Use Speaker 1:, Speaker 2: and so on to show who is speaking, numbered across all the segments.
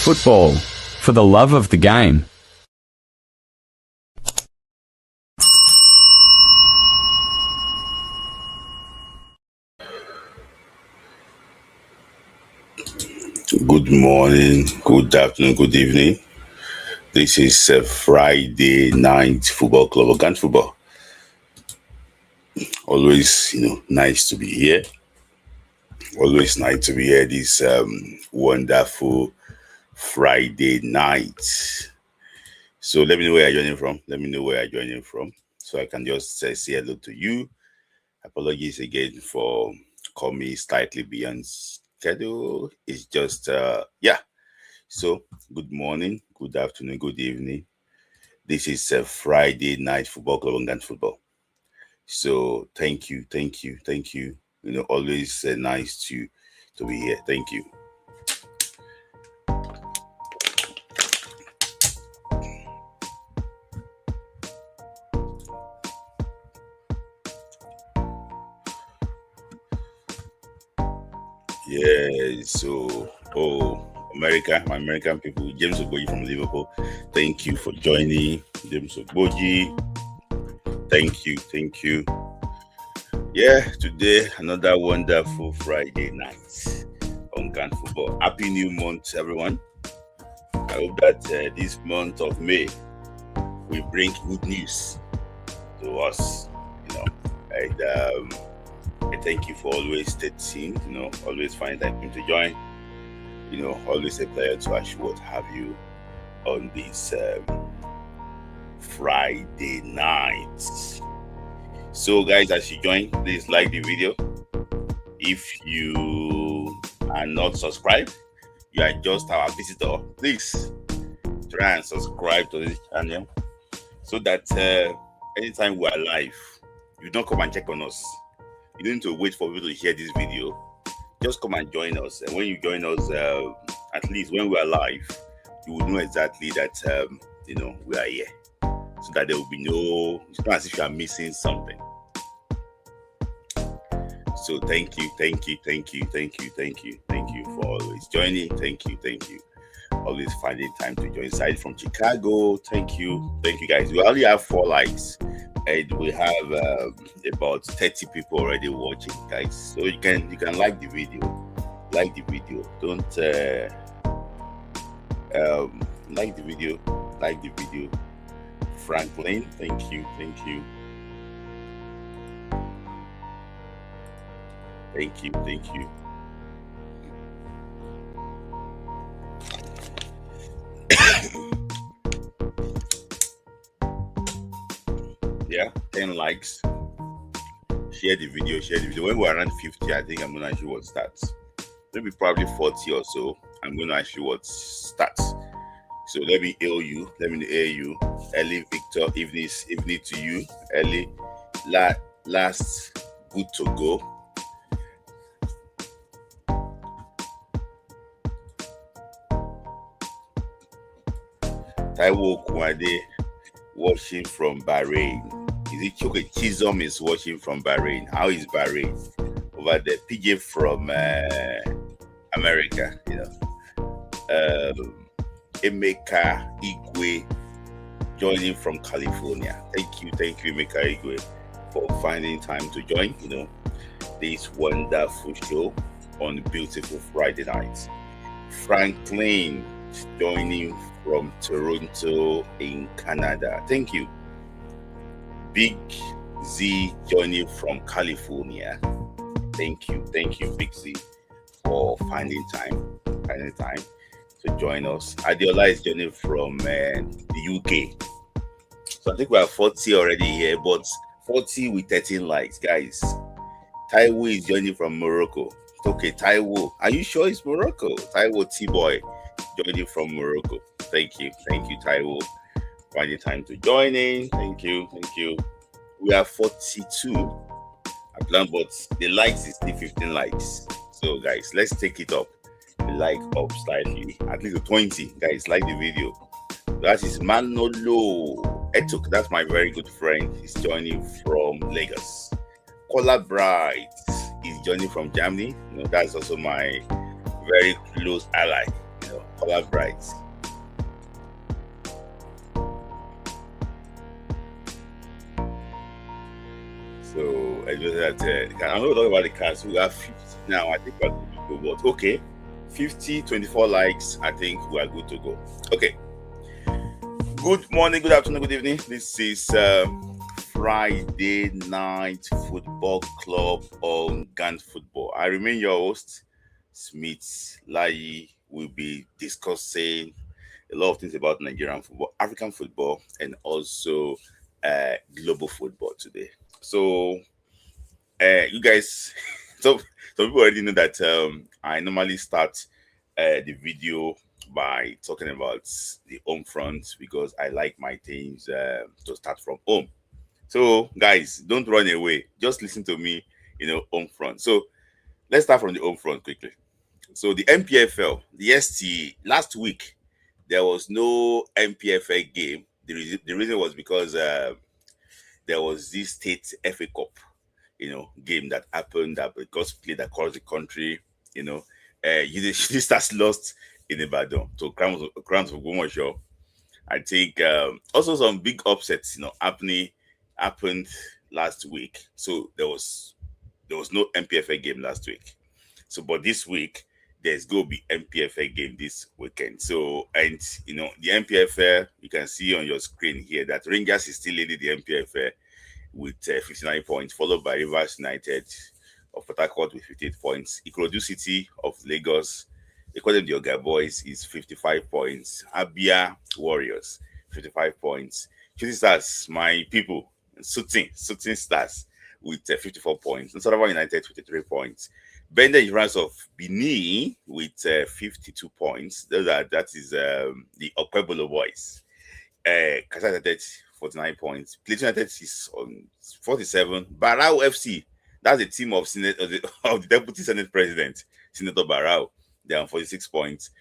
Speaker 1: Football, for the love of the game.
Speaker 2: Good morning, good afternoon, good evening. This is Friday night football club, Organ Football. Always, nice to be here. Always nice to be here this wonderful Friday night. So let me know where you're joining from. So I can just say hello to you. Apologies again for coming slightly beyond schedule. It's just So good morning, good afternoon, good evening. This is a Friday night football club, Organ Football. So thank you. Always nice to be here. Thank you. Yeah, so America, my American people, James Ogboji from Liverpool. Thank you for joining, James Ogboji. Thank you. Yeah, today another wonderful Friday night on Can Football. Happy new month, everyone. I hope that this month of May will bring good news to us, and I thank you for always staying, always finding time to join. Always a pleasure to actually have you on this Friday night. So guys, as you join, please like the video. If you are not subscribed, you are just our visitor, please try and subscribe to this channel so that anytime we are live, you don't come and check on us. You don't need to wait for people to hear this video. Just come and join us, and when you join us, at least when we are live, you will know exactly that we are here, so that there will be it's not as if you are missing something. So thank you for always joining. Thank you, always finding time to join. Side from Chicago, thank you guys. We only have 4 likes. And we have about 30 people already watching, guys. So you can like the video. Don't like the video. Franklin, thank you. Yeah, 10 likes. Share the video. When we're around 50, I think I'm gonna actually what starts. Maybe probably 40 or so. I'm gonna actually what starts. So let me hail you. Ellie Victor, evening to you. Ellie, last good to go. Taiwo Kwade watching from Bahrain. Is it okay? Chisholm is watching from Bahrain. How is Bahrain over there? PJ from America, Emeka Igwe joining from California. Thank you, Emeka Igwe, for finding time to join, this wonderful show on a beautiful Friday night. Franklin joining from Toronto in Canada. Thank you. Big Z joining from California. Thank you, Big Z, for finding time to join us. Adiola is joining from the UK. So I think we are 40 already here, but 40 with 13 likes, guys. Taiwo is joining from Morocco. Okay, Taiwo, are you sure it's Morocco? Taiwo T-Boy joining from Morocco. Thank you, Taiwo. Finding time to join in. Thank you. We are 42 at plan, but the likes is still 15 likes. So guys, let's take it up. The like up slightly, at least to 20. Guys, like the video. That is Manolo Etuk. That's my very good friend. He's joining from Lagos. Kola Bright is joining from Germany. That's also my very close ally. color bright. So I just that I'm not talking about the cars. We have 50 now. I think we're good to go. But okay, 50, 24 likes. I think we are good to go. Okay. Good morning, good afternoon, good evening. This is Friday Night Football Club on Gun Football. I remain your host, Smith Lai. We'll be discussing a lot of things about Nigerian football, African football, and also global football today. So, you guys, some people already know that I normally start the video by talking about the home front because I like my teams to start from home. So, guys, don't run away. Just listen to me, home front. So, let's start from the home front quickly. So, the NPFL, the ST, last week, there was no NPFL game. The reason was because there was this state FA Cup, game that happened that because played across the country, you start lost in Ibadan to Crowns of Gomosho. I think also some big upsets, happened last week. So there was no NPFL game last week. So but this week there's going to be NPFL game this weekend. So and the NPFL you can see on your screen here that Rangers is still leading the NPFL with 59 points, followed by Rivers United of Port Harcourt with 58 points. Ikorodu City of Lagos, according to the Oga Boys, is 55 points. Abia Warriors, 55 points. Shooting Stars, my people, Shooting Stars with 54 points. Nasarawa United, 53 points. Bender Insurance of Benin with 52 points. That is the Okpebolo Boys. Kasa United 49 points. Plateau United is on 47. Barao FC, that's the team of of the Deputy Senate President, Senator Barao. They are on 46 points.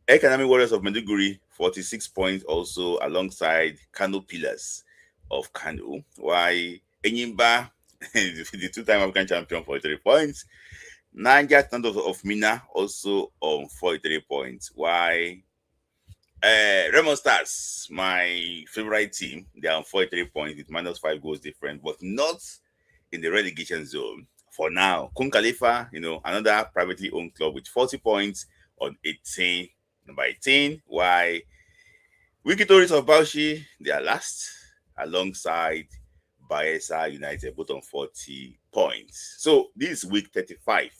Speaker 2: Economic Warriors of Maiduguri, 46 points, also alongside Kano Pillars of Kano. Why Enyimba, the two-time African champion, 43 points. Niger Standard of Mina also on 43 points. Why Remo Stars, my favorite team, they are on 43 points with -5 goals different, but not in the relegation zone for now. Kun Khalifa, another privately owned club with 40 points on 18, number 18. Why Wikitoris of Bauchi, they are last alongside Bayelsa United, both on 40 points. So this is week 35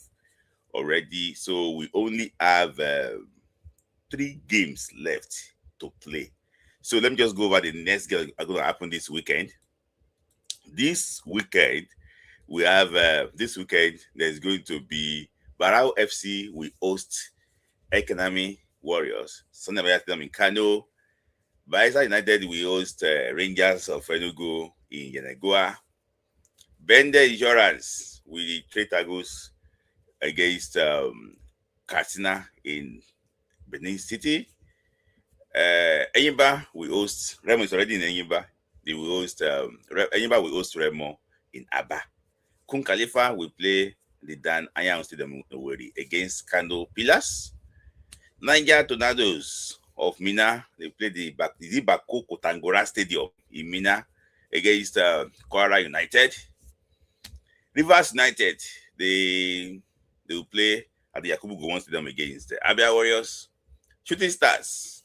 Speaker 2: already. So we only have 3 games left to play. So let me just go over the next game that's going to happen this weekend. This weekend, we have there's going to be Barao FC will host Economy Warriors. Sunday them in Kano. Bayelsa United will host Rangers of Enugu in Yenagoa. Bender Insurance will trade Tagos against Katsina in Benin City. Enyimba will host Remo is already in Enyimba. They will host Enyimba will host Remo in Aba. Kun Khalifa will play the Dan Ayan Stadium against Kano Pillars. Niger Tornadoes of Mina, they play the Bako Kotangora Stadium in Mina against Kwara United. Rivers United, they will play at the Yakubu Gowon Stadium against Abia Warriors. Shooting Stars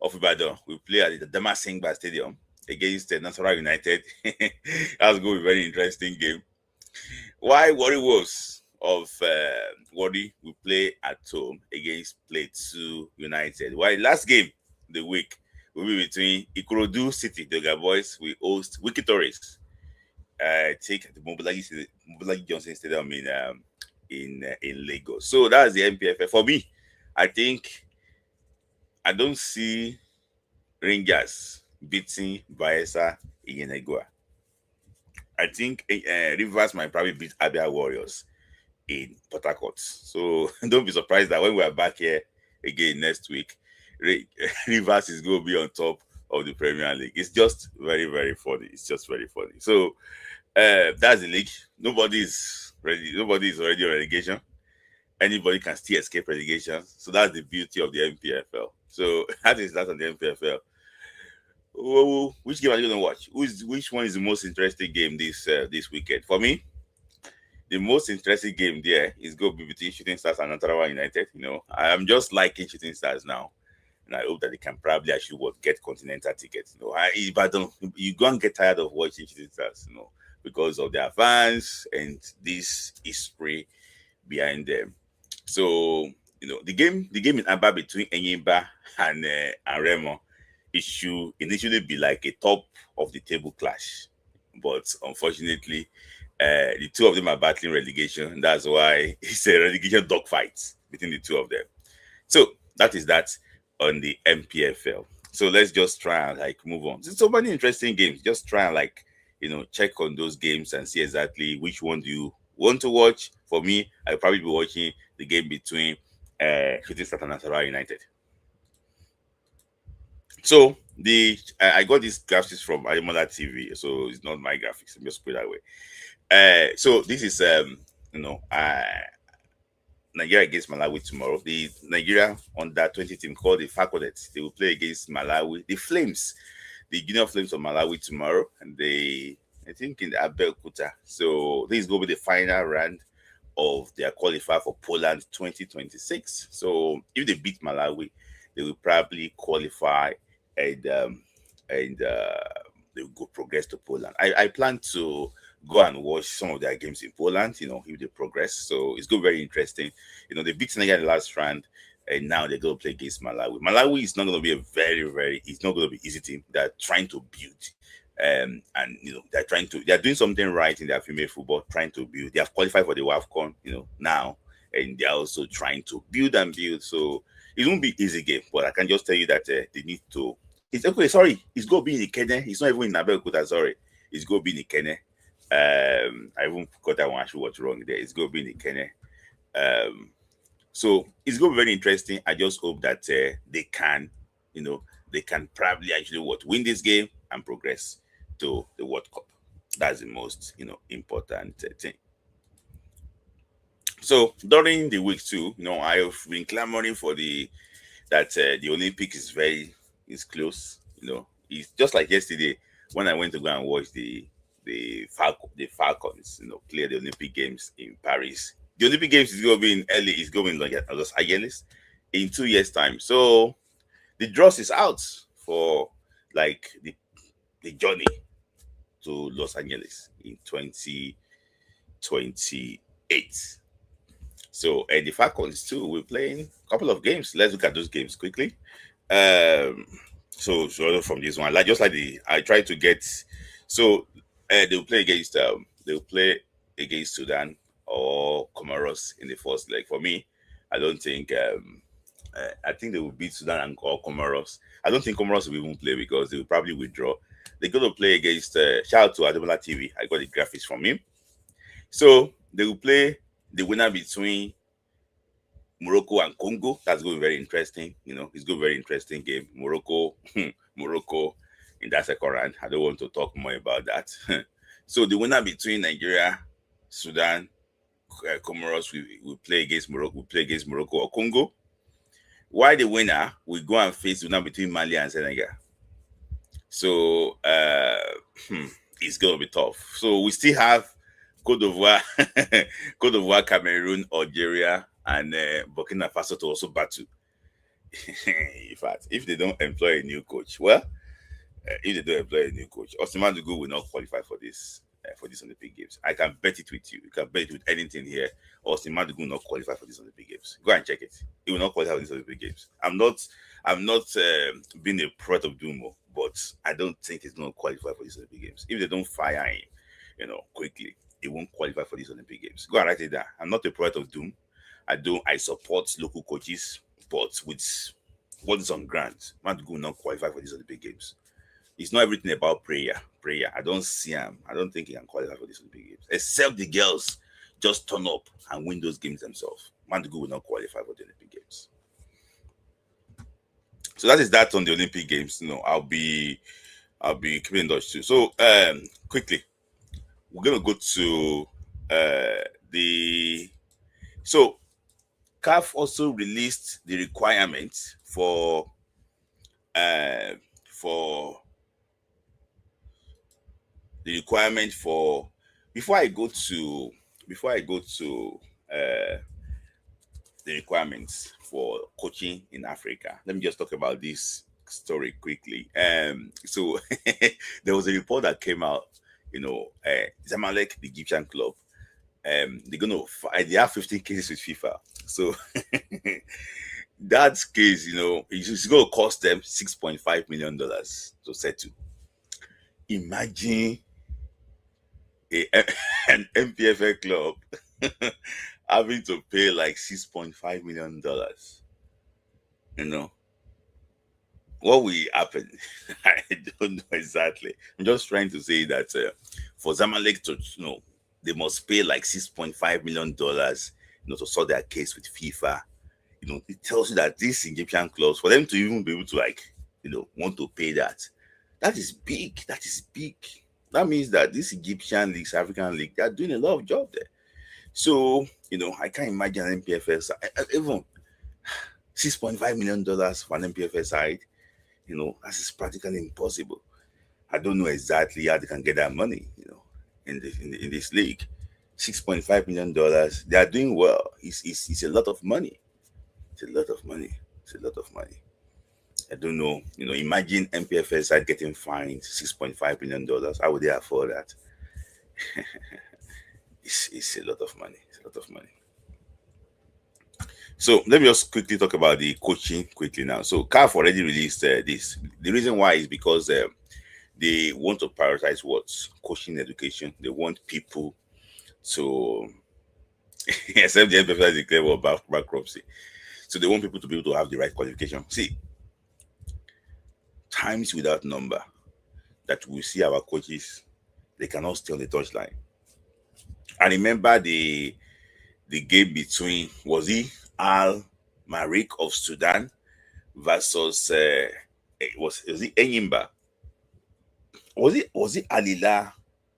Speaker 2: of Ibadan will play at the Damasingba Stadium against Nasarawa United. That's going to be a very interesting game. Why Warri Wolves of Warri will play at home against Plateau United. Why last game the week will be between Ikorodu City, the Oga Boys, will host Wikitoris. Take the Mobulagi Johnson Stadium in Lagos. So that's the NPFL. For me, I think I don't see Rangers beating Bayelsa in Yenagoa. I think Rivers might probably beat Abia Warriors in Port Harcourt. So don't be surprised that when we are back here again next week, Rivers is going to be on top of the Premier League. It's just very, very funny. It's just very funny. So that's the league. Nobody is ready. Nobody is already on relegation. anybody can still escape relegation. So that's the beauty of the NPFL. So that is that on the NPFL. Which game are you gonna watch? Which one is the most interesting game this weekend? For me, the most interesting game there is going to be between Shooting Stars and Natarawa United. I'm just liking Shooting Stars now, and I hope that they can probably actually get continental tickets. If I don't, you go and get tired of watching Shooting Stars, because of their fans and this history behind them. So the game in Aba between Enyimba and Remo, it should initially be like a top of the table clash, but unfortunately, the two of them are battling relegation. That's why it's a relegation dogfight between the two of them. So that is that on the NPFL. So let's just try and move on. There's so many interesting games. Just try and check on those games and see exactly which one do you want to watch. For me, I'll probably be watching the game between Shooting Stars and Nasarawa United. So I got these graphics from Ademola TV, so it's not my graphics. Let me just put it that way. So this is Nigeria against Malawi tomorrow. The Nigeria under 20 team called the Falconet. They will play against Malawi. The Flames, the Junior Flames of Malawi tomorrow, and I think in the Abeokuta. So this is going to be the final round of their qualifier for Poland 2026. So if they beat Malawi, they will probably qualify and they will go progress to Poland. I plan to go and watch some of their games in Poland, if they progress. So it's going to be very interesting. They beat Nigeria in the last round, and now they're going to play against Malawi. Malawi is not going to be it's not going to be easy team. They're trying to build. And they're doing something right in their female football, trying to build. They have qualified for the WAFCON, now, and they're also trying to build and build. So it won't be easy game, but I can just tell you that they need to. It's okay. Sorry, it's going to be in Ikenne. It's not even in Abeokuta. Sorry, it's going to be in Ikenne. I even got that one. Actually, what's wrong there? It's going to be in Ikenne. So it's going to be very interesting. I just hope that they can probably actually win this game and progress to the World Cup. That's the most important thing. So during the week too, I've been clamoring for the Olympic is close. It's just like yesterday when I went to go and watch the Falcons, play the Olympic Games in Paris. The Olympic Games is going to be in early. It's going to be in Los Angeles in 2 years' time. So the draws is out for the journey to Los Angeles in 2028. So the Falcons too, we're playing a couple of games. Let's look at those games quickly. So from this one, I try to get. So they'll play against Sudan or Comoros in the first leg. For me, I don't think. I think they will beat Sudan or Comoros. I don't think Comoros will even play because they will probably withdraw. They're going to play against. Shout out to Ademola TV. I got the graphics from him. So they will play the winner between Morocco and Congo. That's going to be very interesting. It's going to be a very interesting game. Morocco in that second round. I don't want to talk more about that. So the winner between Nigeria, Sudan, Comoros will play against Morocco. Will play against Morocco or Congo. While the winner will go and face the winner between Mali and Senegal. So it's going to be tough. So we still have Cote d'Ivoire, Cameroon, Algeria, and Burkina Faso to also battle. In fact, if they don't employ a new coach, Ousmane Madugu will not qualify for these Olympic Games. I can bet it with you. You can bet it with anything here. Ousmane Madugu will not qualify for these Olympic Games. Go and check it. He will not qualify for these Olympic Games. I'm not being a prophet of doom, but I don't think he's going to qualify for these Olympic Games. If they don't fire him, quickly, he won't qualify for these Olympic Games. Go and write it down. I'm not a prophet of doom. I support local coaches, but with what is on ground, Madugu will not qualify for these Olympic Games. It's not everything about prayer. I don't see him. I don't think he can qualify for these Olympic Games. Except the girls just turn up and win those games themselves. Madugu will not qualify for the Olympic Games. So that is that on the Olympic Games. I'll be keeping in touch too. So quickly, we're gonna go to CAF also released the requirements for the requirement for before I go to uh, the requirements for coaching in Africa. Let me just talk about this story quickly. So there was a report that came out. Zamalek, the Egyptian club, they have 15 cases with FIFA. So that case, it's going to cost them $6.5 million to settle. Imagine an NPFL club having to pay like $6.5 million. What will happen? I don't know exactly. I'm just trying to say that for Zamalek to, they must pay like $6.5 million, to solve their case with FIFA. It tells you that these Egyptian clubs, for them to even be able to want to pay that is big. That is big. That means that these Egyptian leagues, African league, they are doing a lot of job there. So, I can't imagine an NPFL side, even $6.5 million for an NPFL side, that is practically impossible. I don't know exactly how they can get that money, in this league. $6.5 million. They are doing well. It's a lot of money. It's a lot of money. It's a lot of money. I don't know. Imagine NPFL side getting fined $6.5 million. How would they afford that? It's a lot of money. It's a lot of money. So let me just quickly talk about the coaching quickly now. So CAF already released this. The reason why is because they want to prioritize what? Coaching education. They want people to, except the NPFL declare about bankruptcy. So they want people to be able to have the right qualification. See, times without number that we see our coaches, they cannot stay on the touchline. I remember the game between, was it Al Marik of Sudan versus was it Enyimba? Was it Alila,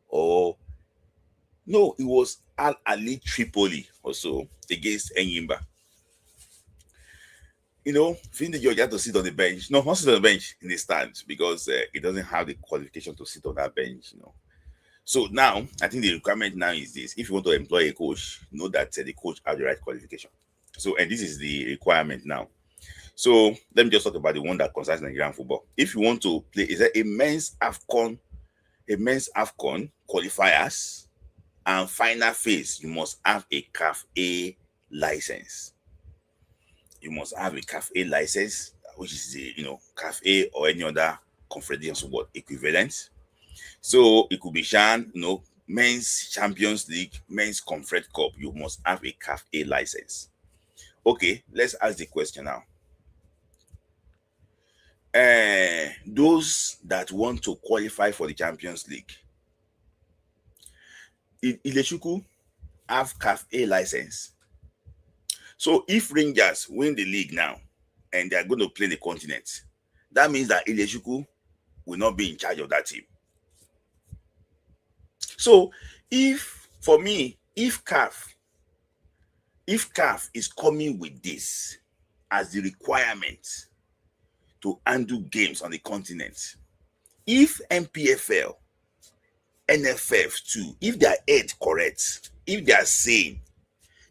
Speaker 2: or no? It was Al Ali Tripoli also against Enyimba. Finidi George had to sit on the bench. No, not sit on the bench, in the stands, because he doesn't have the qualification to sit on that bench. So now, I think the requirement now is this: if you want to employ a coach, know that the coach has the right qualification. So, and this is the requirement now. So let me just talk about the one that concerns Nigerian football. If you want to play, is there a men's AFCON qualifiers and final phase, you must have a CAF A license. You must have a CAF A license, which is the CAF A or any other confederation what equivalent. So it could be Shan, men's Champions League, men's Conference Cup. You must have a CAF A license. Okay, let's ask the question now. Those that want to qualify for the Champions League, Ileshuku have CAF A license. So if Rangers win the league now and they are going to play the continent, that means that Ileshuku will not be in charge of that team. So if CAF is coming with this as the requirement to handle games on the continent, if NPFL, NFF too, if they are head correct, if they are saying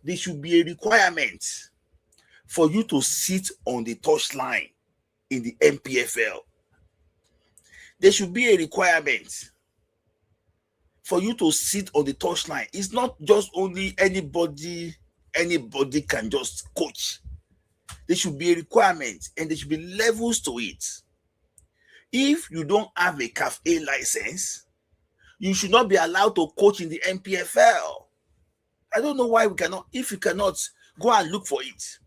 Speaker 2: there should be a requirement for you to sit on the touchline in the NPFL, there should be a requirement for you to sit on the touchline. It's not just only anybody can just coach. There should be a requirement and there should be levels to it. If you don't have a CAF A license, you should not be allowed to coach in the NPFL. I don't know why we cannot. If you cannot, go and look for it.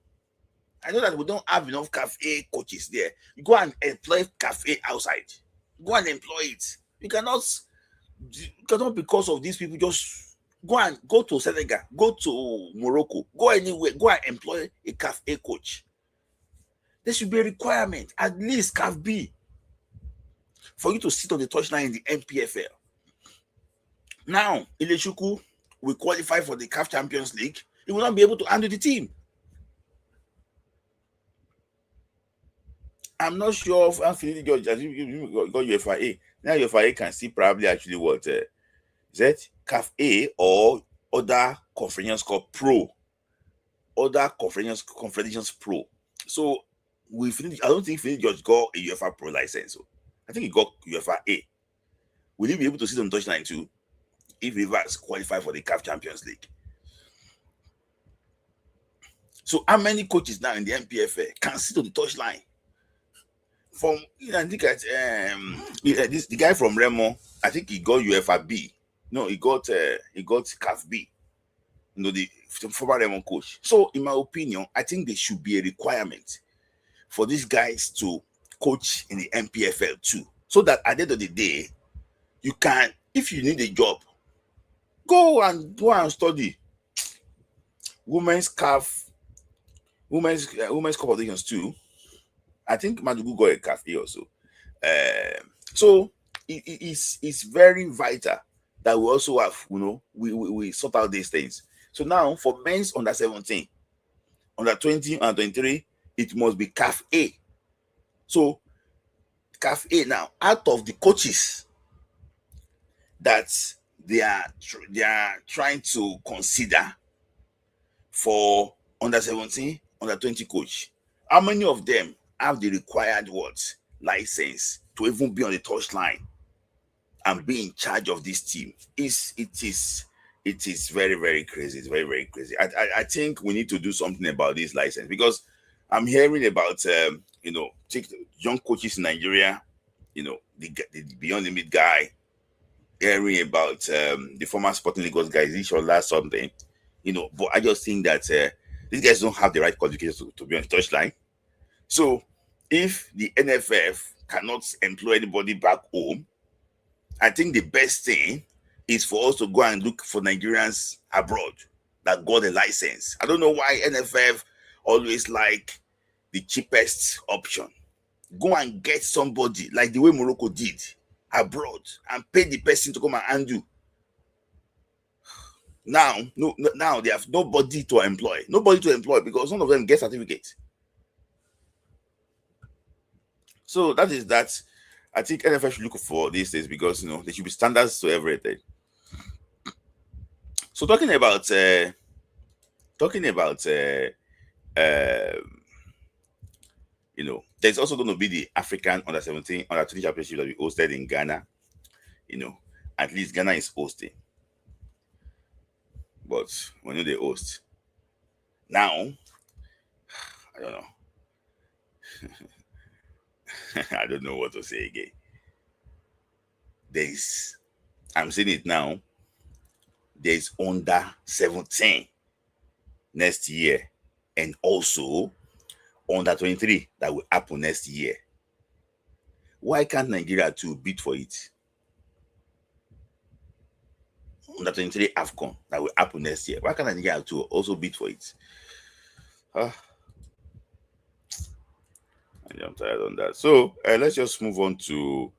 Speaker 2: I know that we don't have enough CAF A coaches there. You go and employ CAF A outside. Go and employ it. You cannot because of these people just go to Senegal, go to Morocco, go anywhere, go and employ a CAF A coach. There should be a requirement, at least CAF B, for you to sit on the touchline in the NPFL. Now, Ileshuku will qualify for the CAF Champions League. He will not be able to handle the team. I'm not sure if Anthony George got UFA. Now UFA can see probably actually what is that CAF A or other conference called Pro, other confederations Pro. So I don't think Philly George got a UFA Pro license. So I think he got UFA A. Will he be able to sit on touchline too if Rivers qualify for the CAF Champions League? So how many coaches now in the NPFL can sit on the touchline? From I think at the guy from Remo, I think he got UFA B. No, he got CAF B. The former Remo coach. So in my opinion, I think there should be a requirement for these guys to coach in the NPFL too, so that at the end of the day, you can, if you need a job, go and study women's CAF, women's competitions too. I think Madugu got a cafe also. So it's very vital that we also have, we sort out these things. So now for men's under 17, under 20, and 23, it must be CAF A. So CAF A now, out of the coaches that they are trying to consider for under 17, under 20 coach, how many of them have the required license to even be on the touchline and be in charge of this team? It is very, very crazy. It's very, very crazy. I think we need to do something about this license, because I'm hearing about young coaches in Nigeria, the Beyond the Mid guy, hearing about the former Sporting Lagos guys, Ishola something, but I just think that these guys don't have the right qualifications to be on the touchline. So if the NFF cannot employ anybody back home, I think the best thing is for us to go and look for Nigerians abroad that got a license. I don't know why NFF always like the cheapest option. Go and get somebody like the way Morocco did abroad and pay the person to come and undo. Now they have nobody to employ because none of them get certificates. So that is that. I think NFF should look for these things, because there should be standards to everything. So talking about there's also going to be the African under 17, under 20 championship that we hosted in Ghana. At least Ghana is hosting, but we know they host. Now, I don't know. I don't know what to say again. I'm saying it now. There's under 17 next year, and also under 23 that will happen next year. Why can't Nigeria too bid for it? Under 23 AFCON that will happen next year. Why can't Nigeria too also bid for it? I'm tired on that. So let's just move on to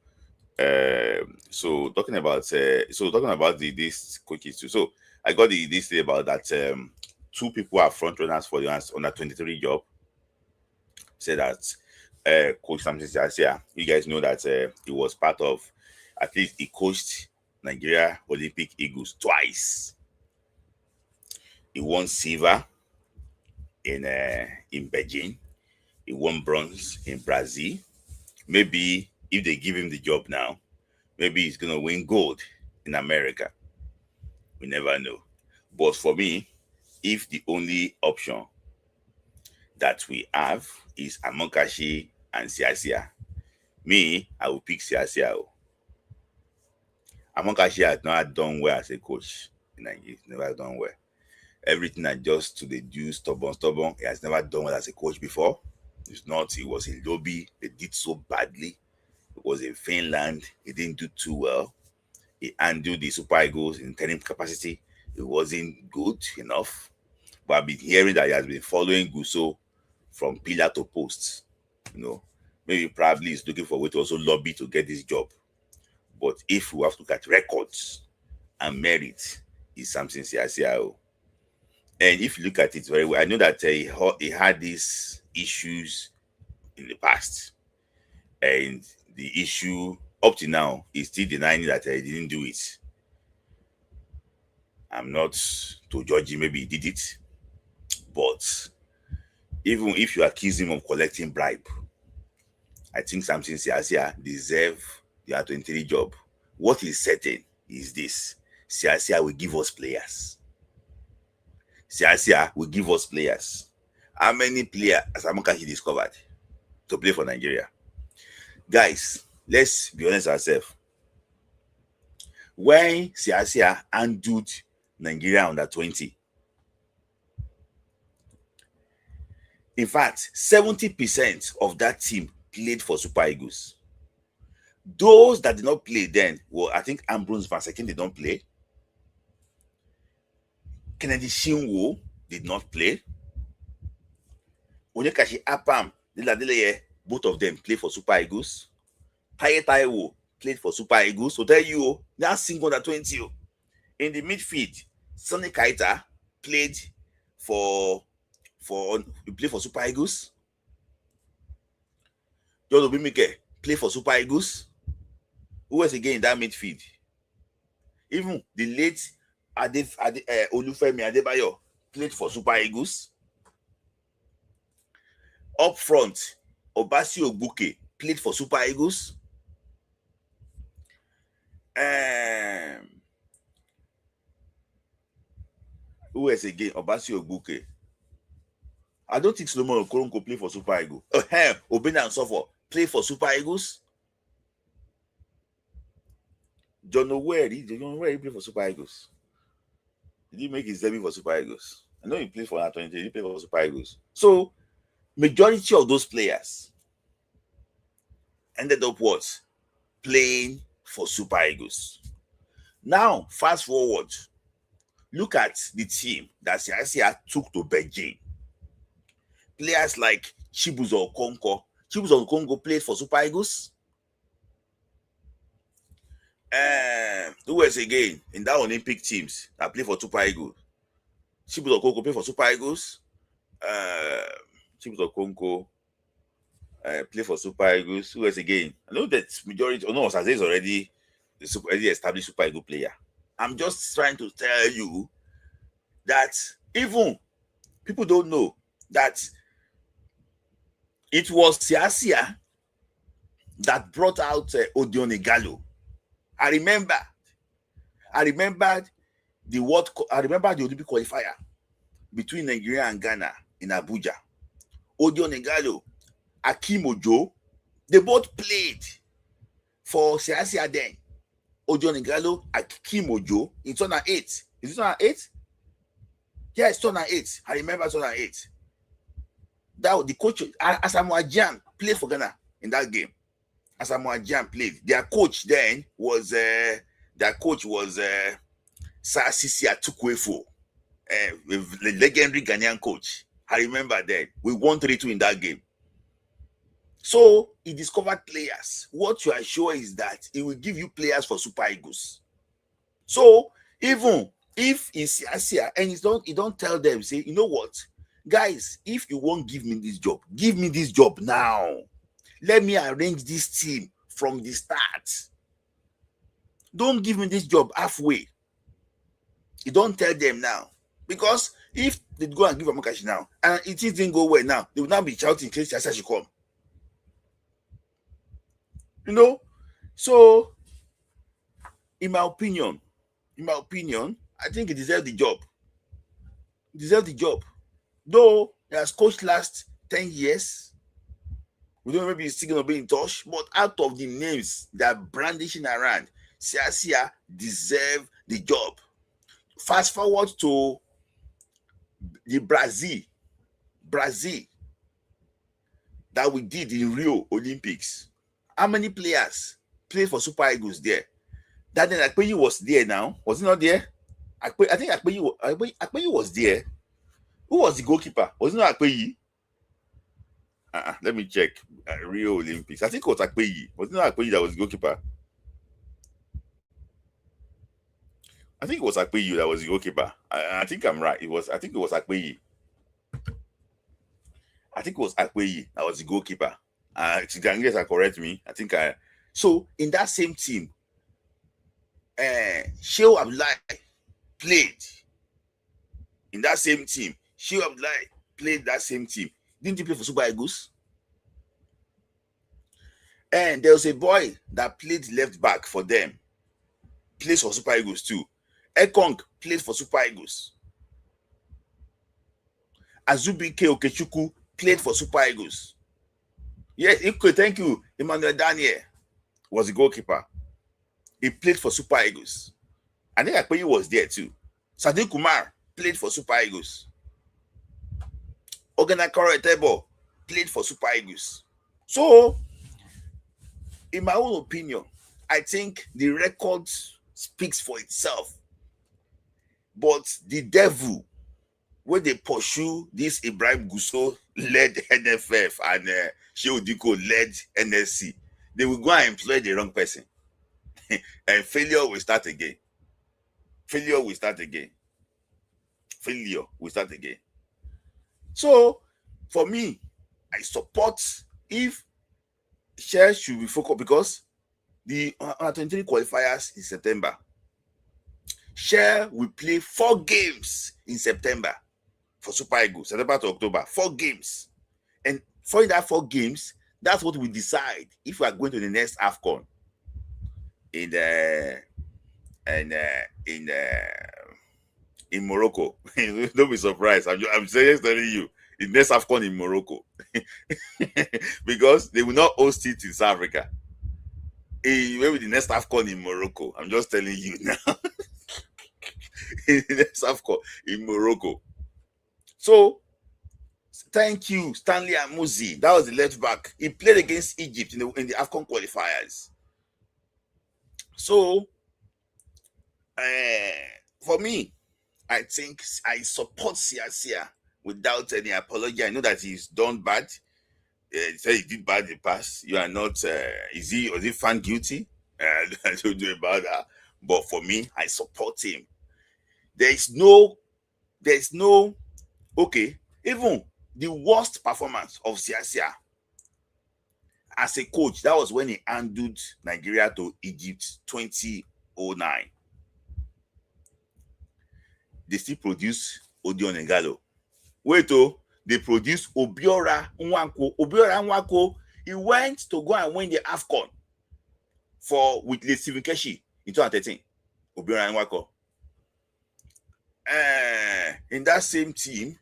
Speaker 2: talking about these coaches too. So I got this thing about that. Two people are front runners for the under 23 job. Say that Coach Samson Siasia, you guys know that he was part of, at least he coached Nigeria Olympic Eagles twice. He won silver in Beijing. He won bronze in Brazil. Maybe if they give him the job now, maybe he's going to win gold in America. We never know. But for me, if the only option that we have is Amokachi and Siasia, I will pick Siasia. Amokachi has not done well as a coach in Nigeria. He's never done well. Everything adjusts to the due, stubborn. He has never done well as a coach before. It's not. He was in Lobby. They did so badly. It was in Finland. He didn't do too well. He handled the Super Eagles in interim capacity. It wasn't good enough. But I've been hearing that he has been following Gusso from pillar to post. Maybe probably he's looking for a way to also lobby to get this job. But if we have to look at records and merit, it's something Siasia. And if you look at it very well, I know that he had these issues in the past. And the issue up to now is still denying that I didn't do it. I'm not to judge him, maybe he did it. But even if you accuse him of collecting bribe, I think something Siasia deserve the R23 job. What is certain is this: Siasia will give us players. Siasia will give us players. How many players has Amokachi discovered to play for Nigeria? Guys, let's be honest ourselves. When Siasia handled Nigeria under 20, in fact, 70% of that team played for Super Eagles. Those that did not play then, well, I think Ambrose Van Seken did not play. Kennedy Shinwo did not play. Onyekachi Apam, both of them played for Super Eagles. Taye Taiwo played for Super Eagles. So tell you, now single under 20. In the midfield, Sonny Kaita played for Super Eagles. John Obimike played for Super Eagles. Who was again in that midfield? Even the late Olufemi Adebayo played for Super Eagles. Up front, Obasi Ogbuke played for Super Eagles. Who else again? Obasi Ogbuke. I don't think Solomon Okoronko played for Super Eagles. Obina and Sofo played for Super Eagles. John Oweri played for Super Eagles. Did he make his debut for Super Eagles? I know he played for R23. He played for Super Eagles. So, majority of those players ended up what? Playing for Super Eagles. Now, fast forward. Look at the team that Siasia took to Beijing. Players like Chibuzo Okonkwo. Chibuzo Okonkwo played for Super Eagles. Who else again in that Olympic teams that play for Super Eagles? Chibuzo Okonkwo played for Super Eagles. Chibuzo Okonkwo play for Super Eagles. Who else again? I know that majority. Oh no, Saze is already established Super Eagles player. I'm just trying to tell you that even people don't know that it was Siasia that brought out Odion Igalo. I remembered the Olympic qualifier between Nigeria and Ghana in Abuja. Odion Igalo, Akim Ojo, they both played for Siasia then. Odion Igalo, Akim Ojo in 2008. Is it 2008? Yeah, it's 2008. I remember 2008. That the coach Asamoah Gyan played for Ghana in that game. Asamoah Gyan played. Their coach then was Sir Sisi Atukwefo, the legendary Ghanaian coach. I remember that we won 3-2 in that game. So he discovered players. What you are sure is that he will give you players for Super Eagles. So even if it's Asia and he don't tell them, say, you know what, guys, if you won't give me this job now. Let me arrange this team from the start. Don't give me this job halfway. You don't tell them now. Because if they go and give Amokachi now, and it didn't go well now, they will now be shouting in case Siasia should come. You know? So, in my opinion, I think he deserves the job. Though he has coached last 10 years, we don't know, maybe he's still going to be in touch, but out of the names that are brandishing around, Siasia deserve the job. Fast forward to the Brazil that we did in Rio Olympics. How many players played for Super Eagles there? That then Akpeyi was there now. Was he not there? I think Akpeyi was there. Who was the goalkeeper? Was it not Akpeyi? Let me check. Rio Olympics. I think it was Akpeyi. Was it not Akpeyi that was the goalkeeper? I think it was Akpeyi that was the goalkeeper. I think I'm right. I think it was Akpeyi. I think it was Akpeyi that was the goalkeeper. Chiganges can correct me. I think so in that same team, Shehu Abdullahi played in that same team. Shehu Abdullahi played that same team. Didn't he play for Super Eagles? And there was a boy that played left back for them. Plays for Super Eagles too. Ekong played for Super Eagles. Azubike Okechukwu played for Super Eagles. Yes, thank you. Emmanuel Daniel was the goalkeeper. He played for Super Eagles. I think Akpeyi was there too. Sadiq Kumar played for Super Eagles. Oganakoro Etebo played for Super Eagles. So, in my own opinion, I think the record speaks for itself. But the devil, when they pursue this Ibrahim Gusso led NFF and Shehu Diko led NSC, they will go and employ the wrong person. And failure will start again. Failure will start again. Failure will start again. So, for me, I support if shares should be focused because the 23 qualifiers in September. Share will play 4 games in September for Super Eagles, September to October, 4 games. And for that 4 games, that's what we decide if we are going to the next AFCON in Morocco. Don't be surprised. I'm serious telling you, the next AFCON in Morocco. Because they will not host it in South Africa. Maybe the next AFCON in Morocco. I'm just telling you now. The next AFCON in Morocco. So, thank you, Stanley Amuzi. That was the left back. He played against Egypt in the AFCON qualifiers. So, for me, I think I support Sia without any apology. I know that he's done bad. He said he did bad in the past. You are not. Was he found guilty? I don't know about that. But for me, I support him. There's no. Okay. Even the worst performance of Sia as a coach, that was when he handled Nigeria to Egypt 2009. They still produce Odion Igalo. Wait, they produced Obiora Nwankwo. He went to go and win the AFCON with Stephen Keshi in 2013. Obiora Nwankwo. In that same team,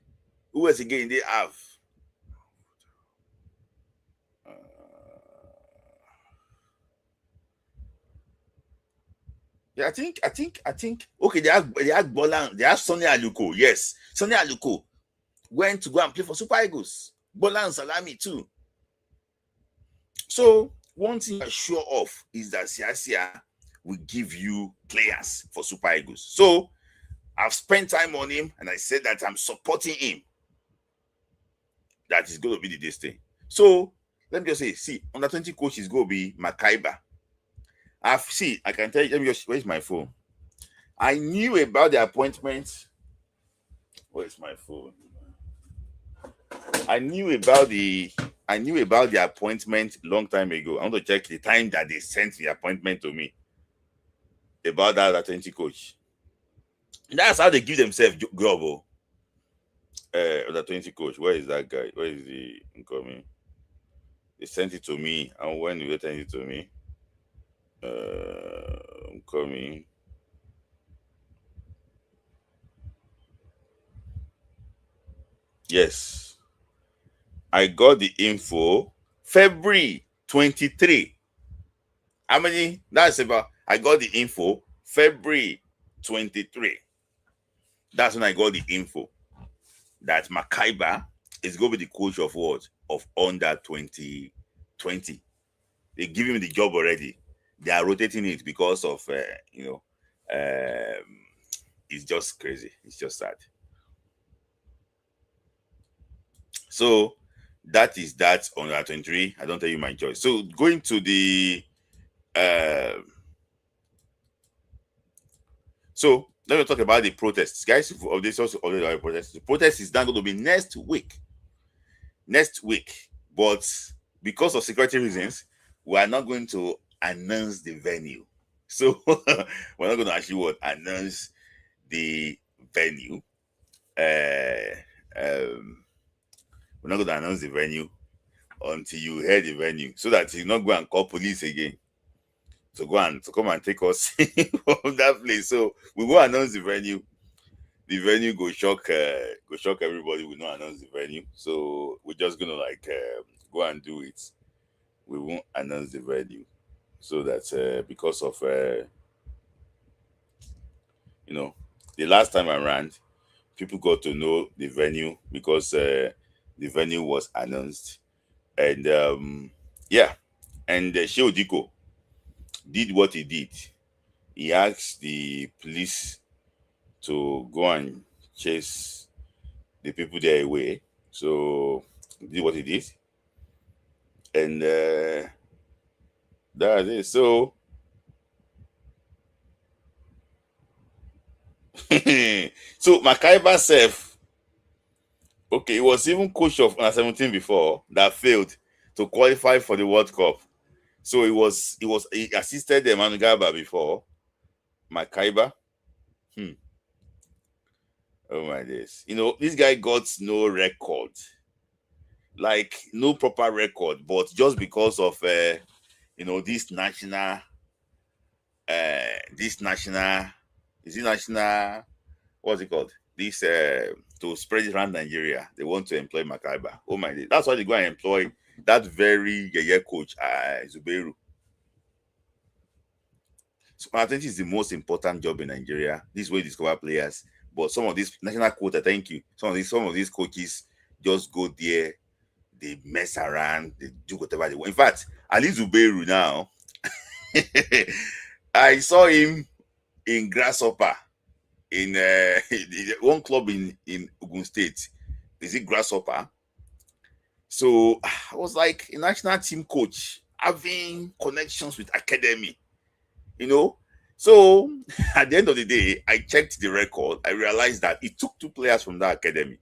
Speaker 2: who else again they have? Yeah, I think. Okay, they have Bolan. They have Sonny Aluko. Yes, Sonny Aluko went to go and play for Super Eagles. Bolan Salami too. So one thing I'm sure of is that Sia will give you players for Super Eagles. So I've spent time on him, and I said that I'm supporting him. That is going to be the destiny. So let me just say, see, under 20 coach is going to be Makaiba. I can tell you, where's my phone? I knew about the appointment. Where's my phone? I knew about the appointment long time ago. I want to check the time that they sent the appointment to me about that under 20 coach. That's how they give themselves job. Under 20 coach. Where is that guy? Where is the incoming? They sent it to me, and when they sent it to me, I'm coming. Yes, I got the info February 23. How many? That's about. I got the info February 23. That's when I got the info that Makaiba is going to be the coach of what? Of under 2020. They give him the job already. They are rotating it because of it's just crazy. It's just sad. So that is that on that 23. I don't tell you my choice. So going to the so let me talk about the protests, guys. Of this also already protests. The protest is now going to be next week. But because of security reasons, we are not going to announce the venue. So we're not going to actually announce the venue. Um, we're not going to announce the venue until you hear the venue, so that you not go and call police again to come and take us from that place. So we will announce the venue. The venue go shock everybody. We not announce the venue, so we're just gonna go and do it. We won't announce the venue, so that because of the last time around, people got to know the venue because the venue was announced, and yeah, and Sheodiko did what he did. He asked the police to go and chase the people there away. So he did what he did, and that's it. So so Makaiba self, okay, he was even coach of under 17 before that failed to qualify for the World Cup. So he assisted the Manugaba before Makaiba. Oh my days. This guy got no record. Like no proper record, but just because of this national is it national, what's it called? This to spread it around Nigeria, they want to employ Makaiba. Oh my days. That's why they go and employ that very coach, Zubeiru. So I think it's the most important job in Nigeria. This way you discover players. But some of these national quota, thank you. Some of these coaches just go there, they mess around, they do whatever they want. In fact, Ali Zubeiru now, I saw him in Grasshopper in one club in Ogun State. Is it Grasshopper? So I was like a national team coach having connections with academy, So at the end of the day, I checked the record. I realized that it took 2 players from that academy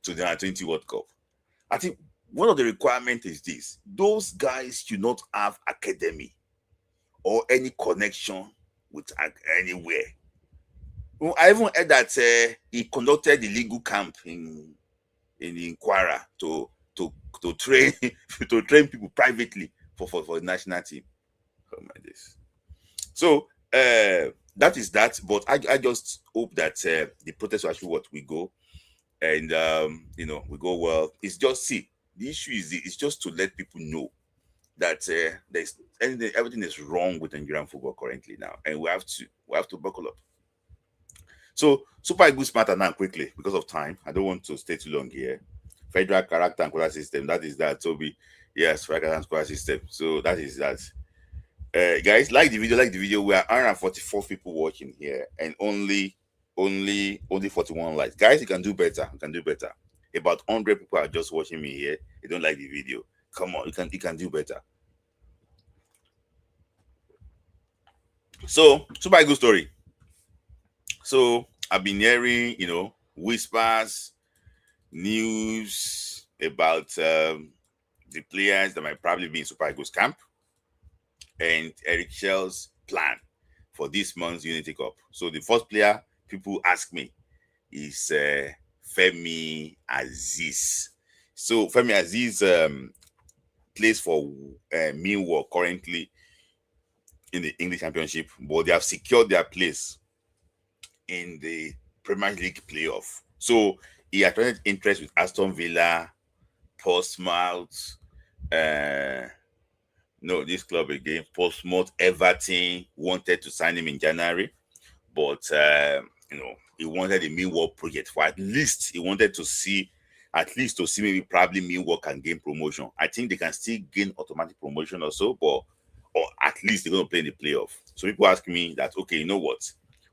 Speaker 2: to the 20 World Cup. I think one of the requirements is this: those guys should not have academy or any connection with anywhere. I even heard that he conducted the legal camp in Kwara to train to train people privately for the national team. Oh my days. So that is that. But I just hope that the protest will actually we go, and we go well. It's just the issue is just to let people know that there's everything is wrong with Nigerian football currently now, and we have to buckle up. So Super Eagles matter now quickly because of time. I don't want to stay too long here. Federal character and quota system. That is that. Toby. Yes, federal and quota system. So that is that. Guys, like the video. We are 144 people watching here, and only 41 likes. Guys, you can do better. About 100 people are just watching me here. They don't like the video. Come on, you can do better. So Super Eagles story. So I've been hearing, whispers, news about the players that might probably be in Super Eagles camp, and Eric Shell's plan for this month's Unity Cup. So the first player people ask me is Femi Aziz. So Femi Aziz plays for Millwall currently in the English Championship, but they have secured their place in the Premier League playoff. So he attracted interest with Aston Villa, Portsmouth, this club again, Portsmouth, Everton wanted to sign him in January, but he wanted a Millwall project for at least to see maybe probably Millwall can gain promotion. I think they can still gain automatic promotion or so, or at least they're going to play in the playoff. So people ask me that, okay, you know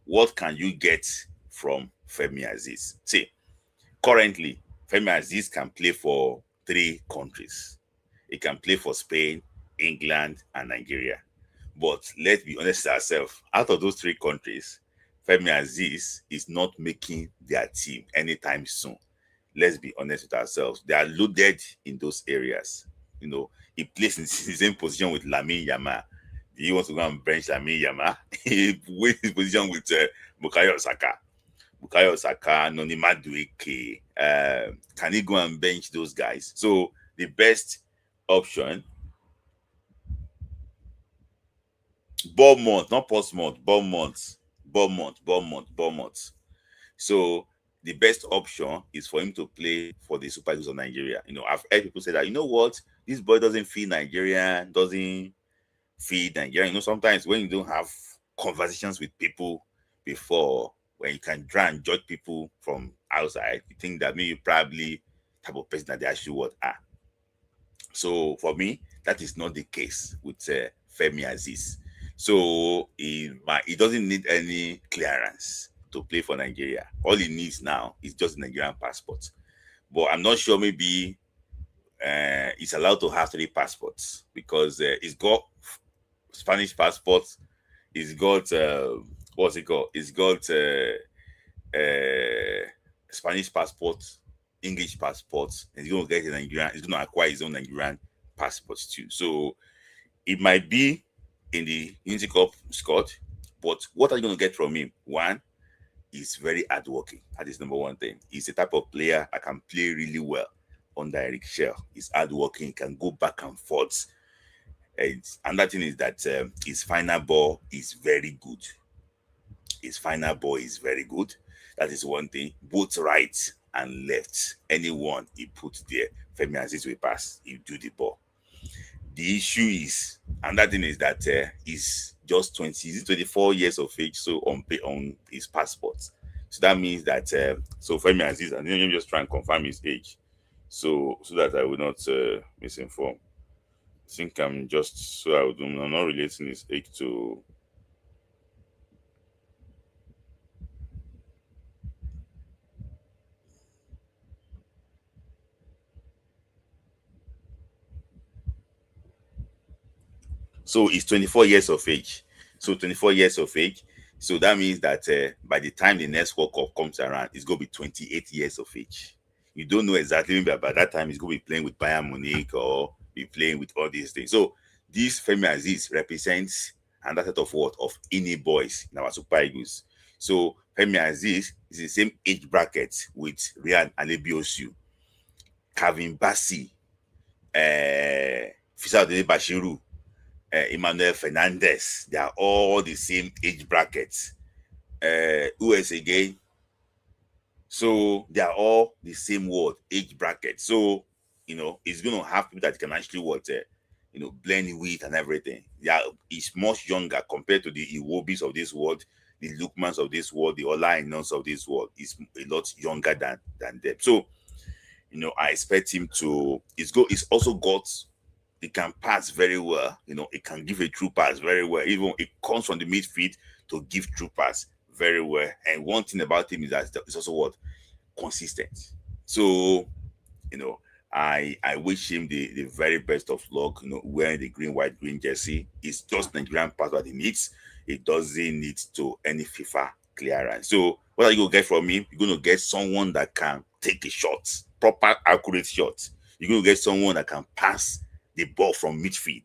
Speaker 2: what can you get from Femi Aziz? See, currently, Femi Aziz can play for 3 countries. He can play for Spain, England, and Nigeria. But let's be honest with ourselves. Out of those 3 countries, Femi Aziz is not making their team anytime soon. Let's be honest with ourselves. They are loaded in those areas. he plays in the same position with Lamine Yamal. He wants to go and bench Lamine Yamal. He plays his position with Bukayo Saka. Bukayo Saka, Noni Madueke. Can he go and bench those guys? So the best option, Bournemouth, not Portsmouth, Bournemouth. So the best option is for him to play for the Super Eagles of Nigeria. I've heard people say that, what, this boy doesn't feel Nigerian, doesn't feed Nigeria. Sometimes when you don't have conversations with people before, when you can try and judge people from outside, you think that maybe probably type of person that they actually are. So for me, that is not the case with Femi Aziz. So he doesn't need any clearance to play for Nigeria. All he needs now is just a Nigerian passport. But I'm not sure, maybe he's allowed to have 3 passports, because he's got Spanish passports, he's got what's it called? He's got Spanish passport, English passports, and he's going to get a Nigerian. He's going to acquire his own Nigerian passports too. So it might be in the Unity Cup squad, but what are you going to get from him? One, he's very hardworking. That is number one thing. He's the type of player that can play really well under Eric Shell. He's hardworking, can go back and forth. And another thing is that his final ball is very good. That is one thing. Both right and left, anyone he puts there, Femi Aziz will pass. He'll do the ball. The issue is, another thing is that he's just 24 years of age, so on his passport. So that means that so Femi Aziz, and then you just try and confirm his age, so that I will not misinform. I think I'm not relating his age to. So he's 24 years of age. So 24 years of age. So that means that by the time the next World Cup comes around, he's going to be 28 years of age. You don't know exactly, but by that time, he's going to be playing with Bayern Munich or be playing with all these things. So this Femi Aziz represents another set of what? Of Ini boys in our Super Eagles. So Femi Aziz is the same age bracket with Riyad Alebiosu, Kevin Bassi, Fisa Bashiru, Emmanuel Fernandez. They are all the same age brackets. Who else again? So they are all the same age bracket. So it's going to have people that can actually blend with and everything. Yeah, he's much younger compared to the Iwobis of this world, the Lukmans of this world, the Olainos of this world. He's a lot younger than them. So I expect him to. He's also got. It can pass very well. It can give a true pass very well. Even it comes from the midfield to give true pass very well. And one thing about him is that it's also consistent. So, I wish him the very best of luck. Wearing the green, white, green jersey. It's just Nigerian pass that he needs. It doesn't need to any FIFA clearance. So, what are you going to get from him? You're going to get someone that can take the shots, proper, accurate shots. You're going to get someone that can pass the ball from midfield.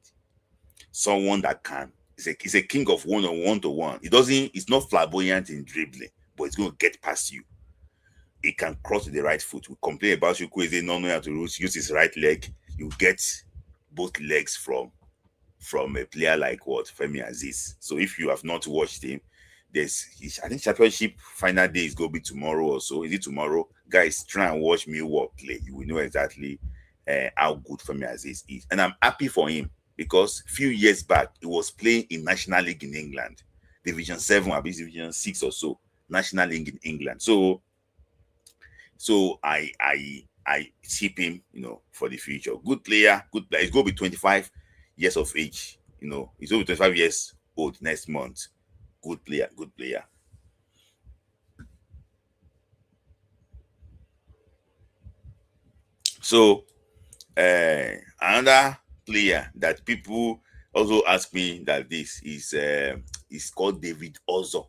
Speaker 2: Someone that can. He's a king of one-on-one. It's not flamboyant in dribbling, but it's going to get past you. He can cross with the right foot. We complain about Chukwueze not knowing how to use his right leg. You get both legs from a player like Femi Aziz. So if you have not watched him, I think championship final day is going to be tomorrow or so. Is it tomorrow? Guys, try and watch Millwall play. You will know exactly how good Femi Aziz is. And I'm happy for him because a few years back, he was playing in National League in England. Division 7, I believe Division 6 or so. National League in England. So I keep him, for the future. Good player. He's going to be 25 years of age. He's going to be 25 years old next month. Good player. So, another player that people also ask me that this is called David Ozo.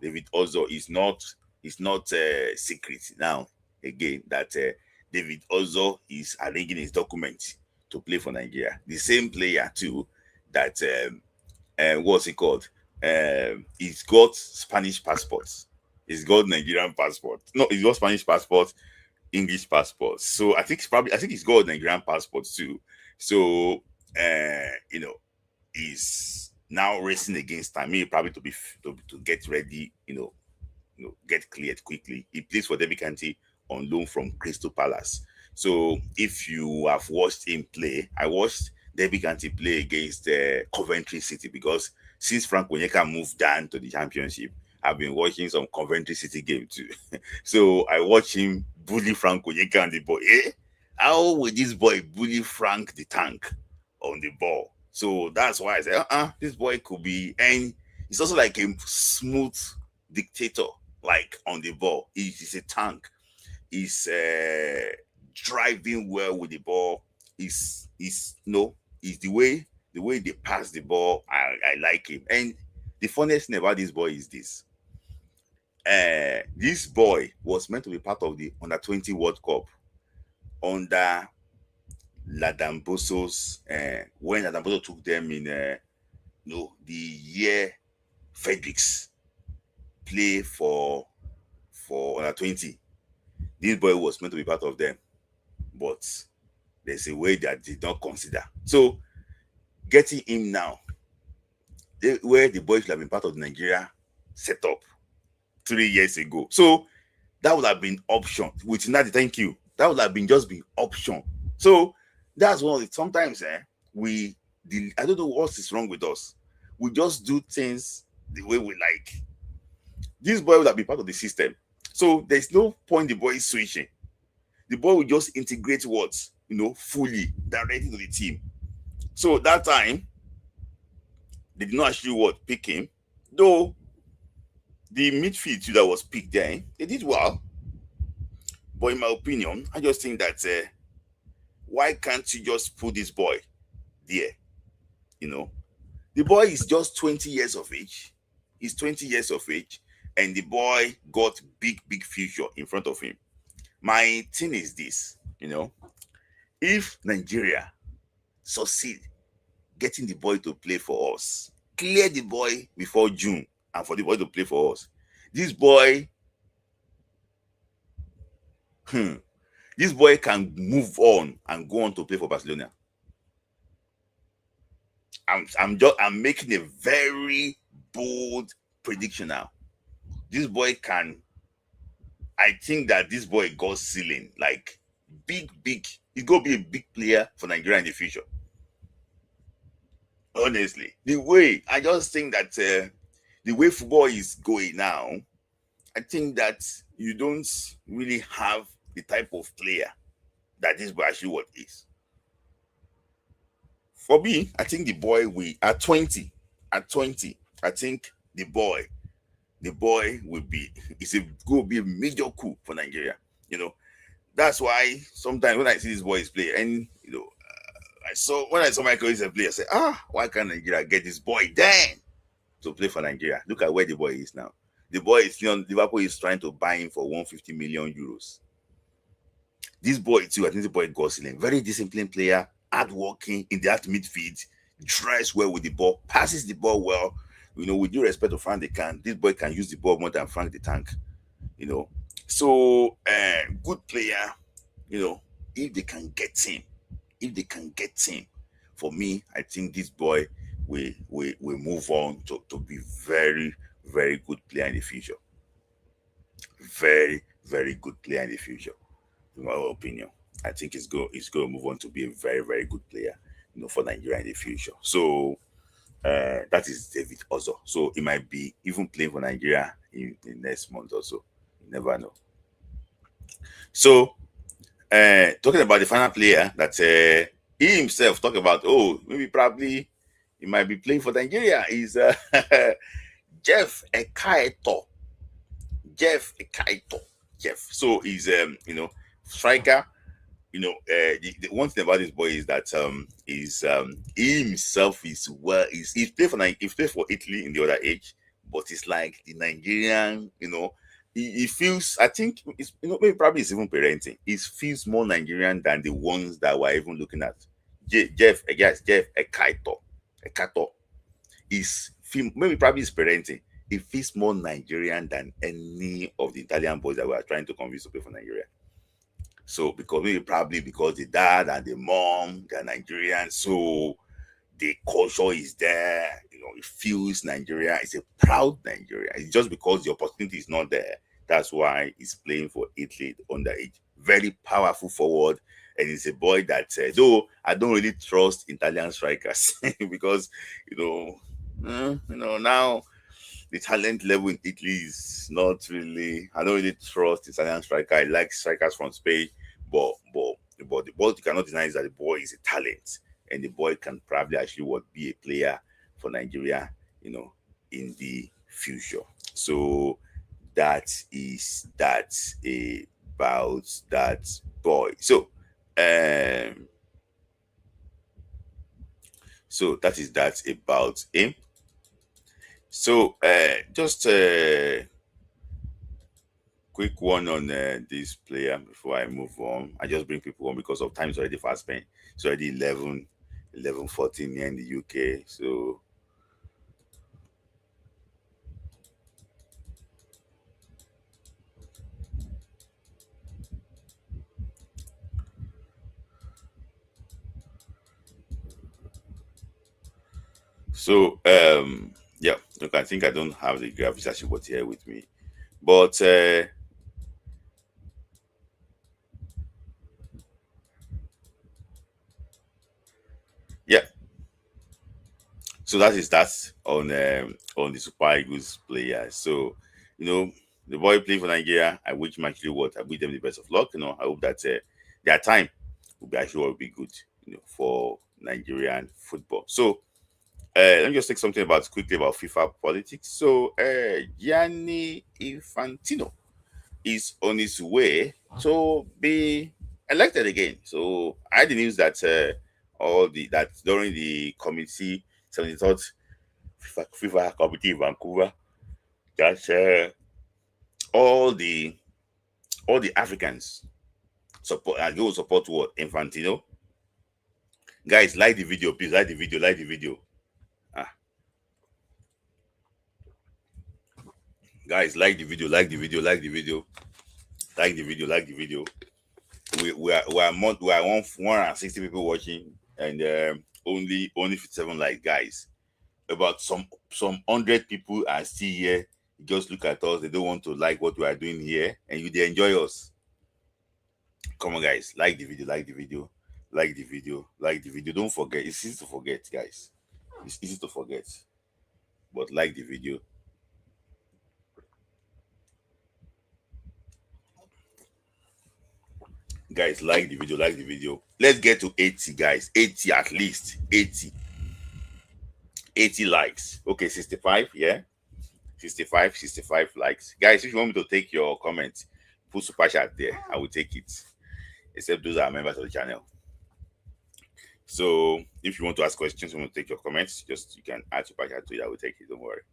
Speaker 2: David Ozo is not secret now again that David Ozo is arranging his documents to play for Nigeria. The same player too that what's it called? He's got Spanish passports. He's got Nigerian passport. No, he's got Spanish passport, English passport. So I think he's got Nigerian passport too. So he's now racing against time. Maybe probably to get ready, get cleared quickly. He plays for Derby County on loan from Crystal Palace. So if you have watched him play, I watched Derby County play against Coventry City because since Frank Onyeka moved down to the championship, I've been watching some Coventry City game too. So I watched him bully Frank Onyeka on the ball. How will this boy bully Frank the Tank on the ball? So that's why I said, this boy could be, and he's also like a smooth dictator, like on the ball. He's a tank. He's driving well with the ball. He's the way they pass the ball. I like him. And the funniest thing about this boy is this. This boy was meant to be part of the Under-20 World Cup under Ladamboso's when Ladamboso took them in the year Fredericks play for Under-20. This boy was meant to be part of them, but there's a way that they did not consider. So getting him now, where the boy should have been part of the Nigeria setup 3 years ago. So that would have been option. With Nadi, thank you. That would have been option. So that's one of the sometimes I don't know what is wrong with us. We just do things the way we like. This boy would have been part of the system. So there's no point the boy switching. The boy will just integrate fully directly to the team. So that time, they did not actually pick him. Though the midfield that was picked there, they did well. But in my opinion, I just think that why can't you just put this boy there? The boy is just 20 years of age. He's 20 years of age, and the boy got big future in front of him. My thing is this, if Nigeria succeed getting the boy to play for us, clear the boy before June, and for the boy to play for us, this boy can move on and go on to play for Barcelona. I'm making a very bold prediction now. This boy I think that this boy got ceiling, like big. He's gonna be a big player for Nigeria in the future. Honestly, I just think that the way football is going now, I think that you don't really have the type of player that this boy actually is. For me, I think the boy at 20, I think the boy will be going to be a major coup for Nigeria. That's why sometimes when I see this boys play, and when I saw Michael Essien play, I said, why can't Nigeria get this boy then to play for Nigeria? Look at where the boy is now. The boy is Liverpool is trying to buy him for 150 million euros. This boy too, I think the boy got ceiling. Very disciplined player, hardworking in that midfield, drives well with the ball, passes the ball well. With due respect to Frank the Can, this boy can use the ball more than Frank the Tank. So good player. If they can get him, for me, I think this boy will move on to be very, very good player in the future. Very, very good player in the future. In my opinion, I think he's going to move on to be a very, very good player, for Nigeria in the future. So that is David Ozo. So he might be even playing for Nigeria in next month or so. You never know. So talking about the final player that he himself talked about, probably he might be playing for Nigeria is Jeff Ekaeto. So he's striker. The one thing about this boy is that he himself is he played for Italy in the other age, but it's like the Nigerian, he feels, I think maybe probably it's even parenting. He feels more Nigerian than the ones that we're even looking at. Jeff Ekato is maybe probably is parenting. He feels more Nigerian than any of the Italian boys that we are trying to convince to play for Nigeria. So because maybe probably because the dad and the mom they're Nigerian, so the culture is there. You know, it feels Nigeria. It's a proud Nigeria. It's just because the opportunity is not there. That's why he's playing for Italy underage. Very powerful forward, and he's a boy that though I don't really trust Italian strikers because now the talent level in Italy is not really. I don't really trust Italian striker. I like strikers from Spain, but what you cannot deny is that the boy is a talent, and the boy can probably actually be a player for Nigeria, in the future. So that is that about that boy. So that is that about him. So just a quick one on this player before I move on. I just bring people on because of time is already fast spent. It's already 11:14 here in the UK. Yeah, look, I think I don't have the graphics actually here with me. But yeah. So that is that on the Super Eagles players. So, the boy playing for Nigeria, I wish him actually I wish them the best of luck. I hope that their time will be good, for Nigerian football. So let me just take something quickly about FIFA politics. So Gianni Infantino is on his way to be elected again. So I had the news that that during the committee 73rd FIFA committee in Vancouver, that all the Africans support and go support what Infantino. Guys, like the video, please. Like the video. Guys, like the video. We are 160 people watching, and only 57 likes, guys. About some 100 people are still here. Just look at us. They don't want to like what we are doing here, and they enjoy us. Come on, guys, like the video. Don't forget. It's easy to forget, guys. It's easy to forget, but like the video. Guys, like the video. Let's get to 80, guys. 80 at least. 80 likes. Okay, 65, yeah. 65 likes. Guys, if you want me to take your comments, put super chat there. I will take it. Except those are members of the channel. So if you want to ask questions, you want to take your comments, you can add super chat to it. I will take it. Don't worry.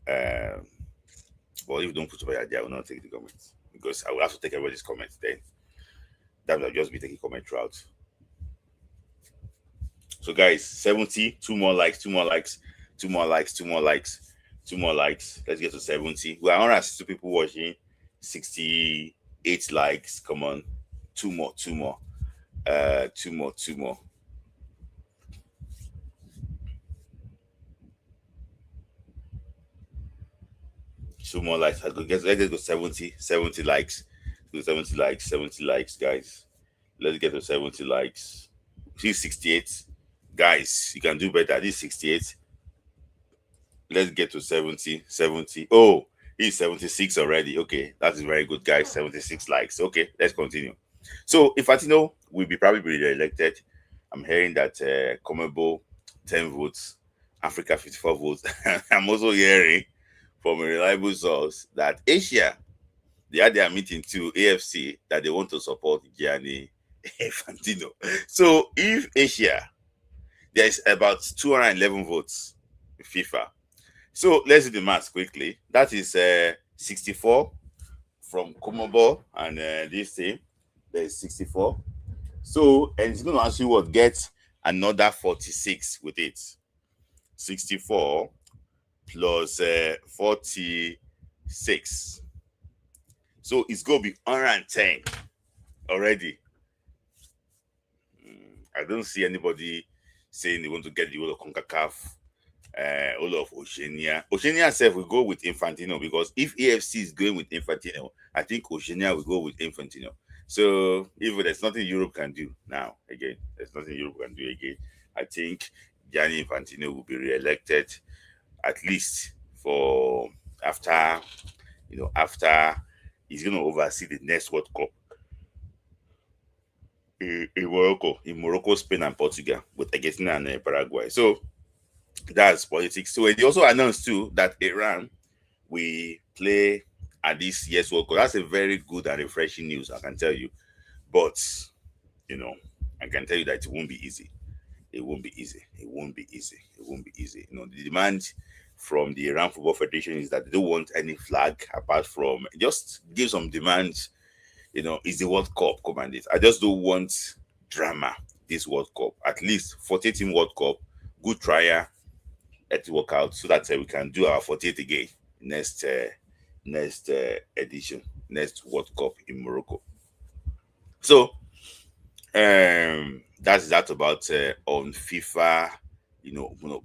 Speaker 2: But if you don't put super chat there, I will not take the comments because I will have to take everybody's comments then. That will just be taking comment throughout. So guys, 70, two more likes. Let's get to 70. We are 162 people watching, 68 likes. Come on. Two more. Two more. Two more likes. Let's get to 70 likes. 70 likes, guys. Let's get to 70 likes. See 68. Guys, you can do better. This is 68. Let's get to 70. Oh, he's 76 already. Okay, that is very good, guys. 76 likes. Okay, let's continue. So, Infantino will probably be re-elected. I'm hearing that Comebo 10 votes, Africa 54 votes. I'm also hearing from a reliable source that Asia, they had their meeting to AFC that they want to support Gianni Infantino. So if Asia, there's about 211 votes in FIFA. So let's do the math quickly. That is 64 from Comebo and this team. There's 64. So, and it's going to ask you what gets another 46 with it. 64 plus 46. So it's going to be 110 already. I don't see anybody saying they want to get the whole of CONCACAF, all of Oceania. Oceania itself will go with Infantino, because if AFC is going with Infantino, I think Oceania will go with Infantino. So if there's nothing Europe can do now, again, there's nothing Europe can do again. I think Gianni Infantino will be re-elected, at least for after he's going to oversee the next World Cup in Morocco, Spain, and Portugal, with Argentina and Paraguay. So that's politics. So they also announced too that Iran will play at this year's World Cup. That's a very good and refreshing news, I can tell you. But I can tell you that it won't be easy. It won't be easy. It won't be easy. It won't be easy. The demand from the Iran Football Federation is that they don't want any flag apart from just give some demands. Is the World Cup commanded. I just don't want drama this World Cup. At least 48-team World Cup, good trial, let's work out so that we can do our 48 again next edition, next World Cup in Morocco. So that's that about on FIFA,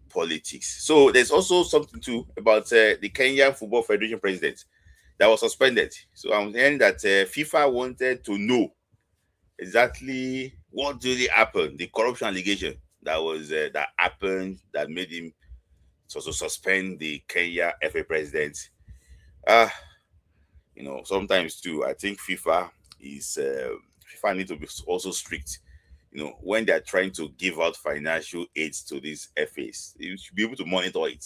Speaker 2: politics. So there's also something too about the Kenyan Football Federation president that was suspended. So I'm hearing that FIFA wanted to know exactly what really happened, the corruption allegation that happened that made him also suspend the Kenya FA president. Sometimes too, I think FIFA need to be also strict. When they're trying to give out financial aids to these FAs, you should be able to monitor it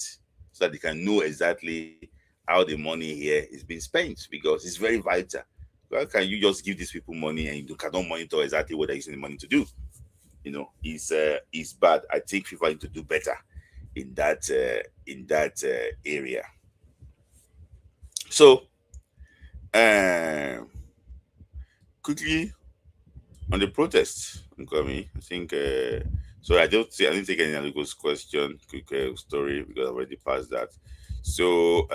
Speaker 2: so that they can know exactly how the money here is being spent, because it's very vital. How can you just give these people money and you cannot monitor exactly what they're using the money to do? It's bad. I think FIFA need to do better in that area. So, quickly on the protests, I think. So I didn't take any other question. Quick story, because I already passed that. So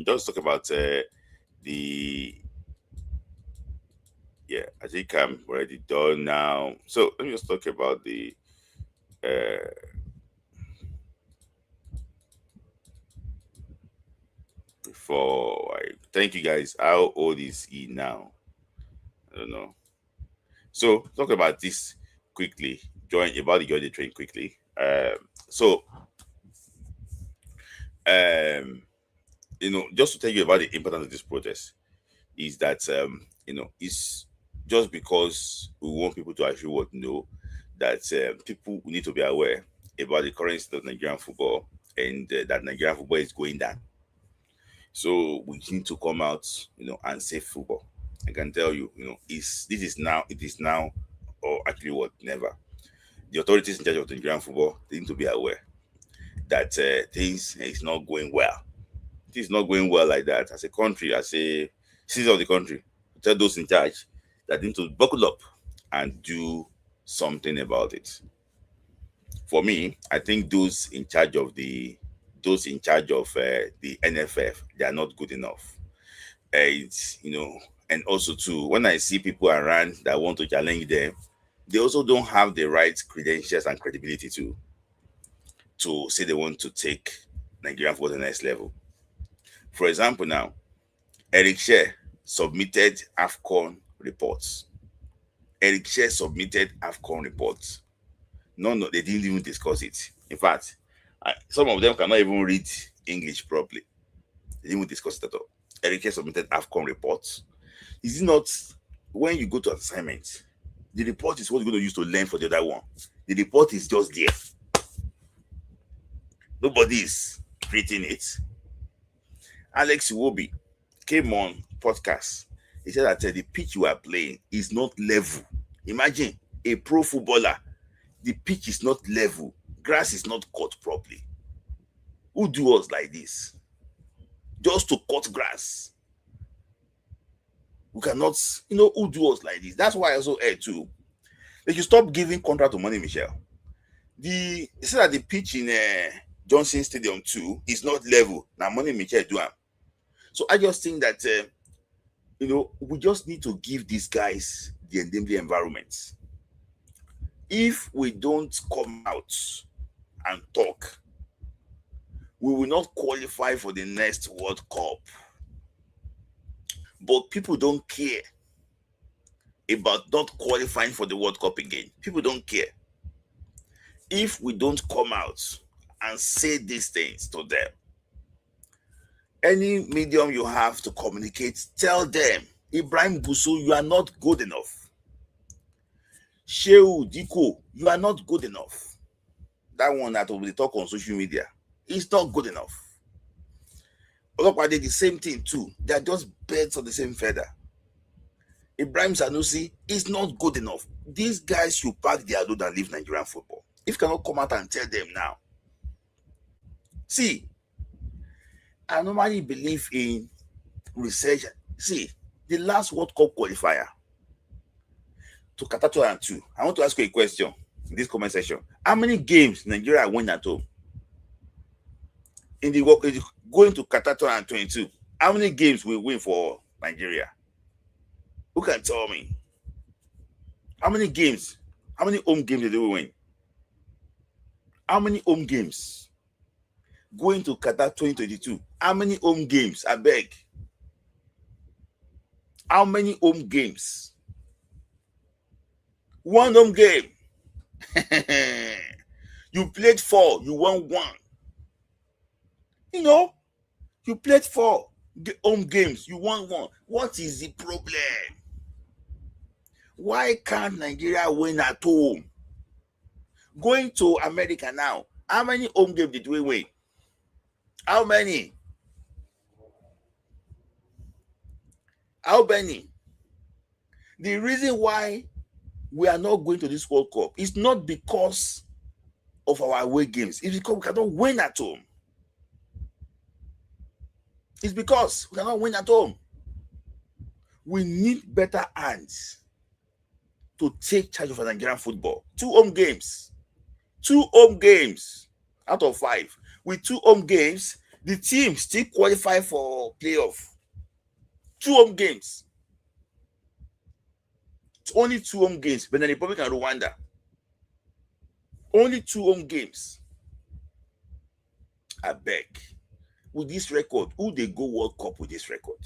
Speaker 2: just talk about I think I'm already done now. So let me just talk about the before I thank you guys. How old is he now? I don't know. So talk about this quickly. Join the train quickly. Just to tell you about the importance of this protest is that it's just because we want people to actually know that people need to be aware about the current state of Nigerian football, and that Nigerian football is going down. So we need to come out, and save football. I can tell you, it is now, or actually what, never. The authorities in charge of the Nigerian football, they need to be aware that things is not going well. It is not going well like that. As a country, as a citizen of the country, tell those in charge that they need to buckle up and do something about it. For me, I think those in charge of the NFF, they are not good enough. And also too, when I see people around that want to challenge them, they also don't have the right credentials and credibility to say they want to take Nigerian football to the next level. For example, now, Eric Shea submitted AFCON reports. No, they didn't even discuss it. In fact, some of them cannot even read English properly. They didn't even discuss it at all. Eric Shea submitted AFCON reports. Is it not, when you go to assignment, the report is what you're going to use to learn for the other one? The report is just there. Nobody is creating it. Alex Iwobi came on podcast. He said that the pitch you are playing is not level. Imagine a pro footballer. The pitch is not level. Grass is not cut properly. Who do us like this? Just to cut grass. We cannot, who do us like this? That's why I also heard too They should stop giving contract to Money Michel. They say that the pitch in Johnson Stadium 2 is not level. Now Money Michel do am. So I just think that we just need to give these guys the environment. If we don't come out and talk, we will not qualify for the next World Cup. But people don't care about not qualifying for the World Cup again. People don't care. If we don't come out and say these things to them, any medium you have to communicate, tell them, Ibrahim Gusu, you are not good enough. Shehu Diko, you are not good enough. That one that will be talk on social media is not good enough. Olokwa did the same thing too. They are just birds of the same feather. Ibrahim Sanusi is not good enough. These guys should pack their load and leave Nigerian football. If you cannot come out and tell them now. See, I normally believe in research. See, the last World Cup qualifier to Qatar 2002. I want to ask you a question in this comment section. How many games Nigeria won at home? In the going to Qatar 2022, how many games will win for Nigeria? Who can tell me? How many games? How many home games did they win? How many home games? Going to Qatar 2022, how many home games? I beg. How many home games? One home game. You played 4, you won 1. You played 4 home games, you won 1. What is the problem? Why can't Nigeria win at home? Going to America now, how many home games did we win? How many? How many? The reason why we are not going to this World Cup is not because of our away games. It's because we cannot win at home. It's because we cannot win at home. We need better hands to take charge of Nigerian football. 2 home games. 2 home games out of 5. With 2 home games, the team still qualify for playoff. 2 home games. It's only 2 home games. Benin Republic and Rwanda. Only 2 home games. I beg. With this record, who they go World Cup with this record?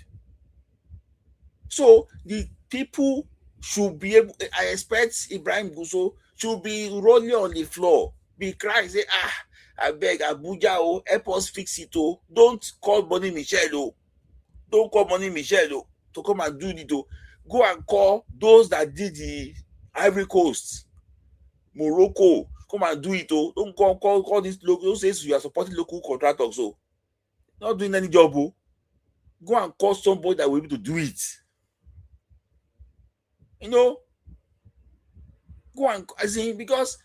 Speaker 2: So the people should be able. I expect Ibrahim Guso should be rolling on the floor, be crying, say, I beg Abuja, help us fix it. Don't call Money Michel. Don't call Money Michel to come and do it. Go and call those that did the Ivory Coast, Morocco. Come and do it. Don't call this local. Don't say you are supporting local contractors. So not doing any job. Go and call somebody that will be able to do it. Go and because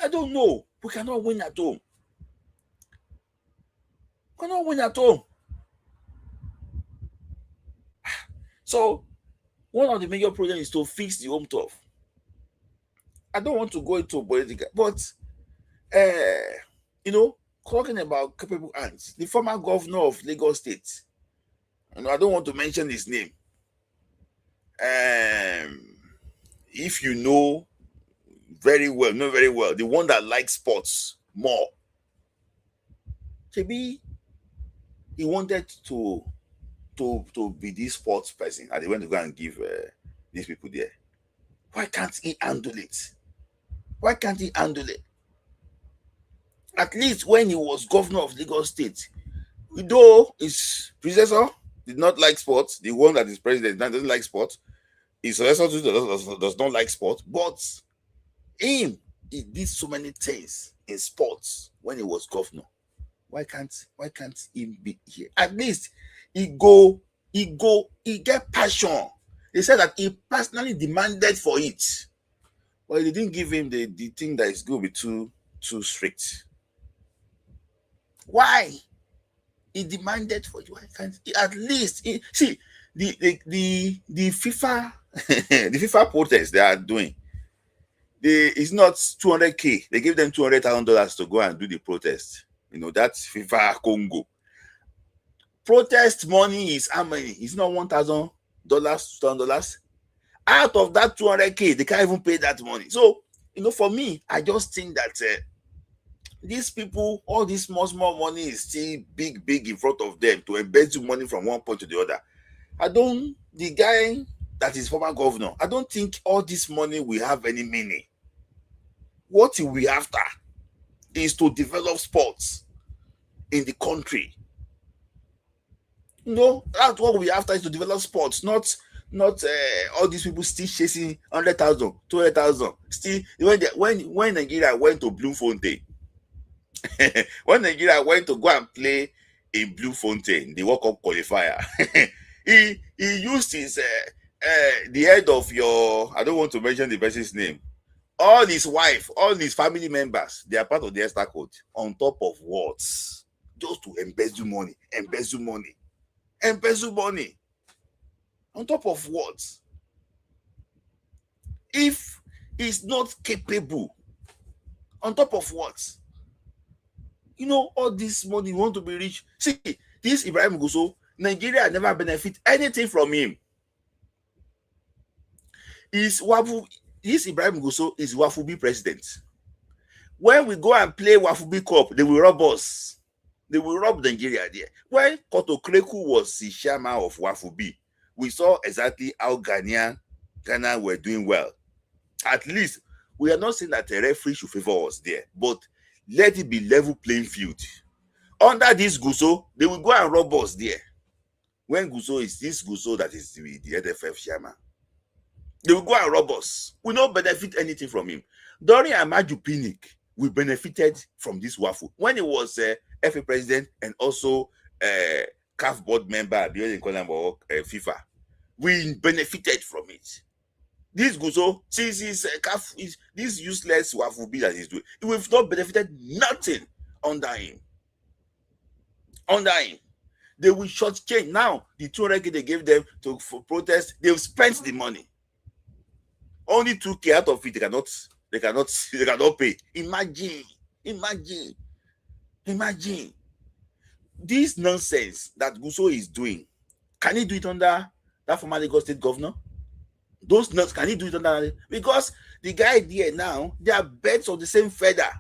Speaker 2: I don't know. We cannot win at home. We cannot win at home. So one of the major problems is to fix the home turf. I don't want to go into political, but talking about capable hands, the former governor of Lagos State, I don't want to mention his name. If you know very well, the one that likes sports more, maybe he wanted to be this sports person, and they went to go and give these people there. Why can't he handle it? Why can't he handle it? At least when he was governor of Lagos State, though his predecessor did not like sports, the one that is president doesn't like sports, his successor does not like sports, but he did so many things in sports when he was governor. Why can't he be here? At least he get passion. He said that he personally demanded for it, but they didn't give him the thing that is going to be too strict. Why? He demanded for it. Why can't he at least see the FIFA the FIFA protest they are doing? it's not 200K. They give them $200,000 to go and do the protest. That's FIFA Congo. Protest money is how many? It's not $1,000, $2,000. Out of that 200K, they can't even pay that money. So, for me, I just think that these people, all this small money is still big in front of them to embezzle money from one point to the other. The guy that is former governor, I don't think all this money will have any meaning. What he will after is to develop sports in the country. That's what we after, is to develop sports, not all these people still chasing 100,000, 200,000. Still, when Nigeria went to Bloemfontein, when Nigeria went to go and play in Bloemfontein, the World Cup qualifier, he used his the head of I don't want to mention the person's name, all his wife, all his family members, they are part of the extra coach. On top of what? Just to embezzle money. On top of what? If he's not capable, on top of what? All this money, you want to be rich. See, this Ibrahim Gusso, Nigeria never benefit anything from him. This Ibrahim Gusso is Wafubi president. When we go and play Wafubi Cup, they will rob us. They will rob Nigeria there. When Koto Kreku was the chairman of Wafubi, we saw exactly how Ghana were doing well. At least, we are not saying that a referee should favor us there, but let it be level playing field. Under this Gusso, they will go and rob us there. When Gusso is this Gusso that is the NPFL chairman, they will go and rob us. We don't benefit anything from him. During Amaju Pinnick, we benefited from this Wafu. When he was FA president and also CAF board member, FIFA, we benefited from it. This Gusso, since this useless Wafubi that he's doing, we've not benefited nothing under him. They will shortchange. Now, the 200K they gave them for protest, they've spent the money. Only 2K out of it, they cannot pay. Imagine. This nonsense that Gusso is doing. Can he do it under that former Lagos State governor? Those nuts, can he do it under? Because the guy there now, they are birds of the same feather.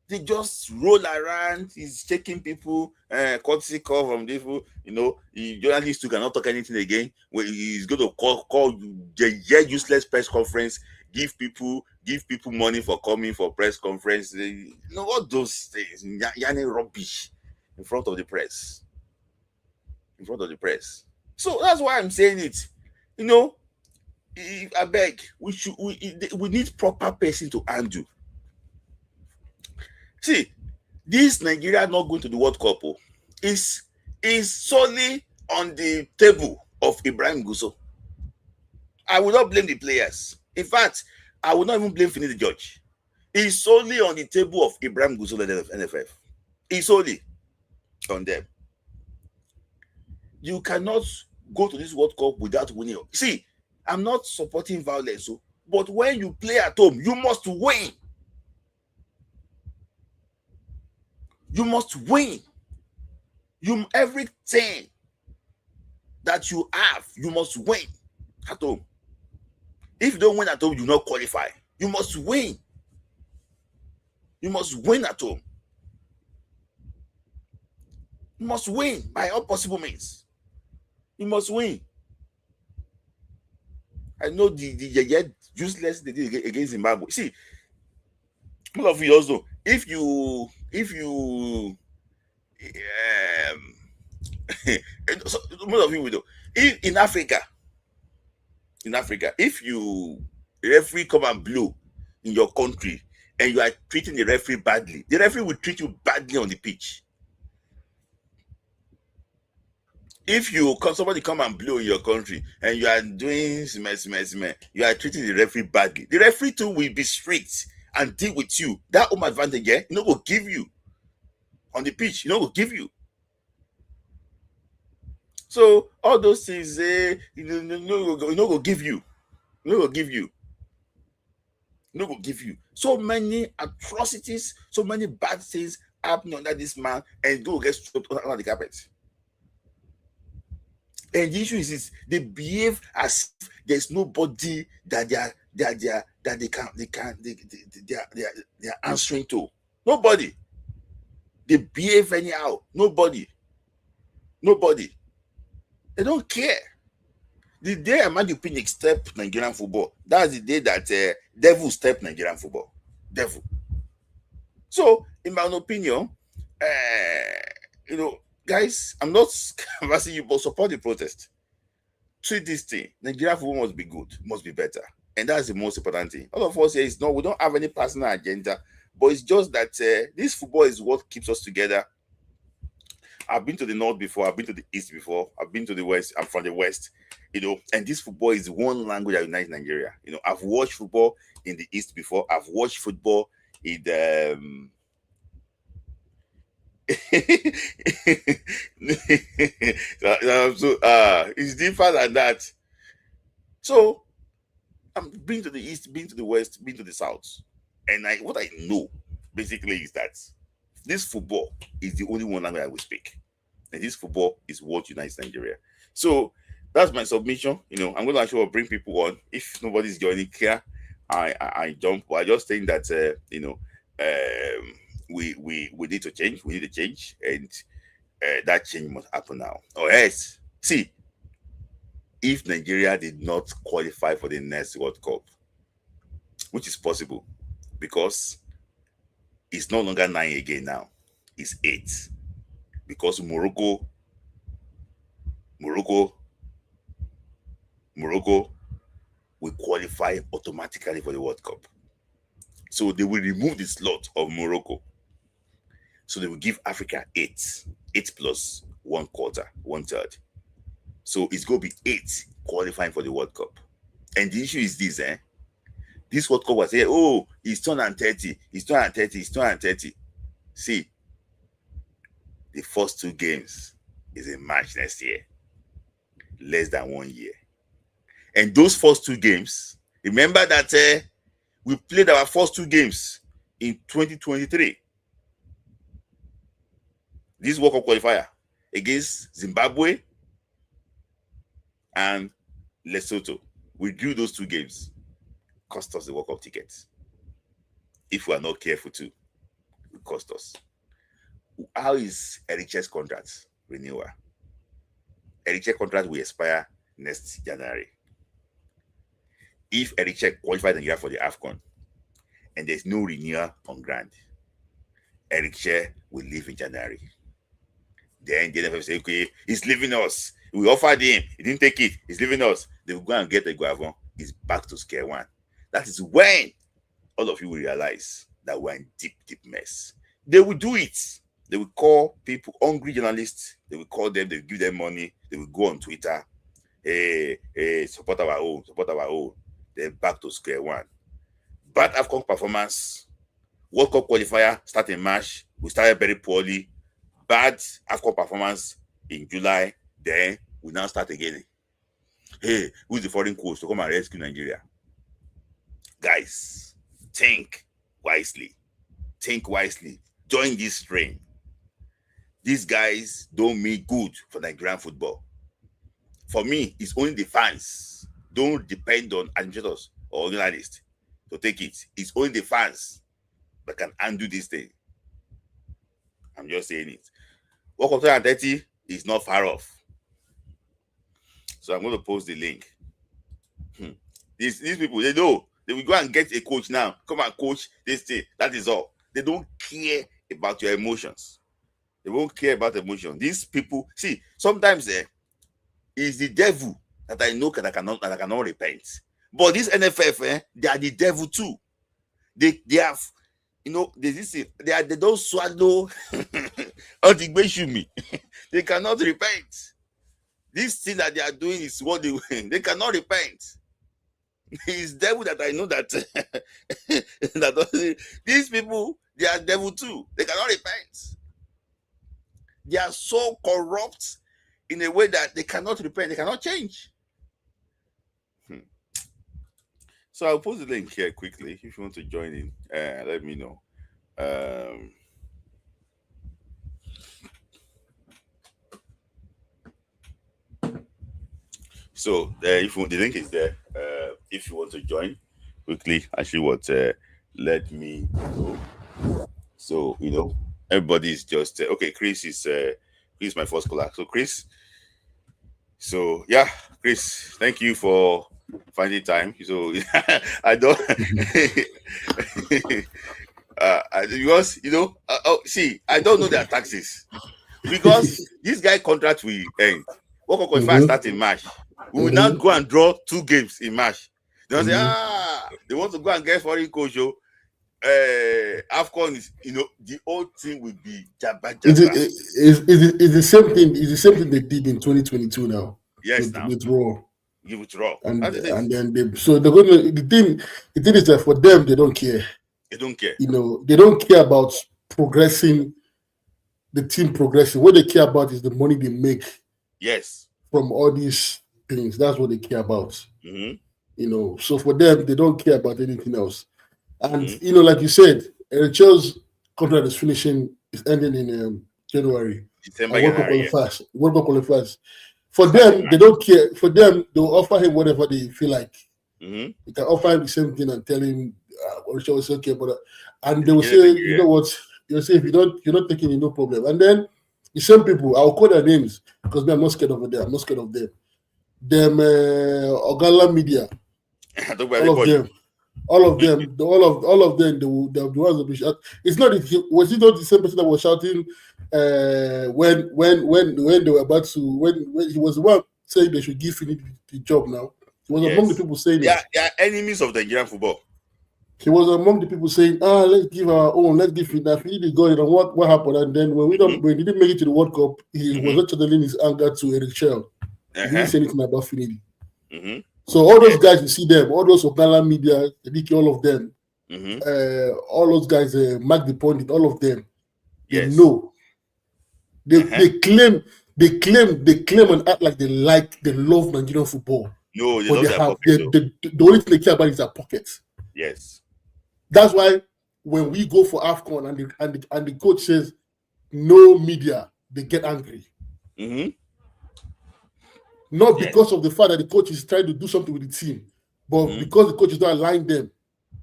Speaker 2: They just roll around. He's taking people, courtesy call from people. The journalists who cannot talk anything again. He's going to call the useless press conference. Give people money for coming for press conference. All those things, yarning rubbish in front of the press. So that's why I'm saying it. I beg, we need proper person to handle. See, this Nigeria not going to the World Cup is solely on the table of Ibrahim Gusso. I will not blame the players. In fact, I will not even blame Finidi George. It's solely on the table of Ibrahim Gusso and the NFF. It's solely on them. You cannot go to this World Cup without winning. See, I'm not supporting violence, but when you play at home, you must win. You must win. Everything that you have, you must win at home. If you don't win at home, you not qualify. You must win. You must win at home. You must win by all possible means. You must win. I know the useless they did against Zimbabwe. See, all of you also, if you so most of you will know. If in Africa, if you referee come and blow in your country and you are treating the referee badly, the referee will treat you badly on the pitch. If somebody come and blow in your country and you are doing you are treating the referee badly, the referee too will be strict and deal with you. That home advantage, will give you on the pitch. Will give you. So all those things, go give you, no go give you, no go give you. So many atrocities, so many bad things happening under this man, and go get swept under the carpet. And the issue is they behave as if there's nobody that they are answering to. Nobody. They behave anyhow. Nobody. They don't care. The day Amadi Pinnick stepped Nigerian football, that's the day that devil stepped Nigerian football. Devil. So, in my own opinion, guys, I'm not asking you, but support the protest. Treat this thing. Nigerian football must be good, must be better. And that's the most important thing. All of us here is we don't have any personal agenda, but it's just that this football is what keeps us together. I've been to the north before, I've been to the east before, I've been to the west, I'm from the west, and this football is one language that unites Nigeria. I've watched football in the east before, I've watched football in the it's different than that. So I've been to the east, been to the west, been to the south, and what I know basically is that this football is the only one language I will speak, and this football is what unites Nigeria. So that's my submission. I'm going to actually bring people on. If nobody's joining here, I jump. I just think that we need to change. We need to change, and that change must happen now. Or else, see, if Nigeria did not qualify for the next World Cup, which is possible, because it's no longer 9 again now, it's 8, because Morocco will qualify automatically for the World Cup. So they will remove the slot of Morocco. So they will give Africa 8 plus 1/4, 1/3. So it's going to be 8 qualifying for the World Cup. And the issue is this, this World Cup was here, it's 230, it's 230, it's 230. See, the first 2 games is a match next year, less than 1 year. And those first 2 games, remember that we played our first 2 games in 2023. This World Cup qualifier against Zimbabwe and Lesotho. We drew those 2 games. Cost us the World Cup tickets. If we are not careful too, it will cost us. How is Eriche's contract renewal? Eriche's contract will expire next January. If Eriche qualifies Nigeria for the AFCON and there's no renewal on ground, Eriche will leave in January. Then the NFF say, okay, he's leaving us. We offered him, he didn't take it, he's leaving us. They will go and get the Guavon. He's back to square one. That is when all of you will realize that we're in deep, deep mess. They will do it. They will call people, hungry journalists, they will call them, they will give them money, they will go on Twitter, hey, support our own. Then back to square one. Bad AFCON performance, World Cup qualifier start in March, we started very poorly. Bad AFCON performance in July, then we now start again. Hey, who's the foreign coach to come and rescue Nigeria? Guys, think wisely. Join this train. These guys don't mean good for Nigerian football. For me, it's only the fans. Don't depend on administrators or journalists to take it. It's only the fans that can undo this thing. I'm just saying it. World Cup 2030 is not far off. So I'm going to post the link. These people, they know. They will go and get a coach now. Come and coach this thing. That is all. They don't care about your emotions. They won't care about emotion. These people, see, sometimes it's the devil that I know that I cannot repent. But this NFF, they are the devil too. They have, they don't swallow me. They cannot repent. This thing that they are doing is what they win. They cannot repent. It's devil that I know that, that these people, they are devil too. They cannot repent. They are so corrupt in a way that they cannot repent, they cannot change. So I'll post the link here quickly. If you want to join in, let me know. So if the link is there, if you want to join quickly, actually, let me know. So everybody's just okay. Chris is my first caller. So Chris, Chris, thank you for finding time. So I don't because see, I don't know their taxes because this guy contract will end. World Cup qualifiers start in March. We will now go and draw 2 games in March. They'll say, they want to go and get foreign coach. AFCON is, the whole thing will be jabba.
Speaker 3: It's the same thing. It's the same thing they did in 2022 now.
Speaker 2: Yes,
Speaker 3: with Raw.
Speaker 2: You withdraw,
Speaker 3: and then they're going to. The thing is that for them, they don't care.
Speaker 2: They don't care.
Speaker 3: They don't care about progressing. The team progressing. What they care about is the money they make.
Speaker 2: Yes. From
Speaker 3: all these things, that's what they care about. So for them, they don't care about anything else. And like you said, Eritrea's contract is ending in January.
Speaker 2: December.
Speaker 3: World Cup qualifiers. For them, they don't care. For them, they'll offer him whatever they feel like. You can offer him the same thing and tell him, Eritrea was okay, but and they will say, you know what? You'll say if you're not taking it, no problem. And then the same people, I'll call their names because I'm not scared of them. I'm not scared of them. Them Ogala Media, all of them, the ones that be shouting. It's not. Was it not the same person that was shouting when they were about to when he was the one saying they should give Finidi the job now? He was among the people saying
Speaker 2: they are enemies of the Nigerian football.
Speaker 3: He was among the people saying, let's give our own, let's give Finidi going. And what happened? And then when we didn't make it to the World Cup, he was not channeling his anger to Eritrea. He didn't say anything about Finidi. So all those guys, you see them, all those Ogala Media, all of them, all those guys, Mark the Pundit, all of them, they know. They claim and act like they love Nigerian football.
Speaker 2: No,
Speaker 3: but the only thing they care about is their pockets.
Speaker 2: Yes.
Speaker 3: That's why when we go for AFCON and the coach says no media, they get angry. Not because of the fact that the coach is trying to do something with the team, but because the coach is not aligning them.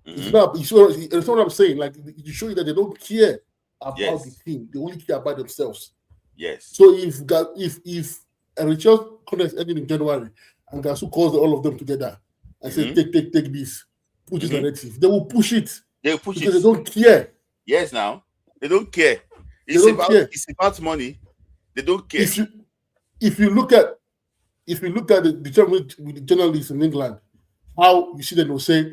Speaker 3: It's not what I'm saying. Like, you show you that they don't care about the team; they only care about themselves.
Speaker 2: Yes.
Speaker 3: So if Eritrea's contract is ending in January, and Gasu calls all of them together and says, "Take this, push this narrative," they will push it.
Speaker 2: They will push
Speaker 3: because
Speaker 2: it.
Speaker 3: They don't care.
Speaker 2: Yes, now they don't care. It's about money. They don't care.
Speaker 3: If you look at the journalists in England, how you see them will say,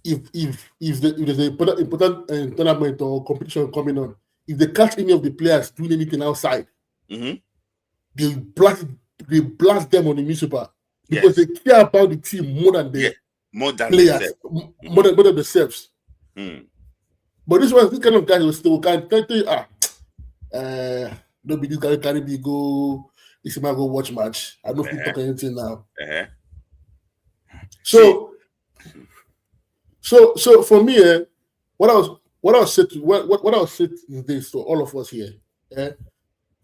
Speaker 3: if there's an important tournament or competition coming on, if they catch any of the players doing anything outside, they blast them on the newspaper because they care about the team more than the players, more than themselves. But this kind of guys will still can't tell you, don't be this guy carry me go. This man go watch match. I don't talk anything now. So for me, what I was saying is this to all of us here.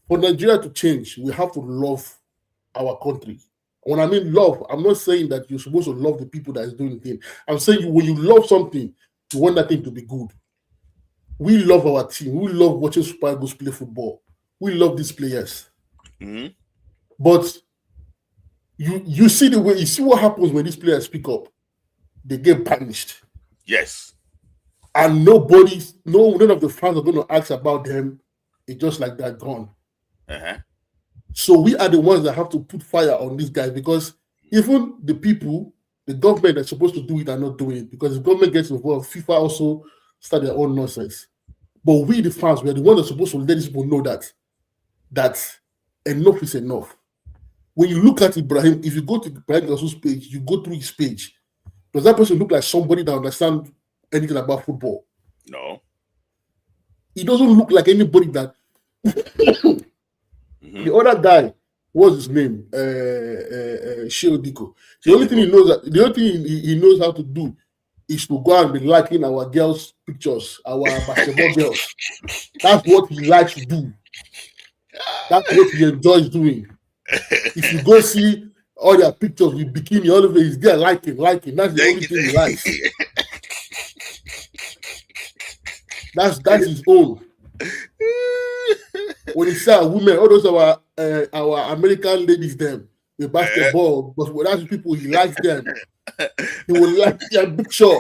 Speaker 3: For Nigeria to change, we have to love our country. When I mean love, I'm not saying that you're supposed to love the people that is doing the thing. I'm saying when you love something, you want that thing to be good. We love our team. We love watching Super Eagles play football. We love these players. But you see what happens when these players speak up. They get punished.
Speaker 2: Yes.
Speaker 3: And none of the fans are going to ask about them. It's just like that gone. So we are the ones that have to put fire on these guys because even the people, the government that's supposed to do it are not doing it because the government gets involved. FIFA also start their own nonsense. But we, the fans, we are the ones that are supposed to let these people know that enough is enough. When you look at Ibrahim, if you go to Ibrahim Gasu's page, you go through his page. Does that person look like somebody that understands anything about football?
Speaker 2: No.
Speaker 3: He doesn't look like anybody that... The other guy, what's his name? Sheodiko. The only thing he knows how to do is to go and be liking our girls' pictures, our basketball girls. That's what he likes to do. That's what he enjoys doing. If you go see all their pictures with bikini, all of it, he's there liking. That's the only thing he likes. That's his own. When he saw women, all those our American ladies, them the basketball, but that's people he likes them. He will like their picture.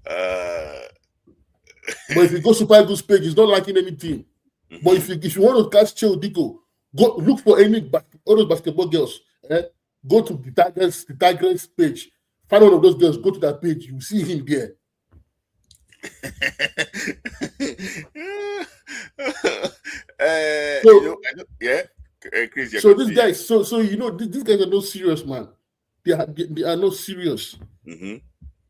Speaker 3: But if you go Super Eagles page, he's not liking anything. Mm-hmm. But if you want to catch Cheodiko, go look for all those basketball girls. Go to the Tigers page. Find one of those girls. Go to that page. You see him there. Chris, so these guys, so these guys are not serious, man. They are not serious. Mm-hmm.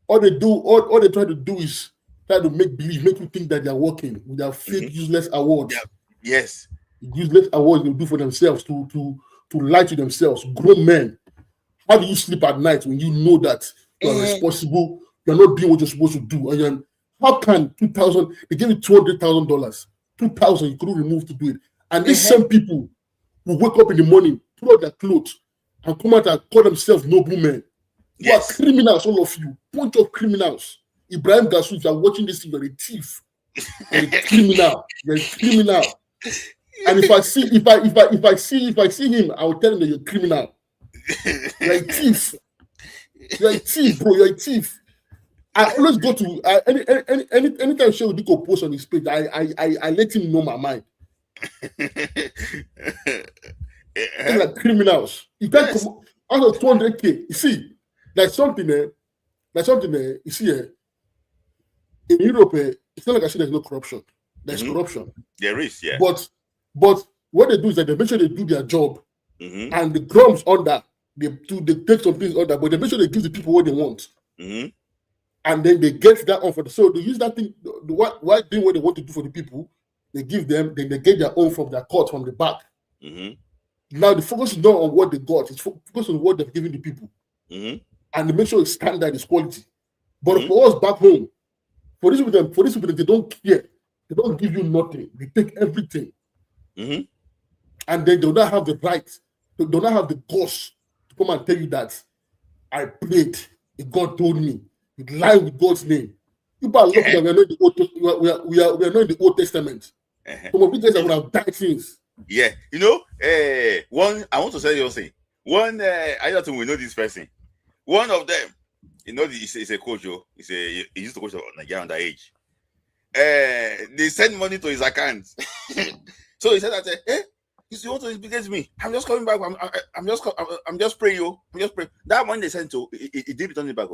Speaker 3: All they try to do is try to make you think that they are working with their fake useless awards.
Speaker 2: Yeah. Yes,
Speaker 3: useless awards they do for themselves to lie to themselves. Grown men, how do you sleep at night when you know that you are responsible? You are not doing what you're supposed to do, and how can 2,000? They gave you $200,000. 2,000 you couldn't remove to do it, and these same people will wake up in the morning, put on their clothes, and come out and call themselves noblemen. You are criminals, all of you. Bunch of criminals. Ibrahim Gasu, if you are watching this, you're a thief. You're a criminal. You're a criminal. And if I see him, I will tell him that you're a criminal. You're a thief. You're a thief, bro. You're a thief. I always go to anytime Sheodiko posts on his page, I let him know my mind. They're like criminals. You can't come out of 200K. You see, there's something there. You see, in Europe, it's not like I say there's no corruption. There's corruption.
Speaker 2: There is, yeah.
Speaker 3: But what they do is that they make sure they do their job, and the crumbs under they take some things under, but they make sure they give the people what they want, and then they get that on for so they use that thing. What they want to do for the people, they give them. Then they get their own from their court from the back. Now the focus is not on what they got; it's focus on what they've given the people, and they make sure it's standard, it's quality. But for us back home, for this people, they don't care. They don't give you nothing. They take everything. And then they do not have the right, they do not have the guts to come and tell you that I prayed, God told me. You lie with God's name. People are lucky that we are not in the Old Testament. Some of these guys would have died since.
Speaker 2: Yeah, one I want to say something. One I don't think we know this person. One of them, he's a coach. He used to coach Nigerian underage. They send money to his account. So he said that, you want to instigate me? I'm just coming back. I'm just praying, I'm just praying. That money they sent to, he did return it back.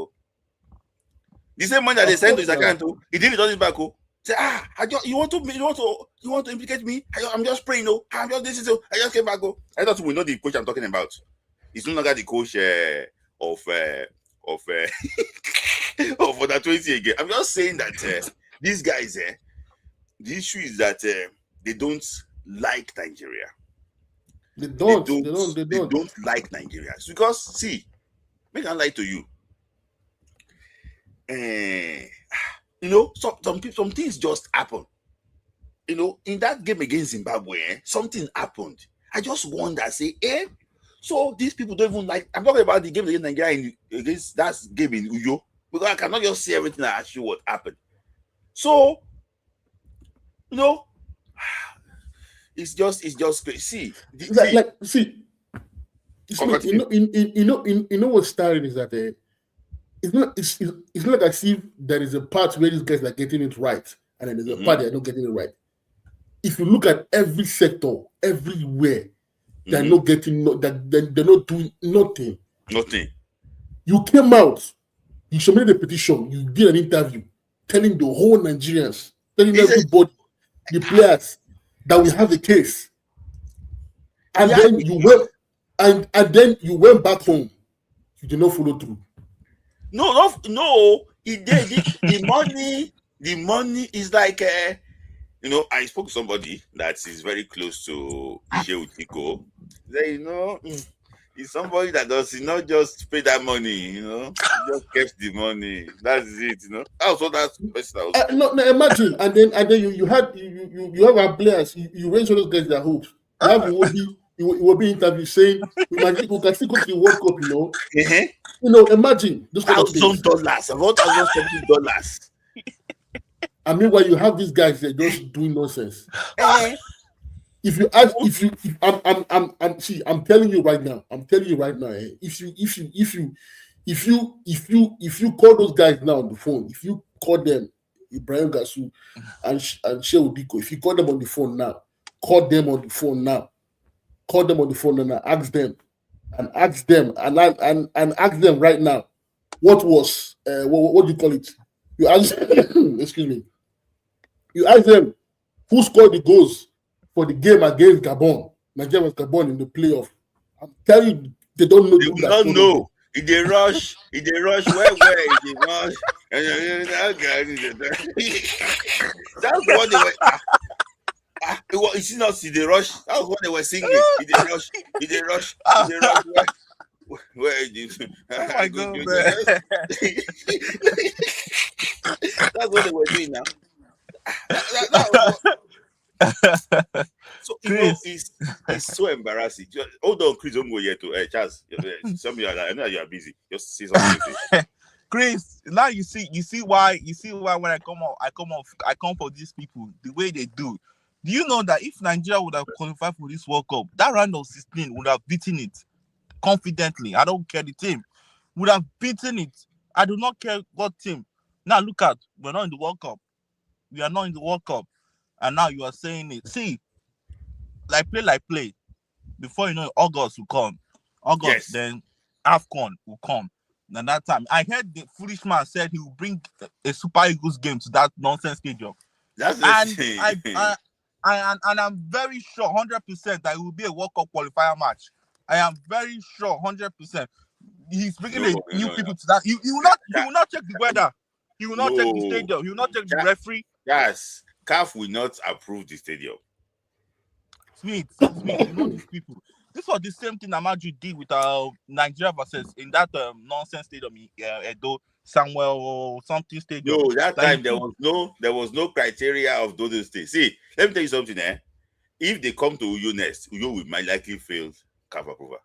Speaker 2: The same money that they sent to his account, he did return it back. Say, you want to implicate me? I'm just praying, I'm just this, I just came back. I thought we know the coach I'm talking about. He's no longer the coach of under 20 again. I'm just saying that these guys, the issue is that they don't like Nigeria. They don't like Nigeria. Because see, make I lie to you. Some things just happen. In that game against Zimbabwe, something happened. I just wonder, so these people don't even like. I'm talking about the game against Nigeria against that game in Uyo, because I cannot just see everything and ask you what happened. So, it's just crazy. See, what's starting is that it's not like as if there is a part where these guys are getting it right, and then there's a part they're not getting it right. If you look at every sector, everywhere, they're not getting they're not doing nothing. Nothing.
Speaker 3: You came out, you submitted a petition, you did an interview, telling the whole Nigerians, telling everybody, the players, that we have a case, and then you went, and then you went back home. You did not follow through.
Speaker 2: No. He did. The money is like You know, I spoke to somebody that is very close to Sheutiko. He's somebody that does not just pay that money, he just kept the money. That's it, Also, that's person I was
Speaker 3: no, imagine, and then you have our players, you raise all those guys their hopes. You have Iwobi interview saying we can still go to the World Cup, imagine those kind of things.
Speaker 2: $1,000.
Speaker 3: And meanwhile, you have these guys that just doing nonsense. If you ask, I'm telling you right now. If you call those guys now on the phone, if you call them, Ibrahim Gasu and Shehu Diko, if you call them on the phone now, ask them and ask them right now, what was what do you call it? You ask excuse me. You ask them who scored the goals for the game against Gabon. Nigeria was Gabon in the playoff. I'm telling you, they don't know.
Speaker 2: They will not know. If they rush, where if they rush. That's what they were. It's not see the rush. That was what they were singing. If they rush. Where is this?
Speaker 4: Oh my God, man.
Speaker 2: That's what they were doing now. So it's so embarrassing. Hold on, Chris, don't go yet to Charles. Some of you are, I know you are busy. Just say something.
Speaker 4: Chris, now you see why when I come for these people the way they do. Do you know that if Nigeria would have qualified for this World Cup, that round of 16 would have beaten it confidently? I don't care the team would have beaten it. I do not care what team. Now look at, we're not in the World Cup. We are not in the World Cup, and now you are saying it. See, like play. Before you know, August will come.
Speaker 2: Yes.
Speaker 4: Then AFCON will come. And that time, I heard the foolish man said he will bring a Super Eagles game to that nonsense stadium.
Speaker 2: That's the thing.
Speaker 4: And I'm very sure, 100%, that it will be a World Cup qualifier match. I am very sure, 100%. He's bringing new people to that. He will not check the weather. He will not check the stadium. He will not check the referee.
Speaker 2: Yes, CAF will not approve the stadium.
Speaker 4: Smith, you know these people. This was the same thing Amaju did with Nigeria versus in that nonsense stadium in Edo, Samuel or something stadium.
Speaker 2: No, that time there was no criteria of those things. See, let me tell you something. If they come to Uyo next, Uyo will might likely fail CAF approval.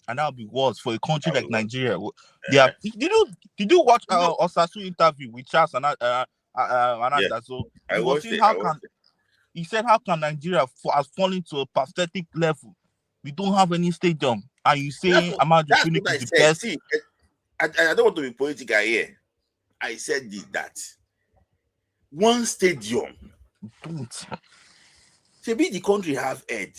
Speaker 4: And that would be worse for a country like Nigeria. Yeah. Did you watch Osasu interview with Charles and Anadazo? He said, how can Nigeria has fallen to a pathetic level? We don't have any stadium. And you say Amaju Phoenix is the best.
Speaker 2: See, I don't want to be political here. I said that one stadium.
Speaker 4: Don't.
Speaker 2: Maybe the country have head.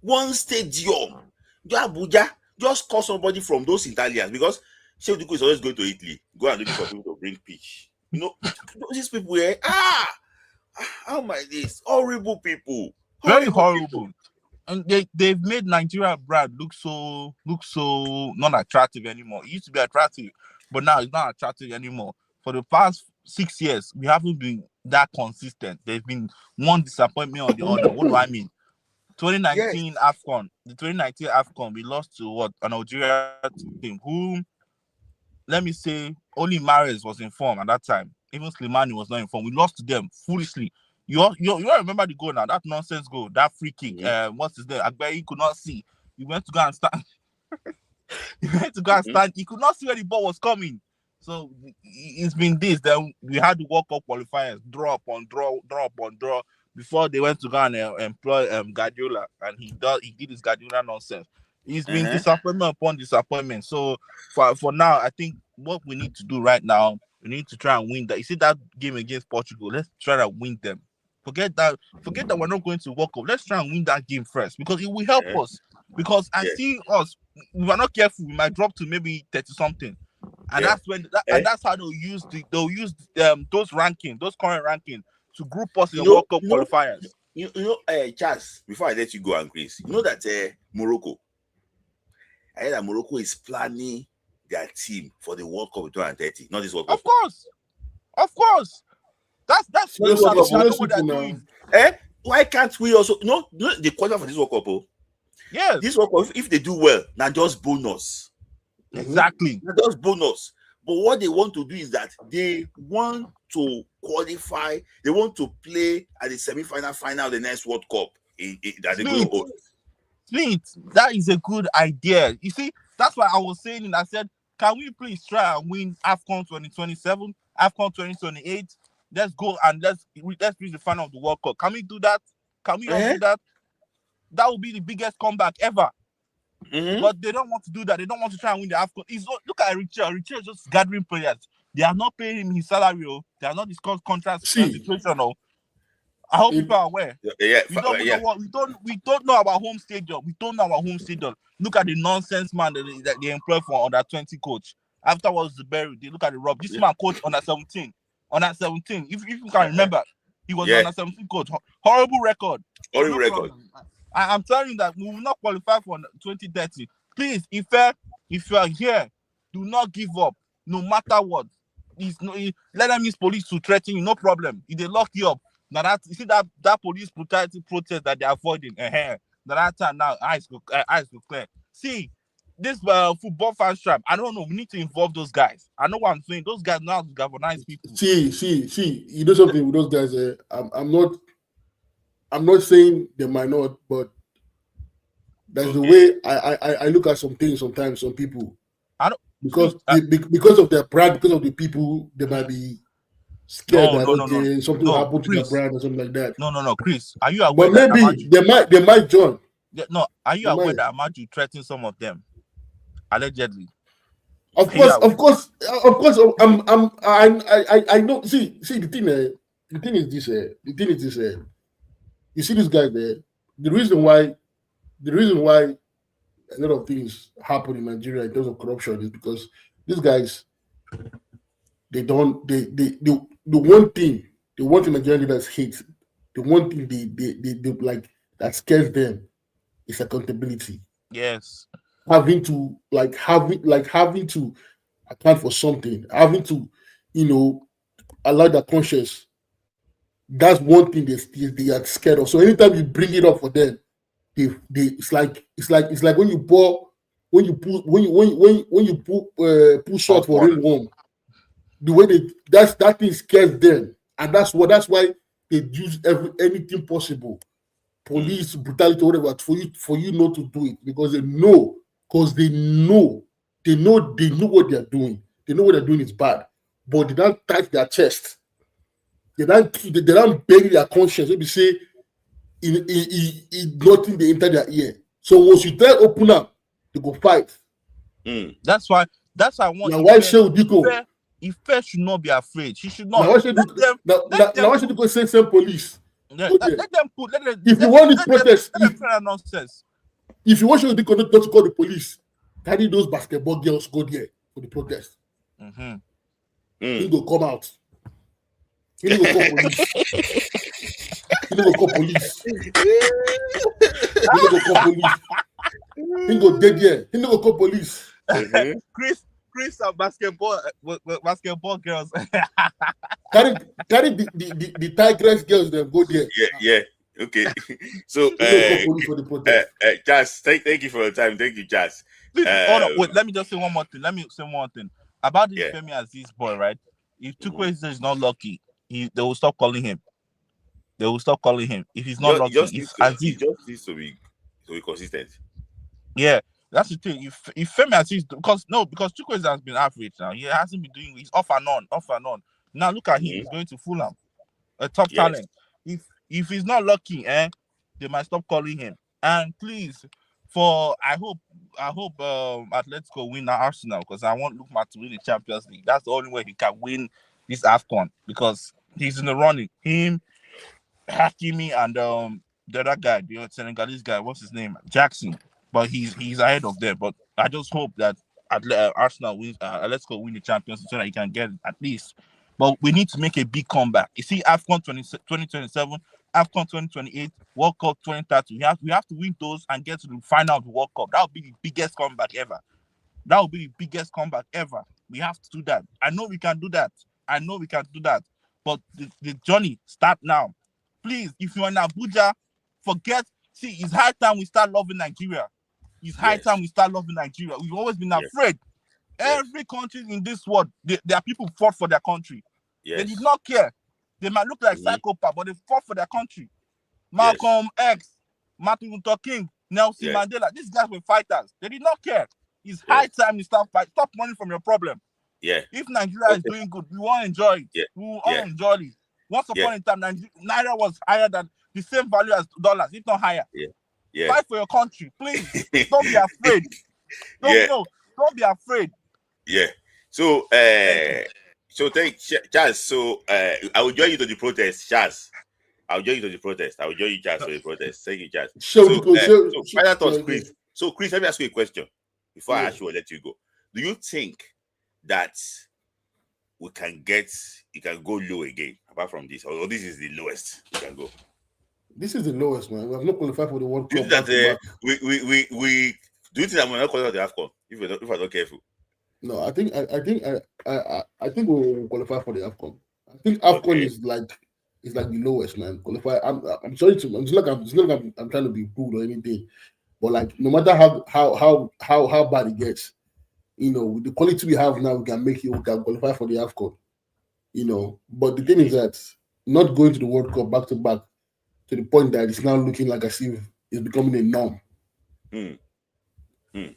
Speaker 2: One stadium. Abuja, just call somebody from those Italians, because Shehu is always going to Italy. Go and look for people to bring pitch. These people here, how my days, horrible people.
Speaker 4: Very horrible. And they've made Nigeria brand look so not attractive anymore. It used to be attractive, but now it's not attractive anymore. For the past 6 years, we haven't been that consistent. There's been one disappointment or the other. What do I mean? 2019 AFCON. The 2019 AFCON, we lost to what? A Nigeria team who, let me say, only Mahrez was informed at that time. Even Slimani was not informed. We lost to them foolishly. You remember the goal now? That nonsense goal, that free kick. What's his name? Agbayi could not see. He went to go and stand. He could not see where the ball was coming. So it's been this. Then we had the World Cup qualifiers, draw upon draw. Before they went to go and employ Guardiola, and he did his Guardiola nonsense. He's been disappointment upon disappointment. So for now, I think what we need to do right now, we need to try and win that. You see that game against Portugal? Let's try to win them. Forget that we're not going to World Cup. Let's try and win that game first, because it will help us. Because I see us, if we're not careful, we might drop to maybe 30 something. And that's when and that's how they'll use those rankings, those current rankings, to group us in the World Cup qualifiers.
Speaker 2: Charles, before I let you go and Chris, you know that Morocco, I heard that Morocco is planning their team for the World Cup 2030, not this World Cup.
Speaker 4: Of course. Of course. That's
Speaker 3: Serious
Speaker 4: what
Speaker 3: people
Speaker 4: they're
Speaker 3: now.
Speaker 4: doing.
Speaker 2: Why can't we also the qualify for this World Cup?
Speaker 4: Yes.
Speaker 2: This World Cup, if they do well, now just bonus.
Speaker 4: Exactly.
Speaker 2: Now just bonus. But what they want to do is that they want to qualify, they want to play at the semi-final, final of the next World Cup that they go host.
Speaker 4: Smith, that is a good idea. You see, that's why I was saying, I said, can we please try and win AFCON 2027, AFCON 2028? Let's go and let's reach the final of the World Cup. Can we do that? Can we all do that? That would be the biggest comeback ever. But they don't want to do that. They don't want to try and win the AFCON. Look at Richard. Richard is just gathering players. They are not paying him his salary. They are not discussing contract situation. I hope people are aware. We don't know about home stadium. We don't know about home stadium. Look at the nonsense man that they employ for under 20 coach. Afterwards, the Berry. They look at the Rob. This man coach under 17. Under 17. If you can remember, he was under 17 coach. Horrible record.
Speaker 2: Horrible record.
Speaker 4: I'm telling you that we will not qualify for 2030. Please, if you are here, do not give up, no matter what. Let them use police to threaten you, no problem. If they lock you up, now you see that police brutality protest that they're avoiding. That time now eyes go clear. See, this football fan trap. I don't know. We need to involve those guys. I know what I'm saying. Those guys know how to galvanize people.
Speaker 3: See. You know something with those guys. I'm not saying they might not, but that's the way I look at some things sometimes. Some people, because of their brand, because of the people, they might be scared that something will happen to their brand or something like that.
Speaker 4: No, Chris, are you aware?
Speaker 3: But maybe they might join.
Speaker 4: Are you aware that Amaju threatened some of them allegedly?
Speaker 3: Of course. I know. See, the thing is this. You see this guy there. The reason why a lot of things happen in Nigeria in terms of corruption is because these guys, the one thing Nigerian leaders hate, the one thing they like that scares them is accountability.
Speaker 4: Yes.
Speaker 3: Having to account for something, having to, allow their conscience. That's one thing they are scared of. So anytime you bring it up for them, it's like when you pull salt for rainworm. The way that thing scares them, and that's why they use anything possible, police brutality, whatever, for you not to do it, because they know what they are doing. They know what they're doing is bad, but they don't touch their chest. They don't bury their conscience. Maybe say nothing they enter their ear. So once you tell open up, they go fight.
Speaker 4: That's why I want.
Speaker 3: Now why should Diko?
Speaker 4: Ife should not be afraid. She should not.
Speaker 3: Now why should Diko send police?
Speaker 4: Let them put.
Speaker 3: If you want this protest,
Speaker 4: nonsense.
Speaker 3: If you want Diko not to call the police, carry those basketball girls go there for the protest. He go come out. He don't go call police. He don't go call police. He go dead here. He don't go call police.
Speaker 4: Chris and basketball girls.
Speaker 3: carry the Tigress girls, them go there.
Speaker 2: Yeah. Okay. So Jazz, thank you for your time. Thank you, Jazz.
Speaker 4: Hold on, wait, let me just say one more thing. About this Femi Aziz boy, right? If Chukwu is not lucky, they will stop calling him. If he's not lucky,
Speaker 2: he just needs to be consistent.
Speaker 4: Yeah, that's the thing. If Femi Aziz, because Chukwu has been average now. He hasn't been doing. He's off and on. Now look at him. He's going to Fulham, a top talent. If he's not lucky, they might stop calling him. And please, I hope Atletico win Arsenal, because I want Lukman to win the Champions League. That's the only way he can win this AFCON, because he's in the running. Him, Hakimi, and the other guy, the Senegalese guy, what's his name? Jackson. But he's ahead of them. But I just hope that Arsenal wins. Atletico win the Champions League so that he can get it at least. But we need to make a big comeback. You see, AFCON 2027, AFCON 2028, World Cup 2030. We have to win those and get to the final of the World Cup. That would be the biggest comeback ever. We have to do that. I know we can do that. I know we can do that. But the journey start now. Please, if you're in Abuja, forget. See, it's high time we start loving Nigeria. It's high time we start loving Nigeria. We've always been afraid. Every country in this world, there are people who fought for their country. They did not care. They might look like psychopaths, but they fought for their country. Malcolm X, Martin Luther King, Nelson Mandela. These guys were fighters. They did not care. It's high time you start fight. Stop running from your problem. If Nigeria is doing good, we want to enjoy it. We want to enjoy it. Once upon a time, Naira was higher than the same value as dollars, if not higher. Fight for your country, please. Don't be afraid. Don't be afraid.
Speaker 2: So, thank Charles. So, I will join you to the protest, Charles. I'll join you to the protest. I will join you, Charles, to the protest. Thank you, Charles. Final thoughts, Chris. So, Chris, let me ask you a question before I ask you, I'll let you go. Do you think that you can go low again apart from this, or this is the lowest you can go?
Speaker 3: This is the lowest, man. We have not qualified for the World Cup.
Speaker 2: We do you think I'm not qualified for the AFCON if I'm not careful?
Speaker 3: No, I think we'll qualify for the AFCON. I think AFCON is like the lowest, man. Qualify. I'm sorry to. It's not like I'm trying to be rude or anything, but like no matter how bad it gets, with the quality we have now, we can qualify for the AFCON. But the thing is that not going to the World Cup back to back to the point that it's now looking like as if it's becoming a norm.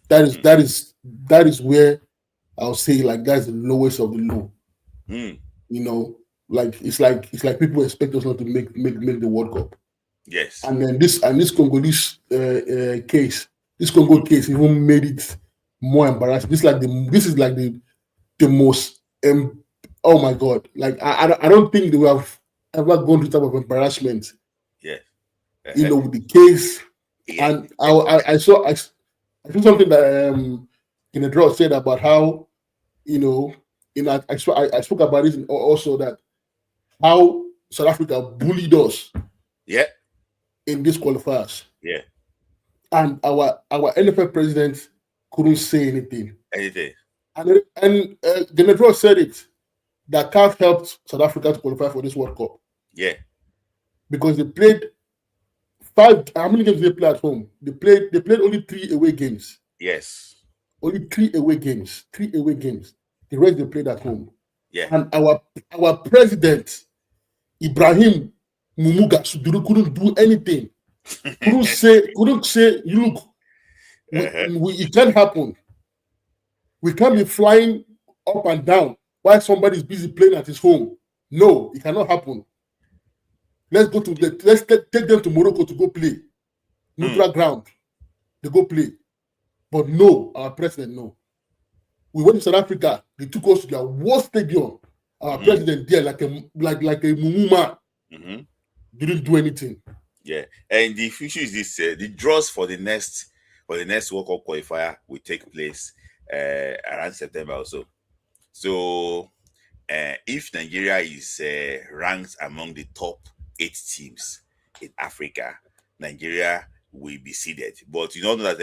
Speaker 3: That is where I'll say like that's the lowest of the low. Like it's like people expect us not to make the World Cup.
Speaker 2: Yes.
Speaker 3: And then this Congolese case even made it more embarrassing. This is like the most oh my God! Like I don't think they will have ever gone through type of embarrassment. With the case, and I saw something that Ikenne said about how I spoke about it also, that how South Africa bullied us in these qualifiers, and our NFF president couldn't say anything. And Ikenne said it that CAF helped South Africa to qualify for this World Cup, because they played how many games did they play at home? They played only 3 away games. Only 3 away games. 3 away games. The rest they played at home. And our president, Ibrahim Mumuga Suduru, couldn't do anything. couldn't say, look, it can't happen. We can't be flying up and down while somebody's busy playing at his home. No, it cannot happen. Let's take them to Morocco to go play. Neutral ground. They go play. But no, our president, no. We went to South Africa. They took us to their worst stadium. Our president there, like a mumuma, didn't do anything.
Speaker 2: And the issue is this: the draws for the next World Cup qualifier will take place around September also. So, if Nigeria is ranked among the top 8 teams in Africa, Nigeria will be seeded. But you know that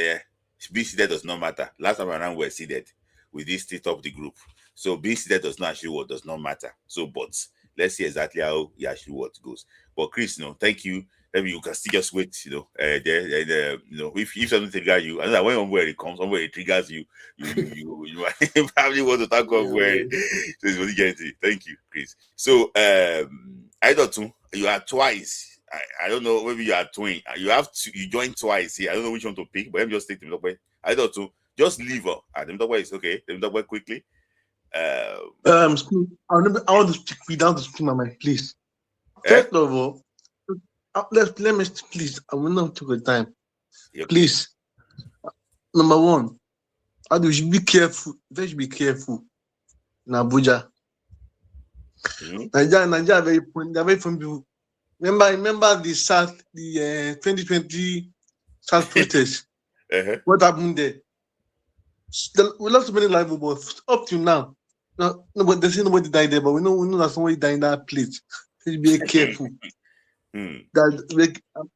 Speaker 2: being seeded does not matter. Last time around, we were seeded with this state of the group. So being seeded does not matter. So, but let's see exactly how what goes. But Chris, thank you. Maybe you can still just wait. If something triggers you, and when where it comes, somewhere it triggers you, you probably want to talk about where. So it's really getting. Thank you, Chris. So I don't know. You are twice. I don't know. Maybe you are twin. You joined twice here. I don't know which one to pick, but let me just take them up. I don't know. Just leave her. Them talk is okay. Them talk quickly.
Speaker 5: I want to speak without the screen, my mind, please. First of all, let me please. I will not take the time. Please. Number one, we should be careful. They should be careful in Abuja. Nigeria, very from people. Remember the 2020 South protest. What happened there? We lost so many lives, but up to now, but they say nobody died there, but we know that somebody died in that place. Please be careful. That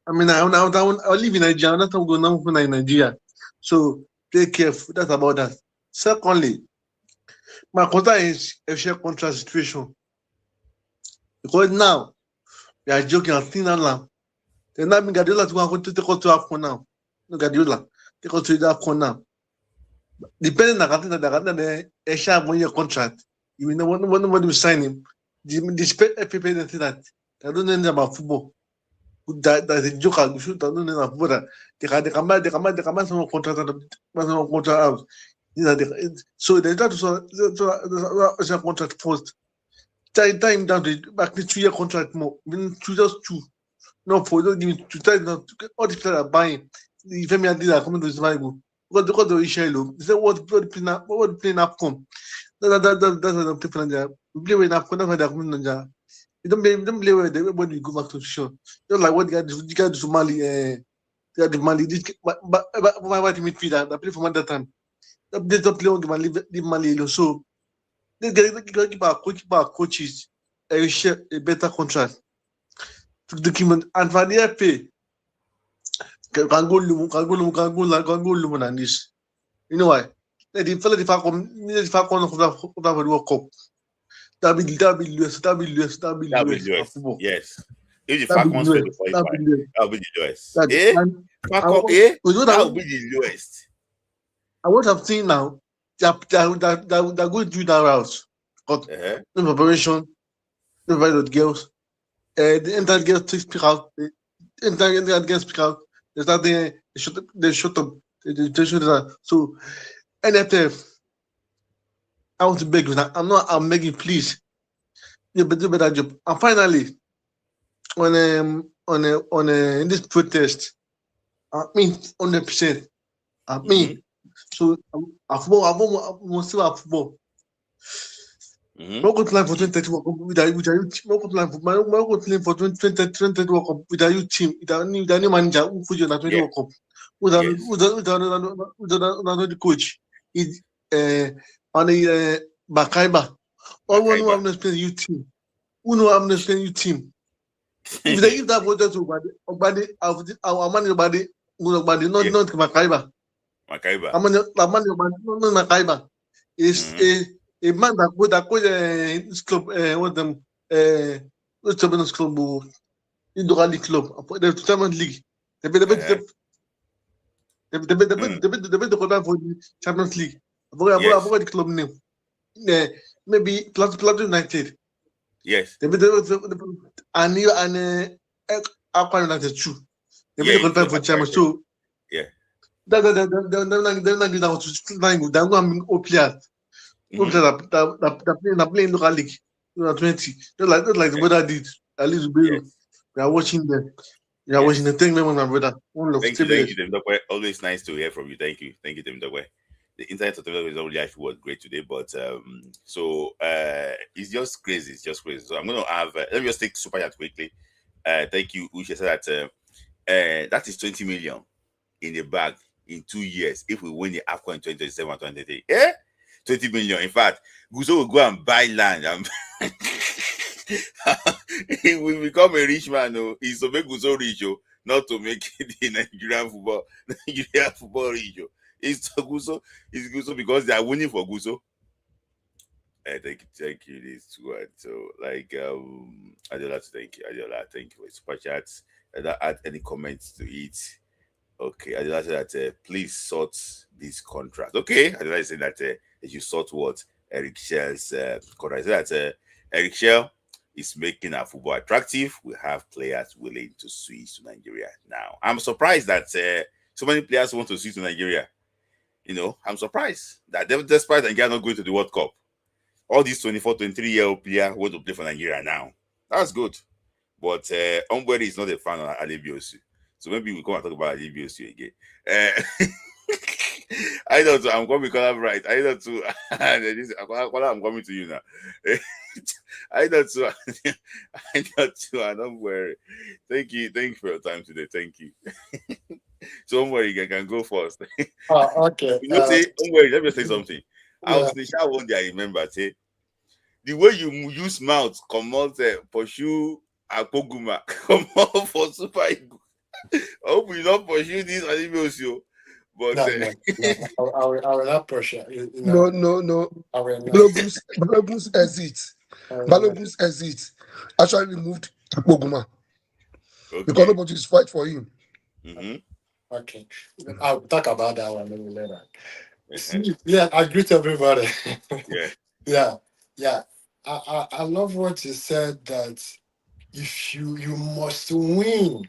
Speaker 5: I live in Nigeria. That's how we go now in Nigeria. So be careful. That's about that. Secondly, my concern is a share contract situation. Because now, we are joking and thin and lamb. Then that means Guardiola to go to take us to AFCON now. No, Guardiola, take us to the AFCON now. Depending on the share 1 year contract, you will know when nobody will sign him. The people that they don't know anything about football. That's a joke. You should don't know anything about football. They come back some contract out. So they try to so contract first. Time down to back the 2 year contract more. Just two. No, for don't give me to try not all the people are buying. The family deal are coming to this Bible. Because the issue, they say what playing up come. That's what the people there. We play with AFCON, that's why they're coming on there. We don't play with everybody go back to the show. Just like what you got to Somali, the Mali, my midfielder that play for that time. They don't play on the Mali alone. So they give our coaches a better contract. To the document and for the FA, can go Lumun and this. You know why? The fella the Falcon of the World Cup. That be US.
Speaker 2: Yes. If the Falcons were to qualify, that will be the US. Falcon, that will be the US.
Speaker 5: And what I'm seeing now, they're going to do that route. But no preparation, no valid girls. The entire girls speak out. The entire girls speak out. They start there. They shut up. They shut up. So NFF, I want to beg you that I'm begging, please. You better do a better job. And finally, on this protest, I mean 100%. I mean, so football, still have football. We're plan for 2030 World Cup with our for 2030 World Cup with our youth team, with our new manager who put you on 20 World Cup. With another coach. On the Bakaiba. All one who have not played youth team. Who know have not played youth team. If they give that voter to our money body, not Bakaiba. Makaiba is a man that would this club what them what's the club in the rally club the tournament league they the for the Champions League about the club name maybe Plateau United and Aqua United too they qualify for Champions so they're not going to players. They're playing local league. 20. Just like the brother did. At least we are watching them. We are watching the thing. My brother.
Speaker 2: Thank you, Dem Dokwe. Always nice to hear from you. Thank you, Dem Dokwe. The internet of the is actually was great today, but it's just crazy. It's just crazy. So I'm going to have. Let me just take super chat quickly. Thank you. Uche said that that is 20 million in the bag in 2 years if we win the AFCON in 2027 and 2030. 20 million. In fact, Guso will go and buy land. He will become a rich man. No, he's to make Guso rich, not to make the Nigerian football rich. It's Guso because they are winning for Guso. Thank you. This one. So, Adiola, thank you. Adiola, thank you for super chats. Add any comments to it. Okay, Adiola said that please sort this contract. Okay, Adiola said that you sort what Eric Shell's contract. Said that Eric Shell is making our football attractive. We have players willing to switch to Nigeria now. I'm surprised that so many players want to switch to Nigeria. You know, I'm surprised that despite Nigeria not going to the World Cup, all these 24, 23-year-old players want to play for Nigeria now. That's good. But Ombwere is not a fan of Abeokuta. So maybe we come and talk about Abeokuta again. I know too, I'm going to become right. I know too. I'm coming to you now. I know too. I don't worry. Thank you for your time today. Thank you. So don't worry, you can go first.
Speaker 3: Okay.
Speaker 2: You know, don't worry. Let me say something. I was in the shower one day. I remember, the way you use mouth, come out, pursue Akoguma, come out for Super Eagle. I hope you not pursue this Adeokuta. But
Speaker 3: I will not pursue.
Speaker 5: No.
Speaker 3: I will not.
Speaker 5: Globus exit.
Speaker 6: Balogun's exit actually removed Akpoguma because nobody is fight for him.
Speaker 7: Okay, I'll talk about that one a little later. See, yeah, I greet everybody. yeah. I love what you said that if you must win.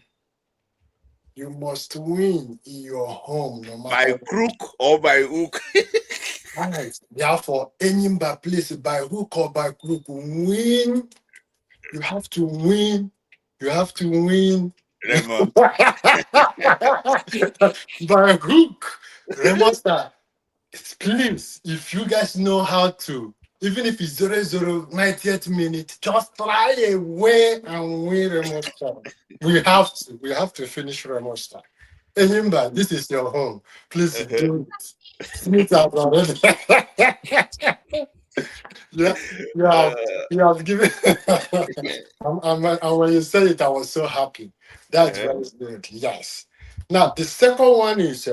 Speaker 7: You must win in your home, no matter
Speaker 2: by crook or by hook.
Speaker 7: right. Therefore, any by place by hook or by crook, win. You have to win. You have to win.
Speaker 2: Raymond.
Speaker 7: By hook. Remaster. Please, if you guys know how to, even if it's 0-0, 90th minute, just try a way and win Remonster. We have to finish Remonster. Enyimba, this is your home. Please do it. Smith has already. You have given. and when you said it, I was so happy. That's very good. Yes. Now, the second one is.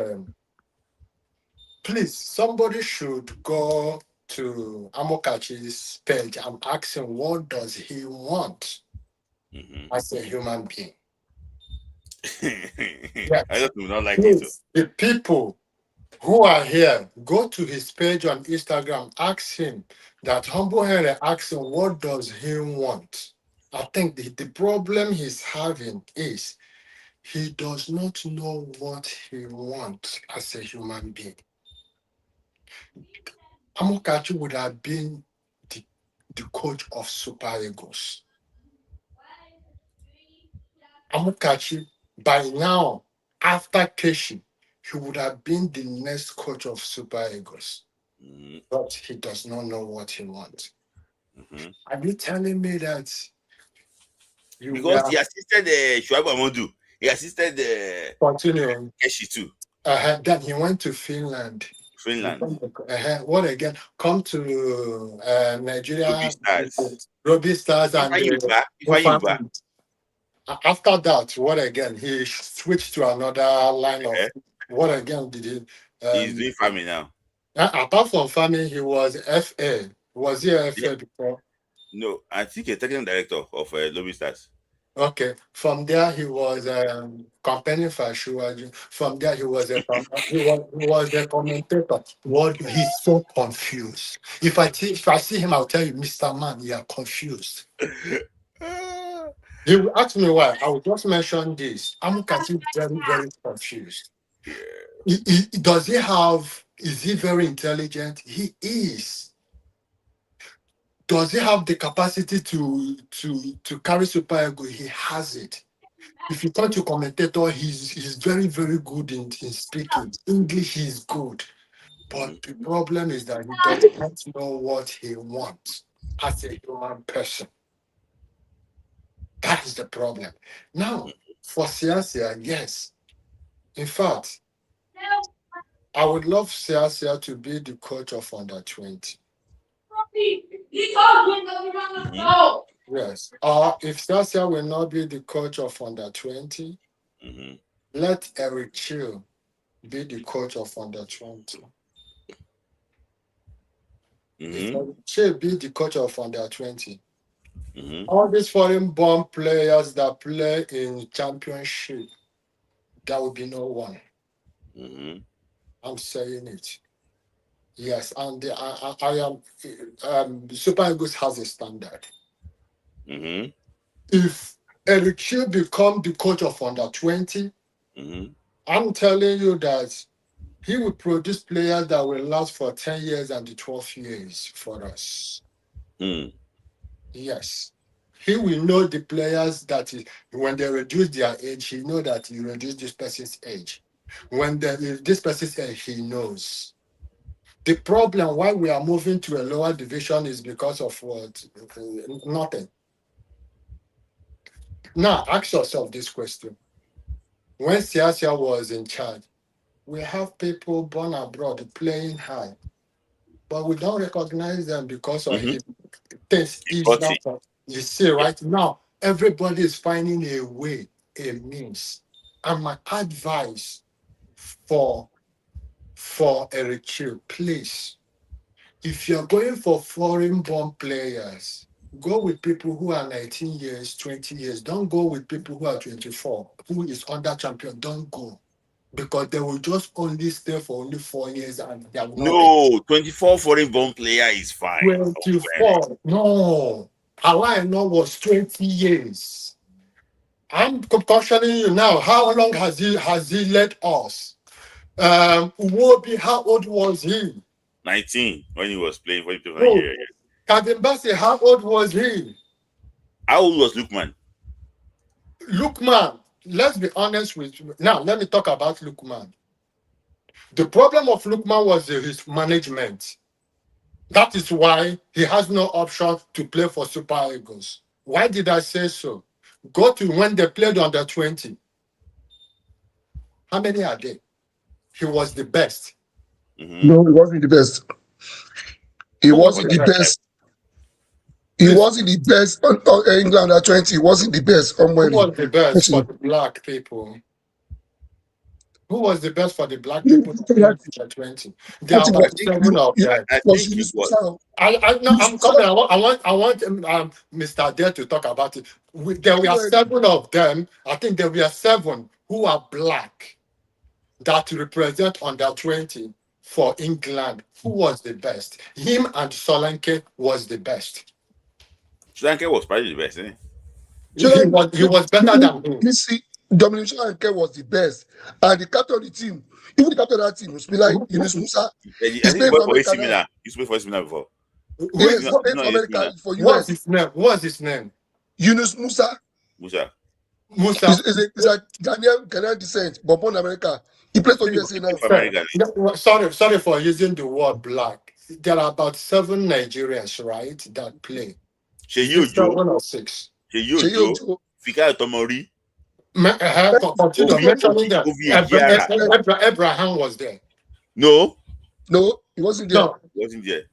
Speaker 7: Please, somebody should go to Amokachi's page and ask him what does he want as a human being. Yes.
Speaker 2: I do not like
Speaker 7: Please, the people who are here, go to his page on Instagram, ask him that Humble Henry asks him what does he want. I think the problem he's having is he does not know what he wants as a human being. Amokachi would have been the coach of Super Eagles. Amokachi, by now, after Keshi, he would have been the next coach of Super Eagles. But he does not know what he wants. Are you telling me that
Speaker 2: because he assisted Shuaib Amadou. He assisted Keshi too.
Speaker 7: Then he went to Finland. What again? Come to Nigeria. Ruby Stars and after that, what again? He switched to another line of what again did he?
Speaker 2: He's doing farming now.
Speaker 7: Apart from farming, he was FA. Was he a FA before?
Speaker 2: No, I think a technical director of Lobby Stars.
Speaker 7: Okay. From there, he was campaigning for Shuaji. From there, he was a commentator. He's so confused. If I see him, I'll tell you, Mr. Man, you are confused. He will ask me why. I will just mention this. I'm getting very, very confused. Does he have? Is he very intelligent? He is. Does he have the capacity to carry Super Ego? He has it. If you talk to commentator, he's very, very good in speaking. English is good. But the problem is that he does not know what he wants as a human person. That is the problem. Now, for Siasia, yes. In fact, I would love Siasia to be the coach of under 20. Yes. If Siasia will not be the coach of under 20, let Eric Chill be the coach of under 20. If Eric Chill be the coach of under 20, all these foreign-born players that play in championship, there will be no one. I'm saying it. Yes, and I am. Super Eagles has a standard. If Eric Chiu become the coach of under 20, I'm telling you that he will produce players that will last for 10 years and 12 years for us. Yes. He will know the players that when they reduce their age, he know that he reduce this person's age. If this person's age, he knows. The problem why we are moving to a lower division is because of what? Nothing. Now, ask yourself this question. When Siasia was in charge, we have people born abroad playing high, but we don't recognize them because of him. You see, right now, everybody is finding a way, a means. And my advice for Eric Chiu, please, if you're going for foreign-born players, Go with people who are 19 years, 20 years. Don't go with people who are 24, who is under champion. Don't go. Because they will just only stay for only 4 years and they will not be.
Speaker 2: No, 24 foreign born player is fine.
Speaker 7: 24. No. All I know was 20 years. I'm cautioning you now. How long has he led us? Uwobi, how old was he?
Speaker 2: 19 when he was playing for
Speaker 7: Oh,
Speaker 2: Nigeria.
Speaker 7: Kadimbasi, how old was he?
Speaker 2: How old was Lukman?
Speaker 7: Lukman, let's be honest with you. Now, let me talk about Lukman. The problem of Lukman was his management. That is why he has no option to play for Super Eagles. Why did I say so? Go to when they played under 20. How many are they? He was the best.
Speaker 2: Mm-hmm.
Speaker 6: No, he wasn't the best. He wasn't the best. He wasn't the best on England at 20. He wasn't the best.
Speaker 7: Who was the best for the black people? Who was the best for the black people at 20? There are about 7 of them.
Speaker 2: I think it was.
Speaker 7: I'm coming. I want Mr. Dare to talk about it. There were 7 of them. I think there were 7 who are black that represent under 20 for England. Who was the best? Him and Solanke was the best.
Speaker 2: Solanke was probably the best, eh?
Speaker 7: He was better than him.
Speaker 6: You see, Dominic Solanke was the best. And the captain of the team, even the captain of that team, was like Yunus Musa.
Speaker 2: He's played for AC Milan. He's played for AC Milan before.
Speaker 6: Yes, for America, for US.
Speaker 7: What's his name?
Speaker 6: Yunus Musa.
Speaker 2: Musa.
Speaker 6: Is a Ghanaian descent, but born in America. He plays for USA now.
Speaker 7: Sorry for using the word black. There are about 7 Nigerians, right, that play.
Speaker 2: Sheyi
Speaker 7: 7 or 6.
Speaker 2: Sheyi Ojo. Fika Tomori.
Speaker 7: Abraham was there.
Speaker 2: No,
Speaker 6: he wasn't there.
Speaker 2: No. He wasn't there.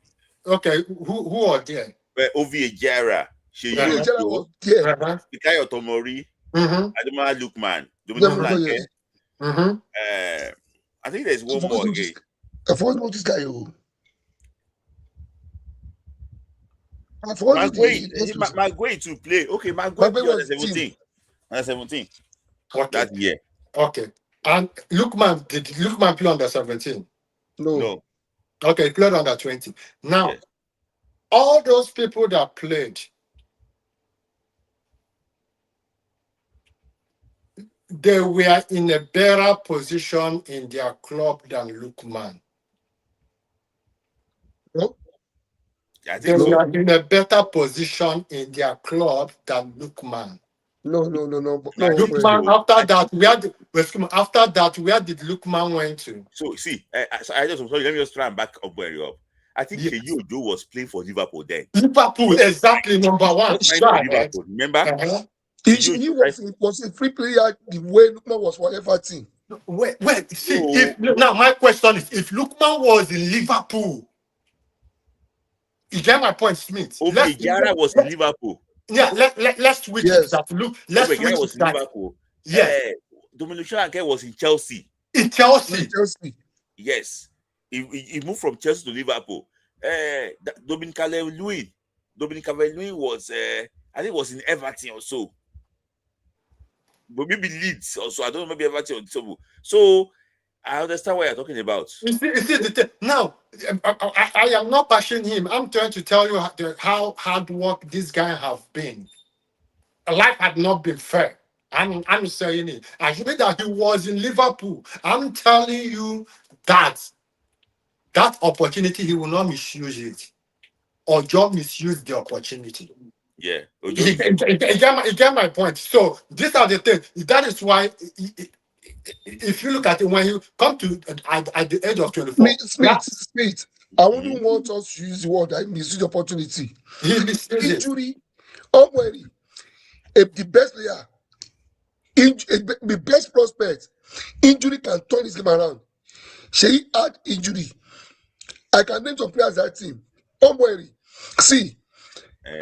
Speaker 7: Okay, who are there?
Speaker 2: Ovi Ejara. Sheyi
Speaker 6: Ejara
Speaker 2: Ojo.
Speaker 6: was there.
Speaker 2: Fika Tomori. Adama Lukman. I think there's one more again.
Speaker 6: I forgot about this guy. I forgot
Speaker 2: Magway to play. Okay, Magway was 17. Under 17.
Speaker 7: Okay.
Speaker 2: That year.
Speaker 7: Okay. And did Lukman play under 17?
Speaker 6: No.
Speaker 7: Okay, he played under 20. Now, all those people that played, they were in a better position in their club than Lukman.
Speaker 6: No.
Speaker 7: They were in a better position in their club than Lukman.
Speaker 6: No.
Speaker 7: Lukman, after that, where did Lukman went to?
Speaker 2: So see, let me just try and back up where you up. I think Sheyi Ojo was playing for Liverpool then.
Speaker 7: Liverpool, exactly, number 1.
Speaker 2: Liverpool, remember?
Speaker 6: He was a free player the way Lukman was for Everton.
Speaker 7: Wait, see, now my question is, if Lukman was in Liverpool, you get my point, Smith.
Speaker 2: Ejara was in Liverpool.
Speaker 7: Yeah, let's switch it that. Let's switch
Speaker 2: was in Liverpool.
Speaker 7: Yes.
Speaker 2: Dominic Solanke was in Chelsea.
Speaker 7: In Chelsea.
Speaker 2: Yes. He moved from Chelsea to Liverpool. Dominic Calvert-Lewin was I think was in Everton or so. But maybe Leeds also. I don't know, maybe Everton or so. So I understand what you're talking about.
Speaker 7: Now, I am not bashing him. I'm trying to tell you how hard work this guy have been. Life had not been fair. I'm saying it. I mean that he was in Liverpool. I'm telling you that opportunity, he will not misuse it. Or Joe misused the opportunity.
Speaker 2: Yeah.
Speaker 7: You get my point. So these are the things. That is why if you look at it, when you come to at the age of 24,
Speaker 6: Smith, I wouldn't want us to use the word I misuse the opportunity. Injury, the best player, the best prospect, injury can turn this game around. Sheyi had injury. I can name some players that team. See,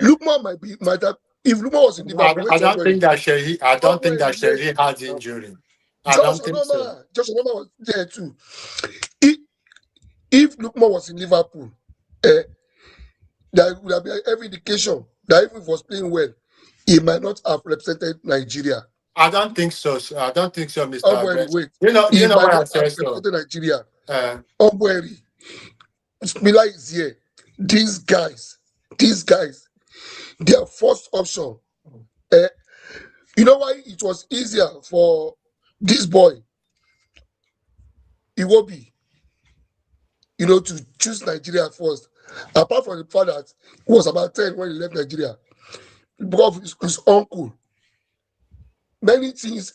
Speaker 6: Lukman might have. If Lukman was in Liverpool,
Speaker 7: I don't think that Sheyi had injury.
Speaker 6: Just remember was there too. If Lukman was in Liverpool, there would have been every indication that even if he was playing well, he might not have represented Nigeria.
Speaker 7: I don't think so. I don't think so, Mr.
Speaker 6: Obueri, wait.
Speaker 7: You
Speaker 6: He
Speaker 7: know
Speaker 6: might
Speaker 7: why I
Speaker 6: not
Speaker 7: say
Speaker 6: have
Speaker 7: so.
Speaker 6: represented Nigeria. Obueri, Miller is here. These guys, their first option. You know why it was easier for this boy, Iwobi, to choose Nigeria first. Apart from the fact that he was about 10 when he left Nigeria, because of his uncle. Many things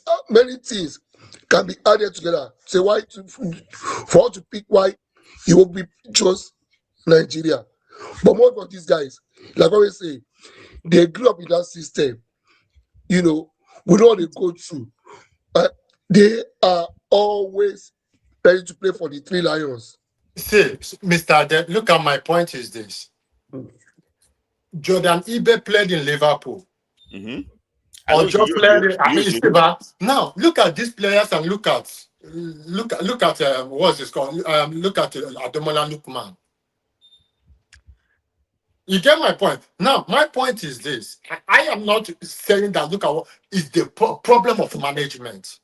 Speaker 6: can be added together. Say for us to pick why Iwobi chose Nigeria. But most of these guys, like I always say, they grew up in that system. We know what they go through. They are always ready to play for the Three Lions.
Speaker 7: See, Mr. Ade, look at my point is this. Jordan Ibe played in Liverpool.
Speaker 2: Mm-hmm.
Speaker 7: Or just played now, look at these players and look at what's this called? Look at Ademola Lookman. You get my point. Now, my point is this. I am not saying that look at what is the problem of management.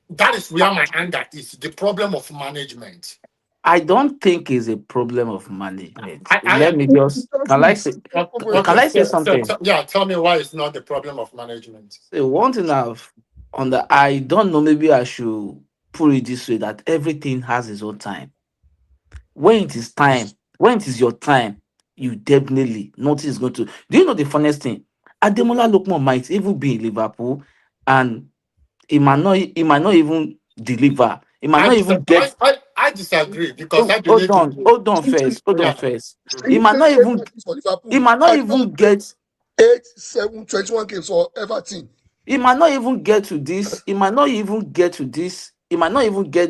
Speaker 7: That is where my anger is. The problem of management.
Speaker 8: I don't think it's a problem of management. Let me just can I say something?
Speaker 7: Tell me why it's not the problem of management.
Speaker 8: One thing I don't know, maybe I should put it this way, that everything has its own time. When it is your time, you definitely notice it's going to. Do you know the funniest thing? Ademola Lookman might even be in Liverpool and he might not even deliver. He might not even get.
Speaker 7: I disagree because I
Speaker 8: hold on first. He might not even get
Speaker 6: 8, 7, 21 games for Everton.
Speaker 8: He might not even get to this. He might not even get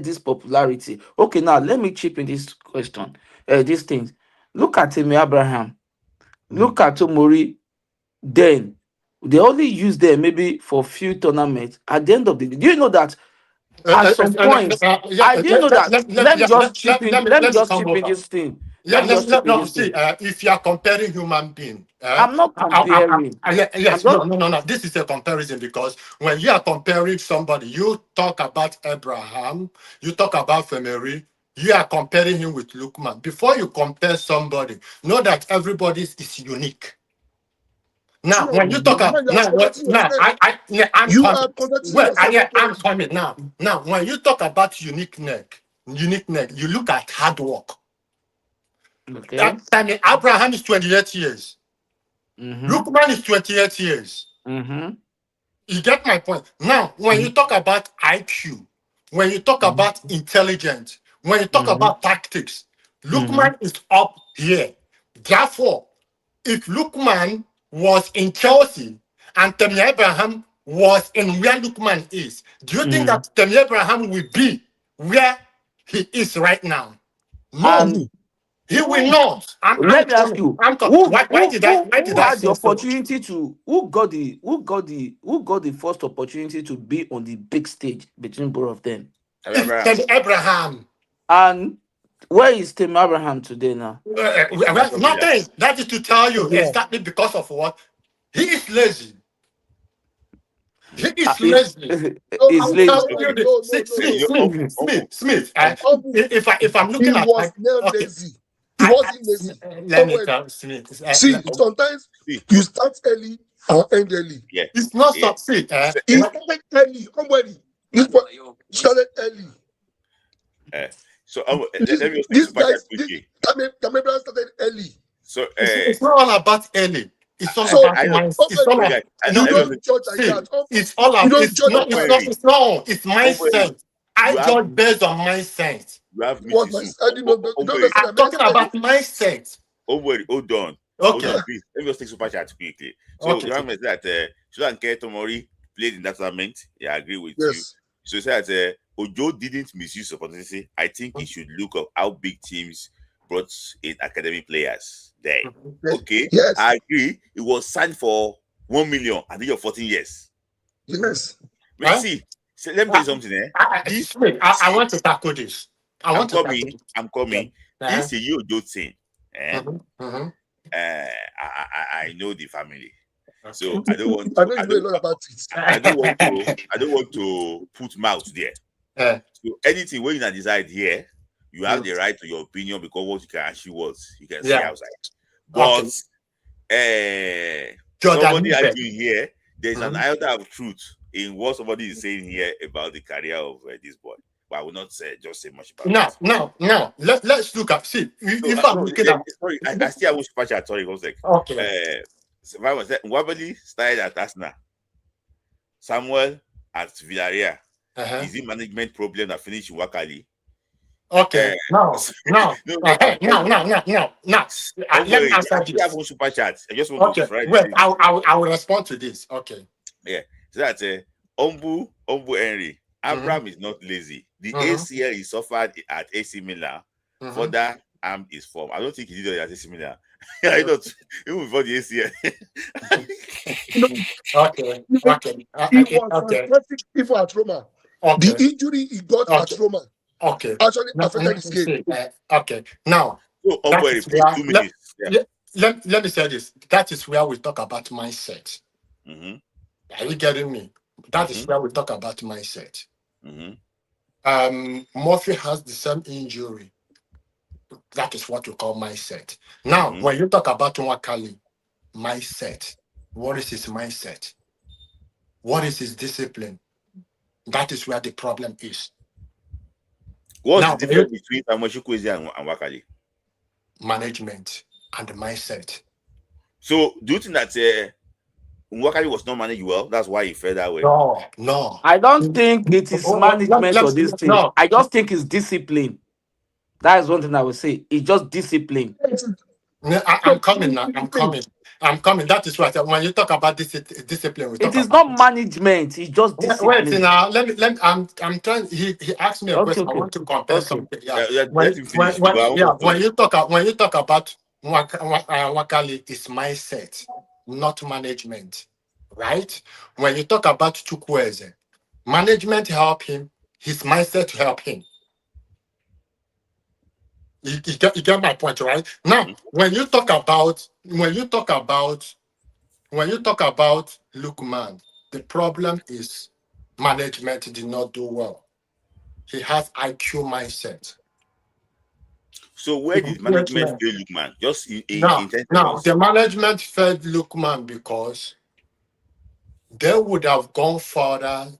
Speaker 8: this popularity. Okay, now let me chip in this question. These things. Look at Temi Abraham. Look at Tomori. Then they only use them maybe for few tournaments. At the end of the day, do you know that at some point, I didn't know that. Let me just chip in this thing.
Speaker 7: If you are comparing human being,
Speaker 8: I'm not comparing.
Speaker 7: No. This is a comparison because when you are comparing somebody, you talk about Abraham, you talk about Femery, you are comparing him with Lookman. Before you compare somebody, know that everybody is unique. Now, when you talk about I'm coming now. Now, when you talk about uniqueness, you look at hard work.
Speaker 8: Okay.
Speaker 7: That time Abraham is 28 years.
Speaker 8: Mm-hmm.
Speaker 7: Lookman is 28 years.
Speaker 8: Mm-hmm.
Speaker 7: You get my point. Now, when you talk about IQ, when you talk about intelligence, when you talk about tactics, Lookman is up here. Therefore, if Lookman was in Chelsea and Temi Abraham was in where Lookman is, do you think that Temi Abraham will be where he is right now? No. He will not.
Speaker 8: Let me ask you.
Speaker 7: Who got
Speaker 8: the first opportunity to be on the big stage between both of them?
Speaker 7: Abraham.
Speaker 8: And where is Tim Abraham today now?
Speaker 7: Nothing. That is to tell you exactly because of what? He is lazy. He is lazy.
Speaker 8: He's
Speaker 7: lazy. Smith. If I'm looking at,
Speaker 6: he was not lazy. He wasn't lazy.
Speaker 7: Let me tell Smith.
Speaker 6: See, sometimes you start early and end early.
Speaker 2: Yeah.
Speaker 7: It's not succeed.
Speaker 6: He started early. You started early.
Speaker 2: So let me
Speaker 6: this guy started early.
Speaker 2: So
Speaker 7: it's not all about early. It's all about mindset. It's mindset. I judge based on mindset.
Speaker 2: I'm
Speaker 7: talking about mindset.
Speaker 2: Hold on.
Speaker 7: Okay.
Speaker 2: Please. Let me just take super chat quickly. So you have that Shulanke Tomori played in that tournament. Yeah, I agree with you. So he said that Ojo didn't misuse opportunity. I think he should look at how big teams brought in academy players there. Okay.
Speaker 6: Yes.
Speaker 2: I agree. It was signed for 1 million at the age of 14 years.
Speaker 6: Yes.
Speaker 2: But see, let me tell you something.
Speaker 7: I want to tackle this.
Speaker 2: I'm coming. It's a Ojo thing. I know the family, so I don't want.
Speaker 6: I know you know a lot about it.
Speaker 2: I don't want to put mouth there. So anything when you decide here, you have the right to your opinion because what you can actually was you can see outside. But somebody arguing here, there's an iota of truth in what somebody is saying here about the career of this boy. But I will not say much about it.
Speaker 7: No. Let's look at sorry,
Speaker 2: I still have super chat. Sorry, one sec.
Speaker 7: Okay.
Speaker 2: Wabali started at Arsenal. Samuel at Villarreal. Is the management problem that finished in Wakali?
Speaker 7: Okay. No. Let me answer this.
Speaker 2: I have one super chat. I just want to try.
Speaker 7: Wait, I will respond to this. Okay.
Speaker 2: Yeah. So that's Ombu Henry. Abraham is not lazy. The ACL he suffered at AC Milan. Further armed his form. I don't think he did it at AC Milan. I don't even before the ACL.
Speaker 6: Okay. If at Roma, the injury he got at Roma, actually affected his game.
Speaker 7: Okay. Now, let me say this. That is where we talk about mindset. Are you getting me? That is where we talk about mindset. Murphy has the same injury. That is what we call mindset. Now, when you talk about Nwakali, mindset, what is his mindset? What is his discipline? That is where the problem is.
Speaker 2: What's the difference between Amashukwezi and Nwakali?
Speaker 7: Management and mindset.
Speaker 2: So, do you think that Nwakali was not managed well? That's why he fell that way?
Speaker 7: No.
Speaker 8: I don't think it is management or this thing. No. I just think it's discipline. That is one thing I would say. It's just discipline.
Speaker 7: I'm coming now. I'm coming. That is right. When you talk about discipline,
Speaker 8: it is not management. It's just discipline.
Speaker 7: Wait now. Let me. I'm trying. He asked me a question. I want to compare something. When you talk about Nwakali, it's mindset, not management, right? When you talk about Chukwueze, management help him. His mindset help him. You get my point, right? Now, when you talk about Lookman, the problem is management did not do well. He has IQ mindset.
Speaker 2: So where did management fail Lookman? Just
Speaker 7: now the management failed Lookman because they would have gone further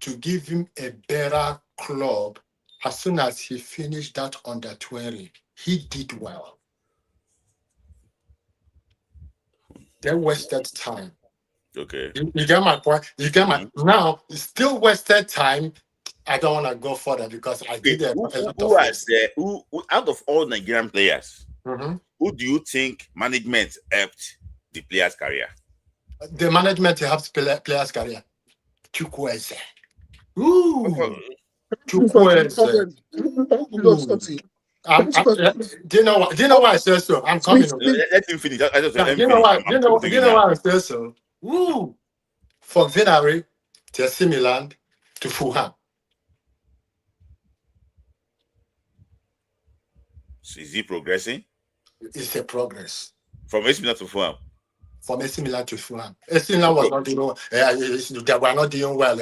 Speaker 7: to give him a better club. As soon as he finished that under 20, he did well. They wasted time.
Speaker 2: Okay.
Speaker 7: You get my point? You get my now, it's still wasted time. I don't want to go further because I did a lot
Speaker 2: who out of all Nigerian players, who do you think management helped the player's career?
Speaker 7: The management helps player's career. Chukwueze. Ooh. Do you know why I say so? I'm coming.
Speaker 2: Let him finish.
Speaker 7: Do you know why I say so? Woo! From Villarreal to AC Milan to Fulham.
Speaker 2: So is he progressing?
Speaker 7: It's a progress.
Speaker 2: From AC Milan to Fulham.
Speaker 7: From AC Milan to Fulham. AC Milan was not doing they were not doing well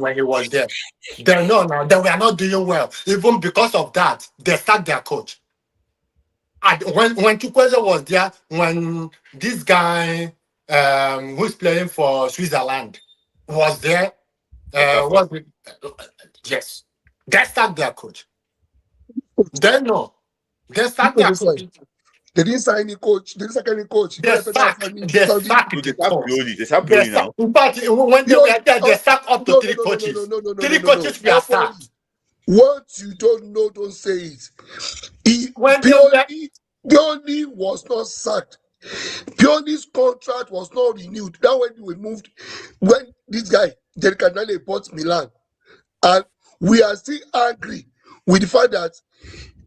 Speaker 7: when he was there. They were not doing well. Even because of that, they sacked their coach. And when Chukwueze was there, when this guy who's playing for Switzerland was there, yes, they sacked their coach. They sacked their coach.
Speaker 6: They didn't sign any coach. They didn't sign any coach.
Speaker 7: They sacked the coach.
Speaker 2: They sacked Pioli now.
Speaker 7: In fact, when they were there, they sacked up to three coaches. Three coaches were sacked.
Speaker 6: What you don't know, don't say it. Pioli was not sacked. Pioli's contract was not renewed. That when we moved, when this guy, Del Canale, bought Milan. And we are still angry with the fact that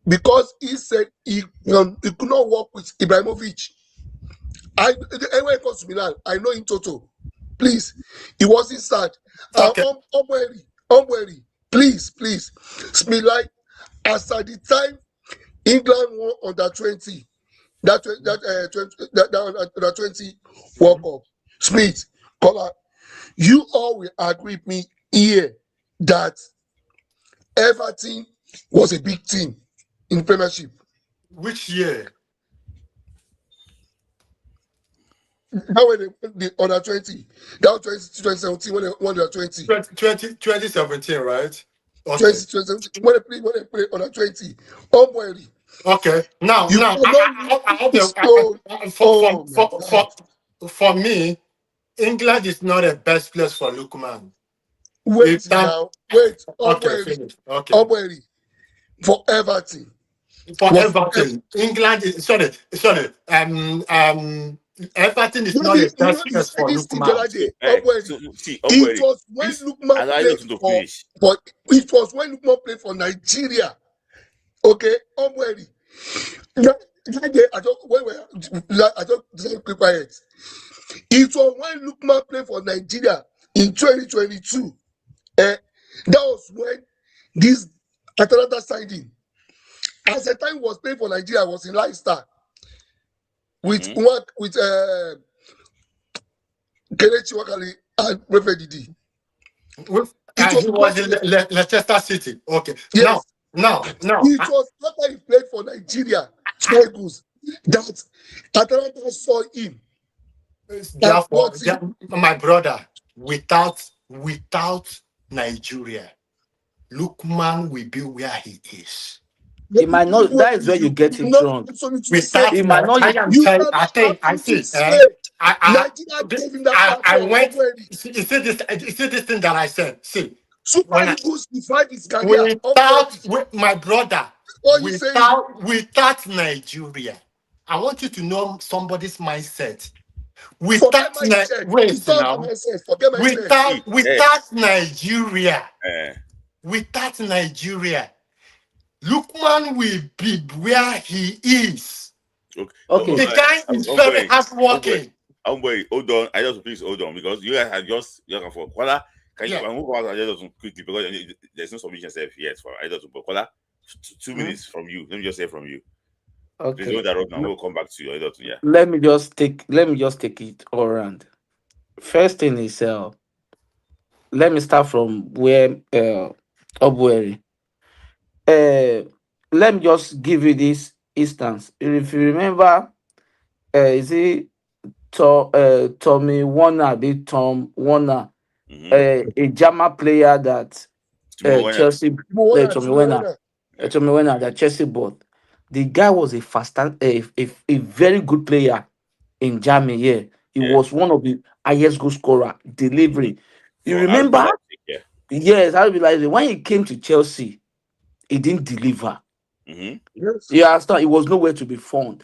Speaker 6: because he said he could not work with Ibrahimovic. When it comes to Milan, I know in total. Please, he wasn't sad.
Speaker 7: Okay.
Speaker 6: Omweri, please. Smilai, as at the time England won under 20, that 20 World Cup. Smith, Kola, you all will agree with me here that Everton was a big team in Premiership.
Speaker 7: Which year?
Speaker 6: That was the under 20. That was 2017 when they won the 20.
Speaker 7: 2017, right? Okay.
Speaker 6: 2017 when they played under 20. Omweri.
Speaker 7: Okay. Now,
Speaker 6: You
Speaker 7: for me, England is not the best place for Lukman.
Speaker 6: Wait now. Wait.
Speaker 7: Okay, finish. Okay.
Speaker 6: Omweri. For Everton.
Speaker 7: England is sorry. Everton is not the best place for Lukman.
Speaker 6: It was when Lukman played for Nigeria. Okay, Omweri. I just keep quiet. It was when Lukman played for Nigeria in 2022. That was when this Atalanta signed him. As the time he was playing for Nigeria, I was in Leicester with Kelechi Wakali and Refe Didi.
Speaker 7: He was in Leicester City. Okay.
Speaker 6: Yes.
Speaker 7: Now.
Speaker 6: It was after he played for Nigeria, that Atalanta saw him.
Speaker 7: Therefore, my brother, without Nigeria, Lukman will be where he is.
Speaker 8: He might not. That is where you get it wrong.
Speaker 6: He might not.
Speaker 7: I went. You see this thing that I said. See,
Speaker 6: Super Eagles defied his career.
Speaker 7: My brother, without Nigeria, I want you to know somebody's mindset. Without Nigeria, Lukman will be where he is.
Speaker 2: Okay.
Speaker 7: The guy is very hardworking.
Speaker 2: Hold on. I just please hold on because you guys are just looking for Kola. Can you move out just quickly because there's no submission yet for I just but Kola 2 minutes from you. Let me just hear from you.
Speaker 8: Okay.
Speaker 2: Please go that road now. We'll come back to you. Yeah.
Speaker 8: Let me just take it all around. First thing is let me start from where Obueri. Let me just give you this instance. If you remember, is it Tommy Warner, Tom Warner, a German player that Chelsea, Tommy Warner, that Chelsea bought. The guy was a very good player in Germany. Yeah, he was one of the highest goal scorer. Delivery. You remember? Yes, I realized when he came to Chelsea, he didn't deliver.
Speaker 6: Yes.
Speaker 8: You understand? It was nowhere to be found.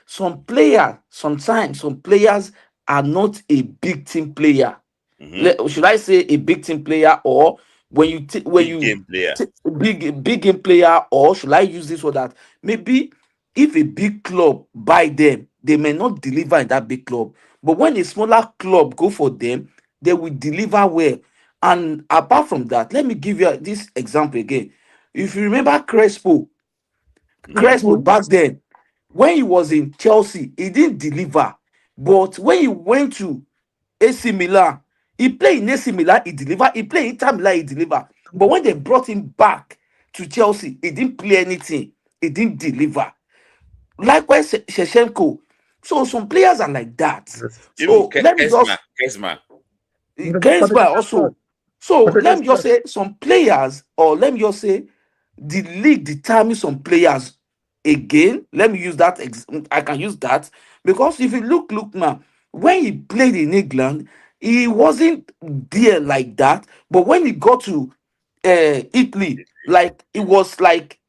Speaker 8: Some players are not a big team player. Should I say a big team player, or big game player, or should I use this for that? Maybe if a big club buy them, they may not deliver in that big club. But when a smaller club go for them, they will deliver well. And apart from that, let me give you this example again. If you remember Crespo back then, when he was in Chelsea, he didn't deliver. But when he went to AC Milan, he played in AC Milan, he delivered. He played in Inter Milan, he delivered. But when they brought him back to Chelsea, he didn't play anything. He didn't deliver. Likewise, Shevchenko. So some players are like that. So let me just Kesma also. So let me just say some players, or let me just say the league determines some players. Again, let me use that. I can use that because if you look now, when he played in England, he wasn't there like that. But when he got to Italy, like it was like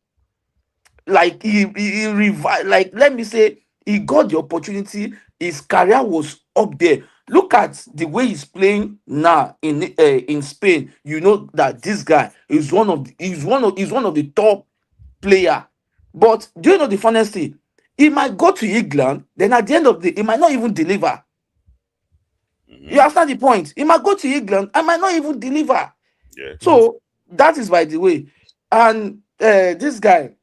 Speaker 8: he revived. Like let me say, he got the opportunity. His career was up there. Look at the way he's playing now in Spain. You know that this guy is one of the top player. But do you know the funniest thing? He might go to England, then at the end of the day, he might not even deliver. You understand the point? He might go to England, I might not even deliver.
Speaker 2: Yeah.
Speaker 8: So that is by the way. And this guy,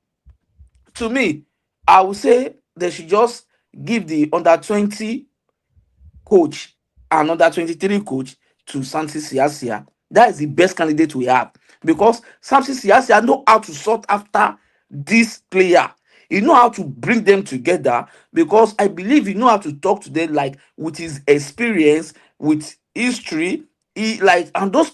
Speaker 8: to me, I would say they should just give the under 20 coach and under 23 coach to Samson Siasia. That is the best candidate we have because Samson Siasia know how to sort after this player. He know how to bring them together because I believe he know how to talk to them like with his experience, with history. He like and those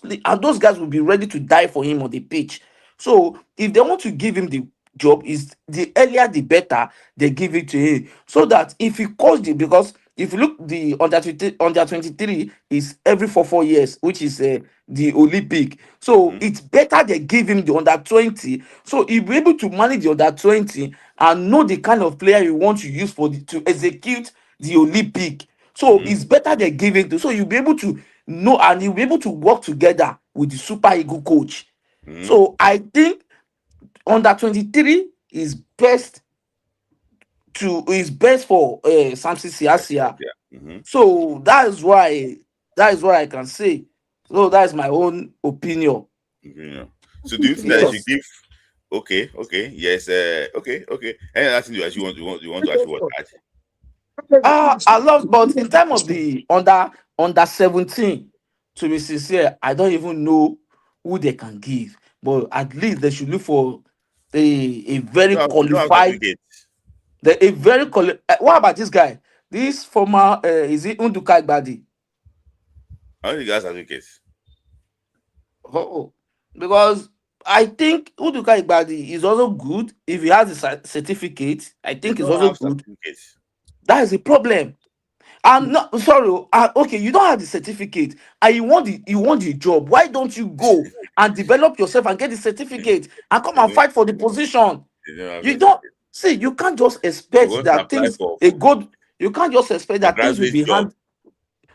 Speaker 8: guys will be ready to die for him on the pitch. So if they want to give him the job, is the earlier the better they give it to him. So that if he calls the because if you look the under 23 is every 4 years, which is the Olympic. So it's better they give him the under 20. So he'll be able to manage the under 20 and know the kind of player you want to use to execute the Olympic. So it's better they give it to so you'll be able to know and you'll be able to work together with the Super Eagle coach. So I think under 23 is best for Samson Siasia. So that is what I can say. So that is my own opinion.
Speaker 2: So do you think that you give? Okay, yes, okay. And I think you want to ask what that?
Speaker 8: I love, but in terms of the under 17, to be sincere, I don't even know who they can give. But at least they should look for a very qualified. What about this guy? This former is it Unduka Igbadi?
Speaker 2: I don't think that's advocates.
Speaker 8: Oh, because I think Unduka Igbadi is also good if he has a certificate. I think it's also good. That is the problem. I'm not sorry. Okay, you don't have the certificate and you want the job. Why don't you go and develop yourself and get the certificate and come and fight for the position? You don't see. You can't just expect that things You can't just expect that things will be handed.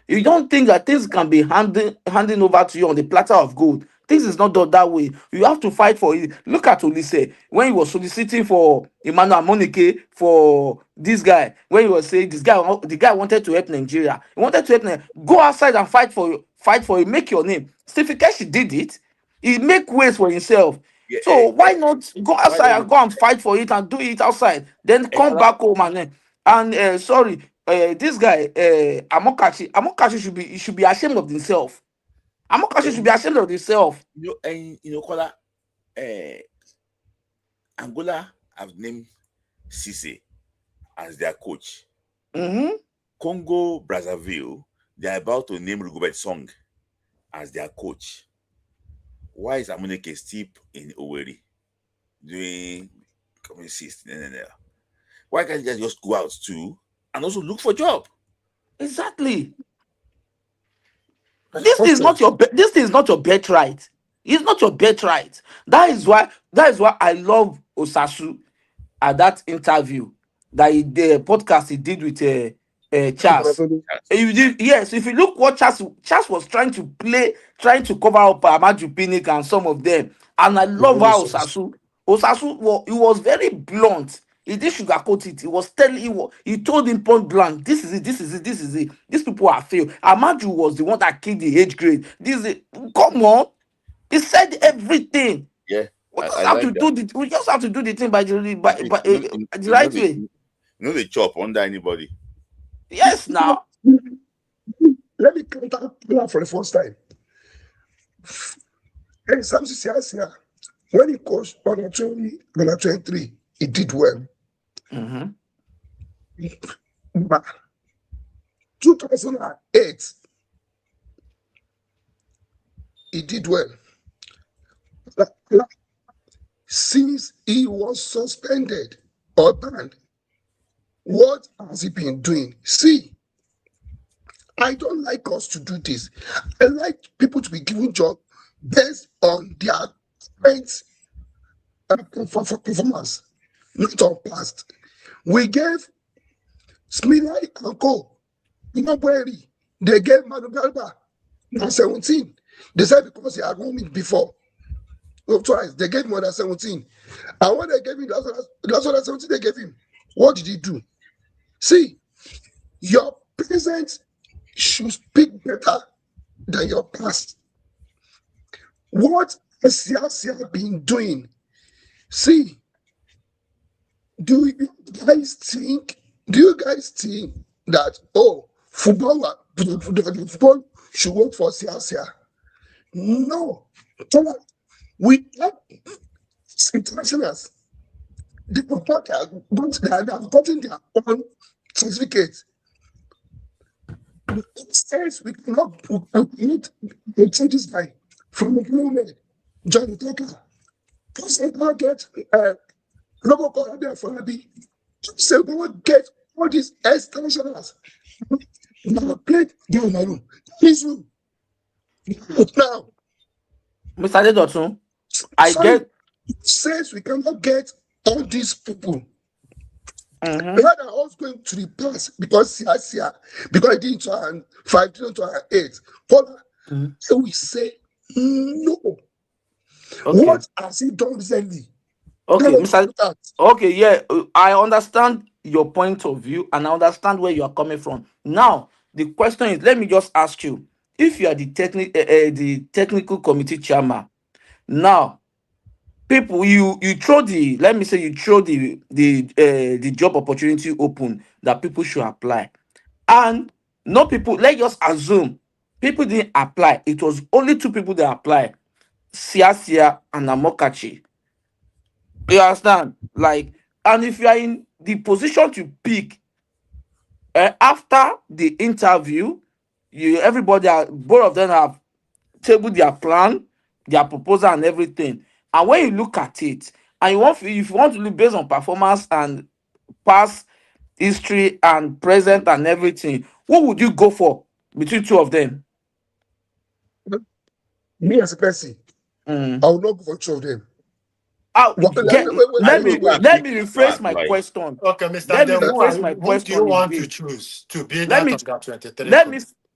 Speaker 8: You don't think that things can be handing over to you on the platter of gold. Things is not done that way. You have to fight for it. Look at Olise when he was soliciting for Emmanuel Monike for this guy. When he was saying the guy wanted to help Nigeria. He wanted to help Nigeria. Go outside and fight for it. Make your name. Stephen Keshi did it. He make ways for himself. So why not go outside and go and fight for it and do it outside? Then come back home and sorry. This guy, Amokachi should be ashamed of himself. Amokachi should be ashamed of himself.
Speaker 2: Kola, Angola have named Cisse as their coach. Congo Brazzaville, they are about to name Rigobert Song as their coach. Why is Amuneke still in Owerri doing coming sixth? Why can't you guys just go out too and also look for a job?
Speaker 8: Exactly. This is not your birthright. It's not your birthright. That is why I love Osasu at that interview that the podcast he did with Charles. Yes, if you look what Charles was trying to cover up Amaju Pinnick and some of them, and I love how Osasu he was very blunt. He did sugarcoat it. He was telling he told him point blank, this is it. These people are failed. Amaju was the one that killed the age grade. Come on. He said everything.
Speaker 2: Yeah.
Speaker 8: We just have to do the thing by the right way.
Speaker 2: You know they chop under anybody.
Speaker 8: Yes, now.
Speaker 6: Let me counter that for the first time. And Samson Siasia, when he coached under 23, he did well. But 2008, he did well. Since he was suspended or banned, what has he been doing? See, I don't like us to do this. I like people to be given jobs based on their strengths and performance, not on past. We gave Smilai and Co. They gave Manu Galba at 17. They said because he had won it before. Twice. They gave him under 17. And when they gave him last under 17, they gave him. What did he do? See, your present should speak better than your past. What has Siasia been doing? See, Do you guys think? Do you guys think that football should work for Siasia? No. We have internationals. They have gotten their own certificate. It says we need to take this guy from the movement, Johnny Tucker. Plus, they can't get Robocall there for Abi. So we will get all these internationals. Now, play down my room. Please, room. Now,
Speaker 8: Mr. Adedotun, I
Speaker 6: sorry,
Speaker 8: get.
Speaker 6: it says we cannot get all these people.
Speaker 8: Mhm.
Speaker 6: They are also going to the pass because because I did 5 to 8. So we say no.
Speaker 8: Okay.
Speaker 6: What has he done recently?
Speaker 8: Okay,
Speaker 6: Tell us
Speaker 8: Mr.
Speaker 6: that.
Speaker 8: Okay, yeah, I understand your point of view and I understand where you are coming from. Now, the question is, let me just ask you, if you are the technical committee chairman, now people you throw let me say you throw the job opportunity open that people should apply, and no people, let's just assume people didn't apply. It was only 2 people that applied, Siasia and Amokachi. You understand? Like, and if you are in the position to pick, after the interview, both of them have tabled their plan, their proposal, and everything. And when you look at it, and if you want to look based on performance and past history and present and everything, what would you go for between 2 of them?
Speaker 6: Me as a person,
Speaker 8: Mm.
Speaker 6: I will not go for 2 of them.
Speaker 8: Let me rephrase my
Speaker 2: Right.
Speaker 8: question.
Speaker 7: Okay, Mr.
Speaker 8: Let me
Speaker 7: Ade,
Speaker 8: rephrase my
Speaker 7: who do
Speaker 8: question
Speaker 7: you want to
Speaker 8: again.
Speaker 7: choose to be
Speaker 8: Let
Speaker 7: that
Speaker 8: me
Speaker 7: under 23?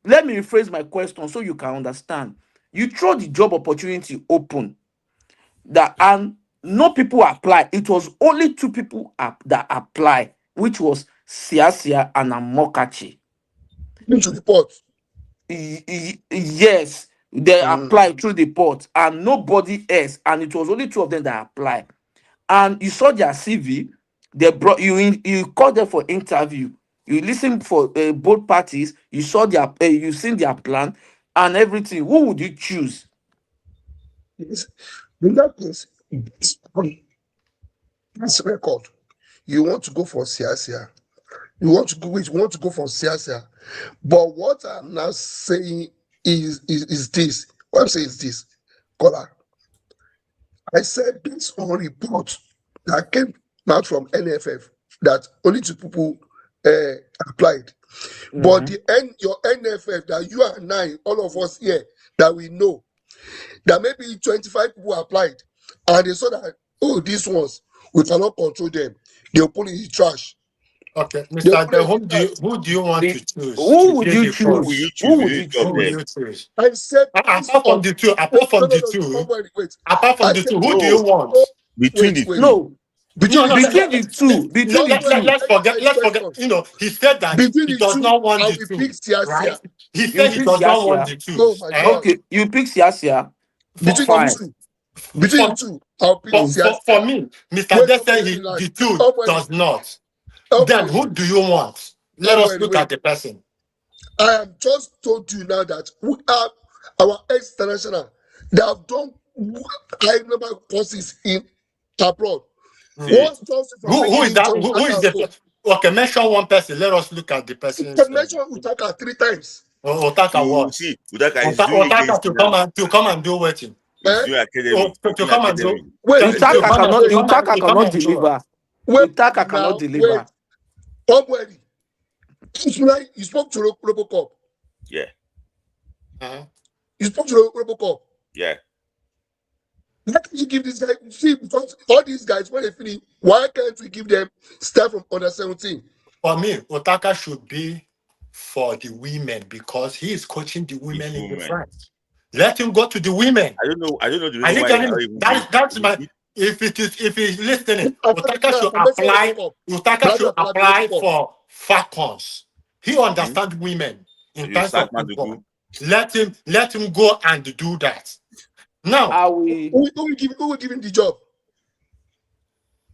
Speaker 8: let me rephrase my question so you can understand. You throw the job opportunity open, and no people apply. It was only 2 people that apply, which was Siasia and Amokachi.
Speaker 6: Into the pot.
Speaker 8: Yes, they applied through the port, and nobody else, and it was only 2 of them that applied. And you saw their CV. They brought you in. You called them for interview. You listened for both parties. You saw you seen their plan and everything. Who would you choose?
Speaker 6: Yes. In that case, that's record. You want to go for Siasia. You want to go for Siasia. But what I'm now saying is this. What I'm saying is this, Kola. I said based on report that came out from NFF that only 2 people applied. But your NFF that you and I, all of us here, that we know that maybe 25 people applied and they saw that, these ones, we cannot control them. They'll put in the trash.
Speaker 7: Okay, Mr. Ade, who do you want to choose?
Speaker 8: Who would you
Speaker 2: Who will
Speaker 8: choose?
Speaker 2: you choose?
Speaker 8: Who would you
Speaker 7: Who will
Speaker 8: choose?
Speaker 7: you choose?
Speaker 6: I said
Speaker 7: Apart from the 2, who do you want?
Speaker 2: Between the 2.
Speaker 8: No,
Speaker 6: between
Speaker 8: the 2. Between the 2.
Speaker 7: Let's forget. He said that
Speaker 6: between
Speaker 7: he
Speaker 6: the
Speaker 7: does
Speaker 6: 2,
Speaker 7: not want
Speaker 6: I
Speaker 7: the
Speaker 6: will
Speaker 7: 2.
Speaker 6: pick Siasia.
Speaker 7: Right? He
Speaker 8: You
Speaker 7: said he
Speaker 8: pick
Speaker 7: does not want
Speaker 8: Siasia.
Speaker 7: the 2.
Speaker 6: Oh my God.
Speaker 8: Okay, you pick Siasia.
Speaker 6: Between
Speaker 8: Fine.
Speaker 6: the two, I'll pick Siasia.
Speaker 7: For me, Mr. Ade said the 2 does not. Then who do you want? Let us look at the person.
Speaker 6: I have just told you now that we have our ex-international that have done high number of courses in abroad.
Speaker 7: Who is that? Who is the person? Okay, mention one person. Let us look at the person.
Speaker 6: You can mention Utaka 3 times.
Speaker 7: Utaka what?
Speaker 2: See, Utaka is doing
Speaker 7: Utaka to come and do wetin?
Speaker 2: He's doing academy.
Speaker 7: To come and do.
Speaker 8: Utaka cannot deliver. Utaka cannot deliver.
Speaker 6: Somebody. You spoke to Robocop.
Speaker 2: Yeah.
Speaker 6: You spoke to Robocop.
Speaker 2: Yeah.
Speaker 6: Why can't you give this guy? See, because all these guys, when they finish, why can't we give them stuff from under 17?
Speaker 7: For me, Utaka should be for the women because he is coaching the women in the France. Let him go to the women.
Speaker 2: I don't know the reason
Speaker 7: why. That's my. If he's listening, Utaka should apply for Falcons. He understands women in terms of football. Let him go and do that. Now,
Speaker 6: who will give him the job?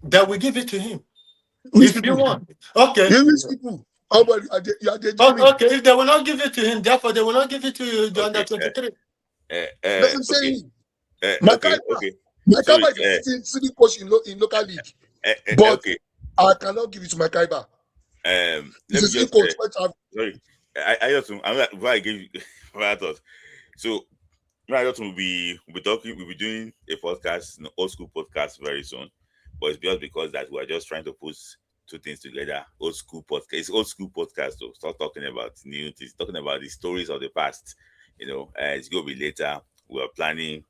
Speaker 7: They will give it to him.
Speaker 6: Which
Speaker 7: If you
Speaker 6: people?
Speaker 7: want, okay.
Speaker 6: Which people? How about you are genuine?
Speaker 7: Okay, if they will not give it to him, therefore they will not give it to you, the under
Speaker 2: Okay.
Speaker 7: 23.
Speaker 6: That's what I'm
Speaker 2: Okay.
Speaker 6: saying. Makaiba.
Speaker 2: Okay.
Speaker 6: Makaiba
Speaker 2: Sorry.
Speaker 6: is a city coach in local league. But
Speaker 2: Okay.
Speaker 6: I cannot give it to Makaiba.
Speaker 2: Let
Speaker 6: He's
Speaker 2: me
Speaker 6: a city
Speaker 2: just
Speaker 6: coach.
Speaker 2: sorry. I just I'm not before I gave you what I thought. So I thought we'll be doing a podcast, old school podcast very soon. But it's just because that we're just trying to put two things together. Old school podcast. It's old school podcast though. Stop talking about new things, talking about the stories of the past. It's gonna be later. We're planning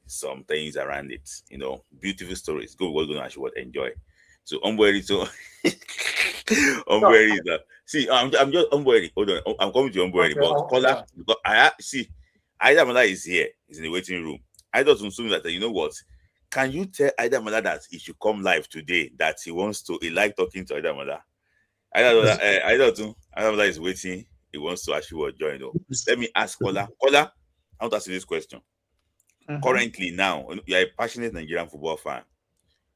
Speaker 2: some things around it. Beautiful stories. Go, we're gonna actually enjoy. So Umbueri, Umbueri. See, I'm just Umbueri. Hold on, I'm coming to Umbueri,
Speaker 7: Okay,
Speaker 2: but Kola, because I see, Aidamala is here. He's in the waiting room. I just assume that you know what. Can you tell Aidamala that he should come live today? That he like talking to Aidamala. Aidamala is waiting. He wants to actually join. Let me ask Kola. Kola, I want to ask you this question. Currently, now you are a passionate Nigerian football fan.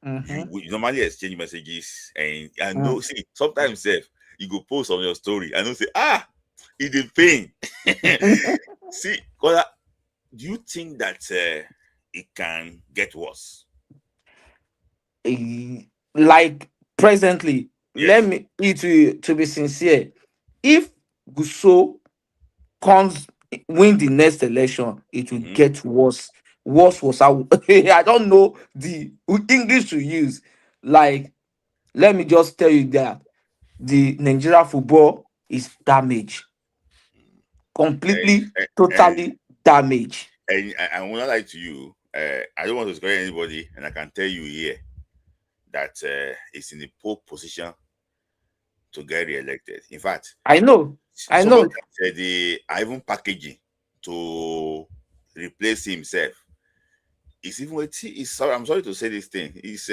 Speaker 2: You normally exchange messages, and I know. See, sometimes you go post on your story and you say, it's a pain. See, Kola, do you think that it can get worse?
Speaker 8: Like presently,
Speaker 2: Yes.
Speaker 8: let me to be sincere. If Gusso comes win the next election, it will get worse. Worse was I don't know the English to use. Like, let me just tell you that the Nigeria football is damaged. Completely, totally damaged.
Speaker 2: And I will not lie to you. I don't want to scare anybody, and I can tell you here that it's in the pole position to get re-elected. In fact,
Speaker 8: I know.
Speaker 2: Said they are even packaging to replace himself. It's even I'm sorry to say this thing. It's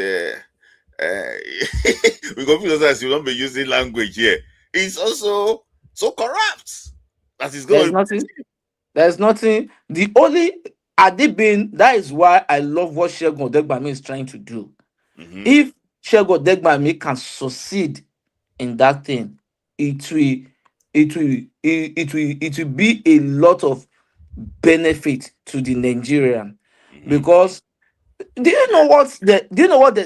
Speaker 2: we confuse us. You don't be using language here. It's also so corrupt that is going.
Speaker 8: There's nothing. The only Adibin, that is why I love what Segun Odegbami is trying to do. If Segun Odegbami can succeed in that thing, it will be a lot of benefit to the Nigerian. Because do you know what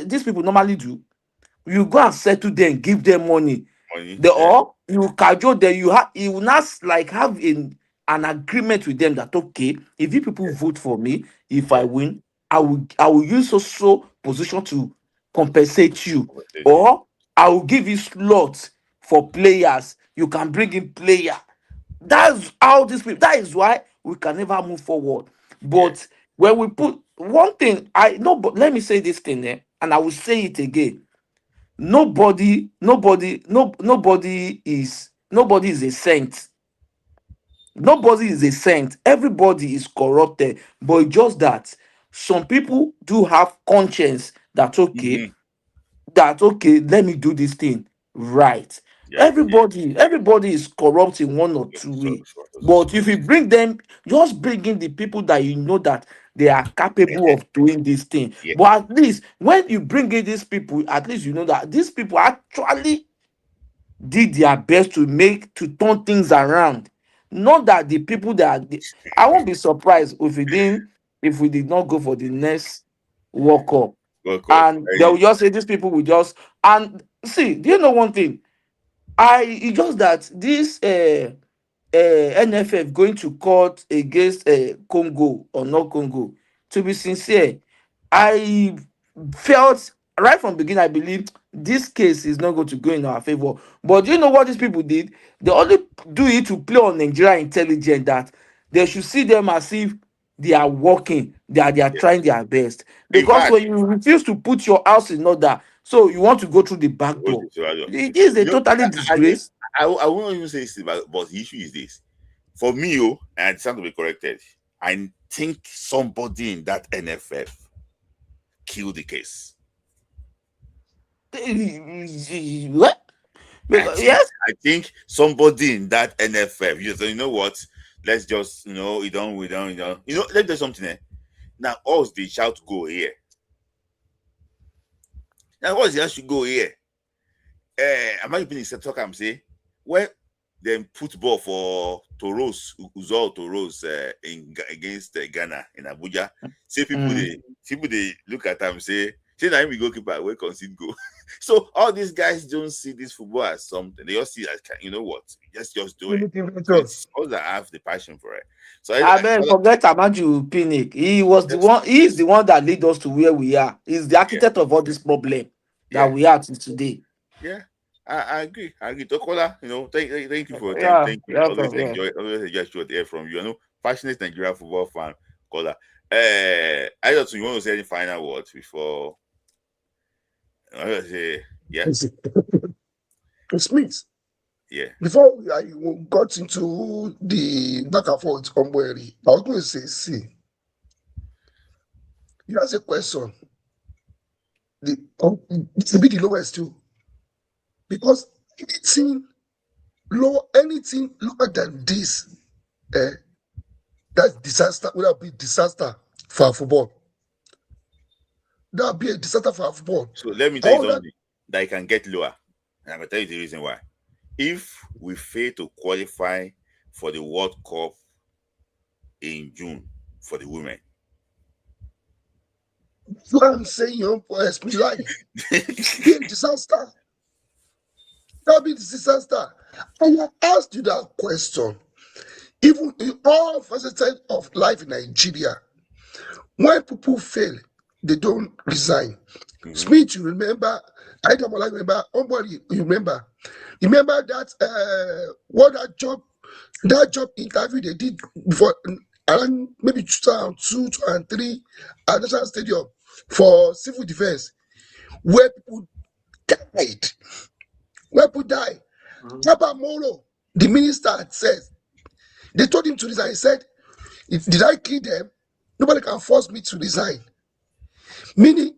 Speaker 8: these people normally do? You go and settle them, give them money. Or you cajole them, you will not like have an agreement with them that okay, if you people vote for me, if I win, I will use so position to compensate you, or I will give you slots for players. You can bring in player. That's how this people. That is why we can never move forward. But when we put one thing, I know. But let me say this thing there, and I will say it again. Nobody is a saint. Nobody is a saint. Everybody is corrupted. But it's just that some people do have conscience that okay, let me do this thing right. Everybody is corrupt in one or two ways. But if you bring them, just bring in the people that you know that they are capable of doing this thing. But at least when you bring in these people, at least you know that these people actually did their best to turn things around. Not that the people I won't be surprised if we did not go for the next World Cup. And they will just say these people will just and see, do you know one thing? It's just that this NFF going to court against Congo or not Congo. To be sincere, I felt right from the beginning, I believe this case is not going to go in our favor. But do you know what these people did? They only do it to play on Nigeria intelligence, that they should see them as if they are working, they are trying their best. Because when you refuse to put your house in order, so you want to go through the back door. It is a totally disgrace.
Speaker 2: I won't even say this, but the issue is this. For me, and it's not to be corrected, I think somebody in that NFF killed the case.
Speaker 8: What?
Speaker 2: I think somebody in that NFF, you know what? Let's just, we don't. Let me do something. Now, us, they shout, go here. Now, what is that should go here? am I being said talk? I'm saying where then put ball for Toros, Uzol Toros against Ghana in Abuja. See people they look at them say now we goalkeeper we concede goal. So all these guys don't see this football as something. They all see as you know what, just do it. So it's all that have the passion for it. So
Speaker 8: I mean, forget Amaju Pinnick. He was the one. He is the one that lead us to where we are. He's the architect of all this problem that we are today.
Speaker 2: Yeah, I agree. Tokola, thank you for your time. Thank you. Always enjoy to hear from you. I know passionate Nigerian football fan, Kola. I just you want to say any final words before I say
Speaker 6: Smith.
Speaker 2: Yeah.
Speaker 6: Before I got into the back and forth on Boeri, I was going to say, see, you ask a question. It's a bit the lowest too. Because anything lower than this, that's disaster, would have been disaster for our football. That would be a disaster for our football.
Speaker 2: So let me tell you something that can get lower. And I'm going to tell you the reason why. If we fail to qualify for the World Cup in June for the women.
Speaker 6: That's what I'm saying, like, be a disaster. That'll be the disaster. And I asked you that question. Even in all facets of life in Nigeria, when people fail, they don't resign. Smith, you remember, I don't remember, you remember. Remember that that job interview they did before around maybe 2002 and 2003 at National Stadium for civil defense, where people died. Papa Moro, the minister, says they told him to resign. He said, "Did I kill them? Nobody can force me to resign." Meaning,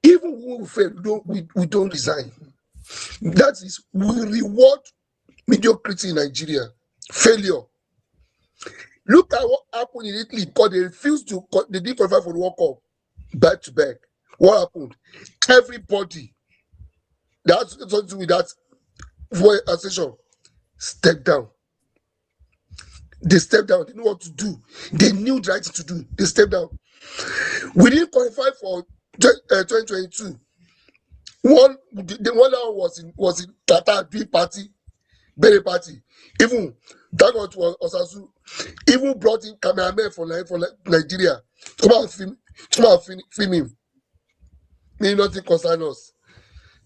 Speaker 6: even when we fail, we don't resign. That is, we reward mediocrity in Nigeria. Failure. Look at what happened in Italy because they didn't qualify for the World Cup back to back. What happened? Everybody that's to do with that for a session stepped down. They stepped down. They knew what to do. They knew the right thing to do. They stepped down. We didn't qualify for 2022. The one that was in Qatar doing party, birthday party. Even that was Osasu. Even brought in cameraman for Nigeria. Come and film him. May nothing concern us.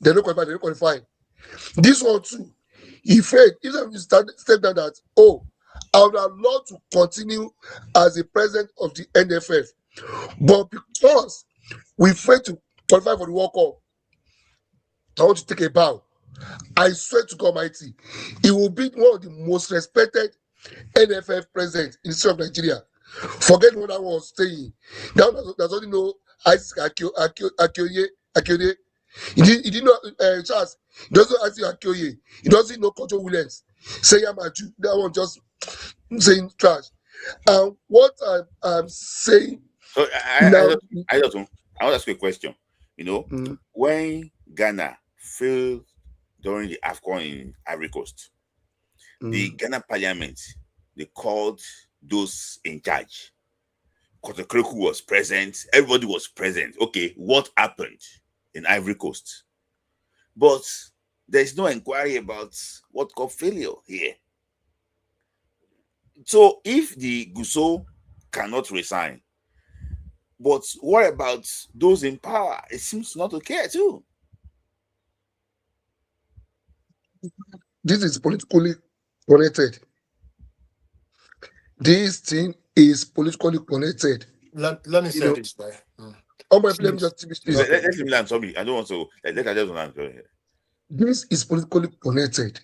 Speaker 6: They don't qualify. This one too. He failed. Even if you step down that, I would have loved to continue as the president of the NFF. But because we failed to qualify for the World Cup, I want to take a bow. I swear to God Almighty, he will be one of the most respected NFF presidents in the history of Nigeria. Forget what I was saying. Now there's only no Isaac Akioye. He didn't know Charles. He doesn't know Isaac Akioye. He doesn't know Kojo Williams. Say Yamaju. That one just saying trash. What I'm saying.
Speaker 2: So I want to ask you a question. When Ghana failed during the AFCON in Ivory Coast, the Ghana Parliament, they called those in charge. Kotokereku was present. Everybody was present. Okay, what happened in Ivory Coast? But there's no inquiry about what caused failure here. So if the Guso cannot resign, but what about those in power? It seems not to care too.
Speaker 6: This is politically connected. This thing is politically connected.
Speaker 7: Let me say this, right?
Speaker 2: Let him land. Sorry, I don't want to. Let I just land.
Speaker 6: This is politically connected,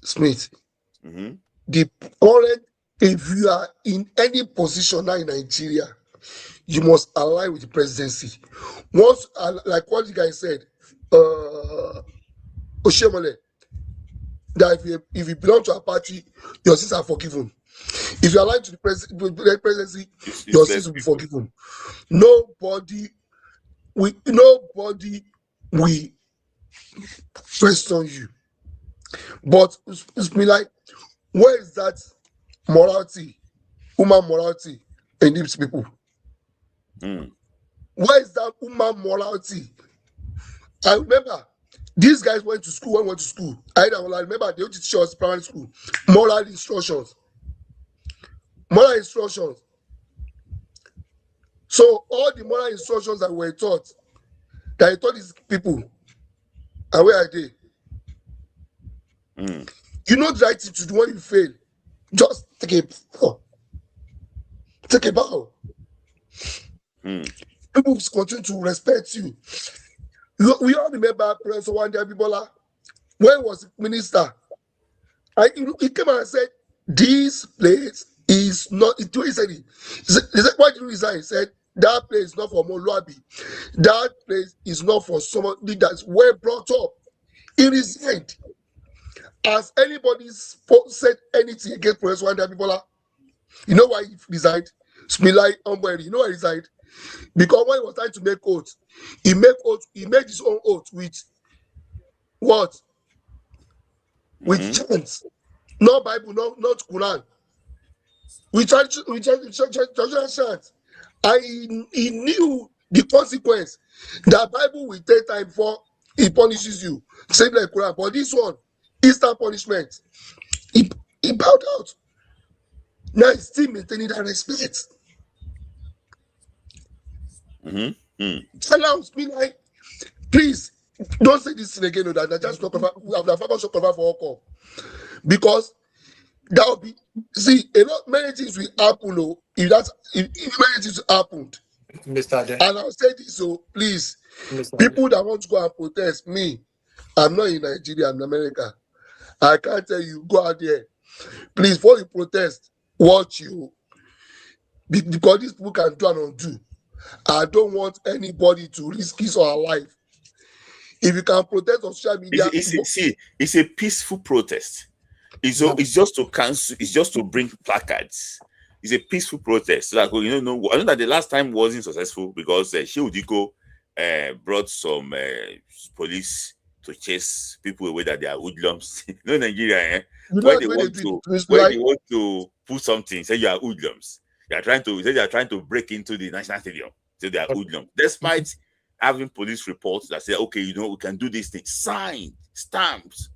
Speaker 6: Smith. The current, if you are in any position now in Nigeria, you must align with the presidency. Once, like what the guy said, Oshemole, that if you belong to a party, your sins are forgiven. If you align to the presidency, your sins will be forgiven. Nobody will question you. But it's me like, where is that morality, human morality in these people? Where is that human morality? I remember these guys went to school. I remember they used to teach us primary school moral instructions. So all the moral instructions that were taught, that I taught these people, and where are they? You know the right thing to do when you fail. Just take a bow. People continue to respect you. We all remember Professor Wande Abibola when he was minister. He came out and said, "This place is not." He said, "Why did you resign?" He said, "That place is not for Moluabi. That place is not for somebody that's well brought up." He resigned. Has anybody said anything against Professor Wande Abibola? You know why he resigned? Smilai Ombweri. You know why he resigned? Because when he was trying to make oath, he made his own oath with what? With chants. No Bible, not Quran. We traditional chants. And he knew the consequence. The Bible will take time before he punishes you. Same like Quran. But this one, instant punishment. He bowed out. Now he's still maintaining that respect. Challenge me like, please don't say this thing again. No, that just not cover. We have the Falcon show cover for all. Because that will be many things will happen. No, if many things happened,
Speaker 7: Mr. Ade.
Speaker 6: And I'll say this, so please, people that want to go and protest me, I'm not in Nigeria, I'm in America. I can't tell you, go out there. Please, before you protest, watch you. Because these people can do and undo. I don't want anybody to risk his or her life. If you can protest on social media,
Speaker 2: it's a peaceful protest. It's just to cancel. It's just to bring placards. It's a peaceful protest. So I know that the last time wasn't successful because Sheudiko brought some police to chase people away that they are hoodlums. Nigeria, when they want to put something, say you are hoodlums. They are trying to break into the national stadium. So they are hoodlums. Despite having police reports that say, okay, we can do this thing, signed, stamped.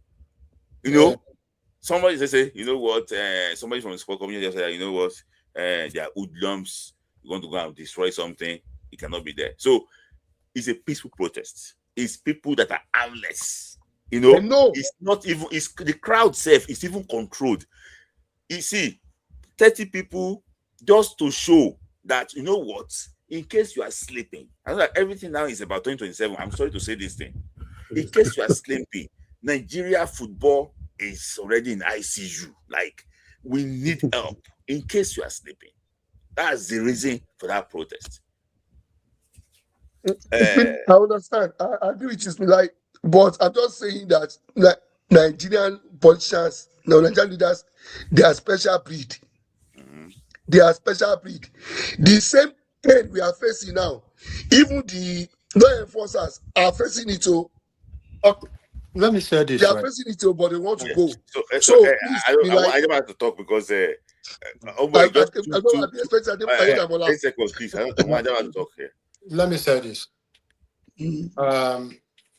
Speaker 2: Somebody say, you know what? Somebody from the sport community just said, you know what? They are hoodlums. You want to go and destroy something? It cannot be there. So it's a peaceful protest. It's people that are harmless. It's not even. It's the crowd safe. It's even controlled. You see, 30 people just to show that in case you are sleeping. I know that everything now is about 2027. I'm sorry to say this thing. In case you are sleeping, Nigeria football is already in ICU. Like, we need help in case you are sleeping. That's the reason for that protest.
Speaker 6: I understand. I agree with you, but I'm just saying that Nigerian politicians, Nigerian leaders, they are special breed. They are special breed. The same pain we are facing now, even the law enforcers are facing it.
Speaker 7: Okay. Let me say this.
Speaker 6: They are facing it, but they want to go.
Speaker 2: So I don't have to talk because I don't expect 10 seconds, please. I don't have to talk here.
Speaker 7: Let me say this.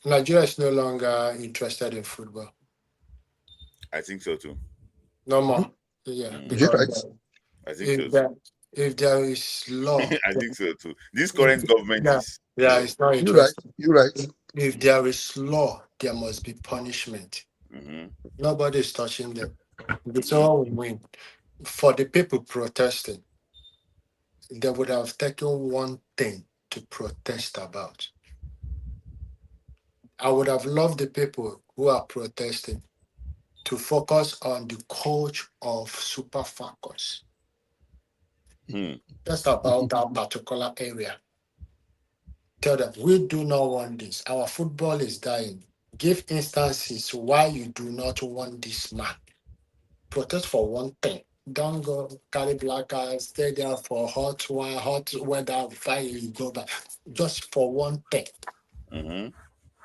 Speaker 7: Nigeria is no longer interested in football.
Speaker 2: I think so too.
Speaker 7: No more. Yeah.
Speaker 6: Because
Speaker 2: I think so too.
Speaker 7: If there is law,
Speaker 2: I think so too. This current government is.
Speaker 7: Yeah, it's not interested.
Speaker 6: You're right.
Speaker 7: If there is law, there must be punishment. Nobody is touching them. It's all win. For the people protesting, they would have taken one thing to protest about. I would have loved the people who are protesting to focus on the coach of Super Falcons. Just about that particular area. Tell them, we do not want this. Our football is dying. Give instances why you do not want this man. Protest for one thing. Don't go carry black eyes, stay there for hot weather, fire, you go back. Just for one thing.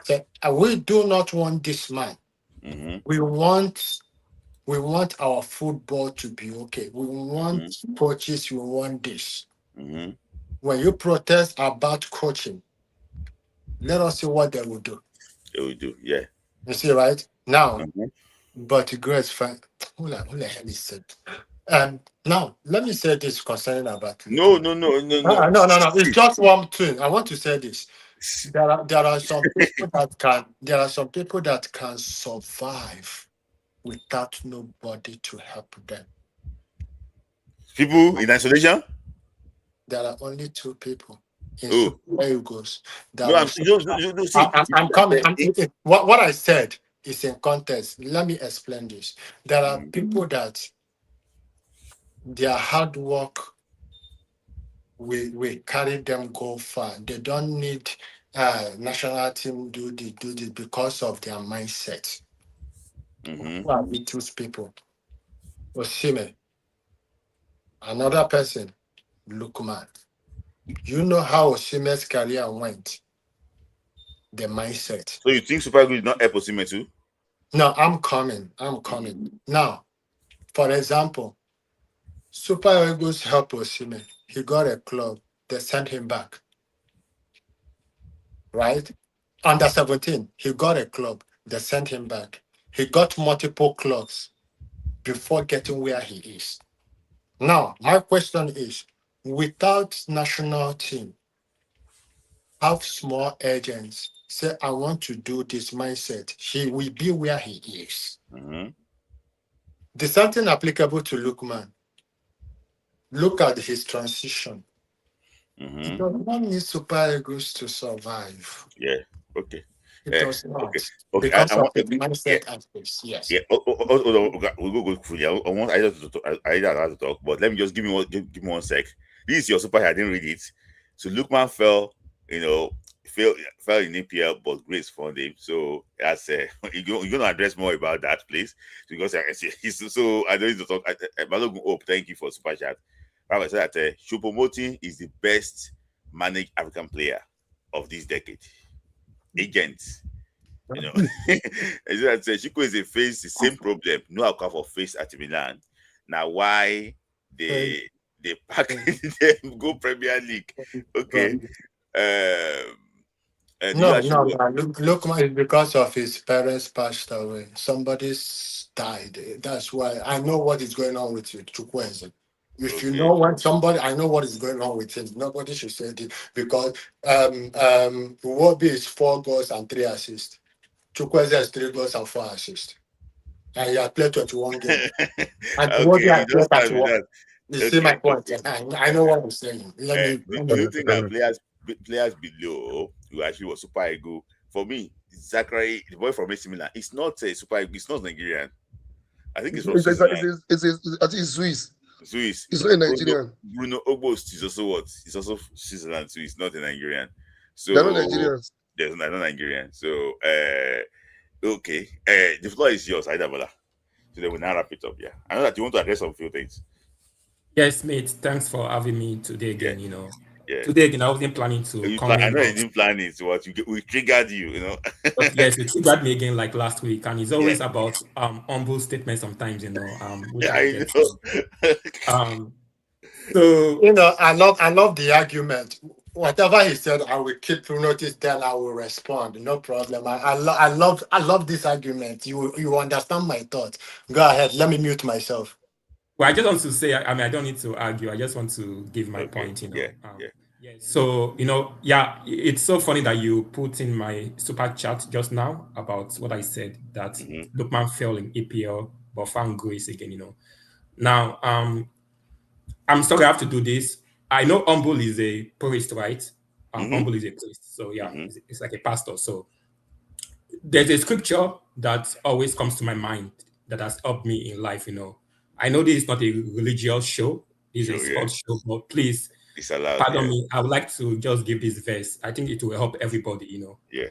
Speaker 7: Say, we do not want this man. We want our football to be okay. We want coaches. We want this. When you protest about coaching, let us see what they will do.
Speaker 2: They will do, yeah.
Speaker 7: You see, right now, but Grace, who the hell is it? Now, let me say this concerning about
Speaker 2: no.
Speaker 7: It's just one thing. I want to say this. There are some people that can survive without nobody to help them.
Speaker 2: People in isolation?
Speaker 7: There are only two people in Super Eagles. I'm coming. What I said is in context. Let me explain this. There are people that their hard work we carry them go far. They don't need national team do this because of their mindset. Who are we choose people? Osimhen. Another person, Lukman. You know how Osimhen's career went. The mindset.
Speaker 2: So you think Super Eagles is not help Osimhen too?
Speaker 7: No, I'm coming. Now, for example, Super Eagles help Osimhen. He got a club. They sent him back. Right? Under 17, he got a club. They sent him back. He got multiple clubs before getting where he is. Now, my question is, without national team, have small agents say, I want to do this mindset, he will be where he is. There's something applicable to Lukman. Look at his transition. He does not need Super Eagles to survive.
Speaker 2: Yeah, okay.
Speaker 7: It does not.
Speaker 2: Okay.
Speaker 7: Because of the mindset aspects, yes.
Speaker 2: Yeah. We'll go through. I want I to talk, but let me just give me 1 sec. This is your super. I didn't read it. So Lukman fell in NPFL, but Grace found him. So that's you're gonna address more about that, please, because so I don't need to talk. Balogun Hope, thank you for super chat. I said that Choupo-Moting is the best managed African player of this decade. Agents, as I said, Chico is face the same problem. No alcohol for face at Milan. Now why they pack them go Premier League? Okay.
Speaker 7: Look, it's because of his parents passed away. Somebody's died. That's why I know what is going on with you, Chukwueze. If you know what somebody, I know what is going on with him. Nobody should say it because Iwobi is 4 goals and 3 assists. Chukwueze has 3 goals and 4 assists. And he has played 21 games. And Iwobi has played 31. You see my point? I know what I'm saying.
Speaker 2: Do you think that players below who actually was Super Eagle? For me, Zachary, the boy from AC Milan, it's not a Super Eagle. It's not Nigerian. I think it's from Switzerland.
Speaker 6: It's Swiss.
Speaker 2: Swiss.
Speaker 6: It's not a Nigerian.
Speaker 2: Bruno Obost is also what? It's also Switzerland, so it's not a Nigerian. So
Speaker 6: they're not Nigerians.
Speaker 2: They're not Nigerian. So okay. The floor is yours, Aidabola. So then we'll now wrap it up. Yeah. I know that you want to address some few things.
Speaker 9: Yes, mate. Thanks for having me today again.
Speaker 2: Yeah.
Speaker 9: Today again, I wasn't planning to come in.
Speaker 2: I know you didn't plan it. So we triggered you,
Speaker 9: But yes, it triggered me again like last week, and it's always about humble statements sometimes, which I get.
Speaker 7: So I love the argument. Whatever he said, I will keep notice. Then I will respond. No problem. I love this argument. You understand my thoughts. Go ahead. Let me mute myself.
Speaker 9: Well, I just want to say, I don't need to argue. I just want to give my point, Yeah. So, it's so funny that you put in my super chat just now about what I said, that Lukman fell in EPL, but found grace again, Now, I'm sorry I have to do this. I know humble is a priest, right? Humble is a priest. So, it's like a pastor. So, there's a scripture that always comes to my mind that has helped me in life, I know this is not a religious show. This is a sports show, but please, pardon me. I would like to just give this verse. I think it will help everybody,
Speaker 2: Yeah.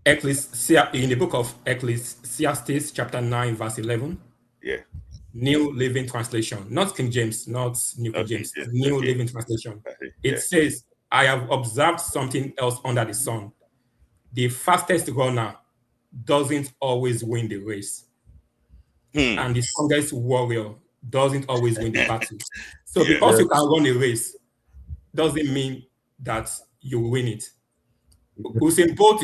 Speaker 9: In the book of Ecclesiastes, chapter 9, verse 11.
Speaker 2: Yeah.
Speaker 9: New Living Translation. Not King James, not New King James. New Living Translation. It says, I have observed something else under the sun. the fastest runner doesn't always win the race. And the strongest warrior doesn't always win the battle. So because you can run a race, doesn't mean that you win it. Usain Bolt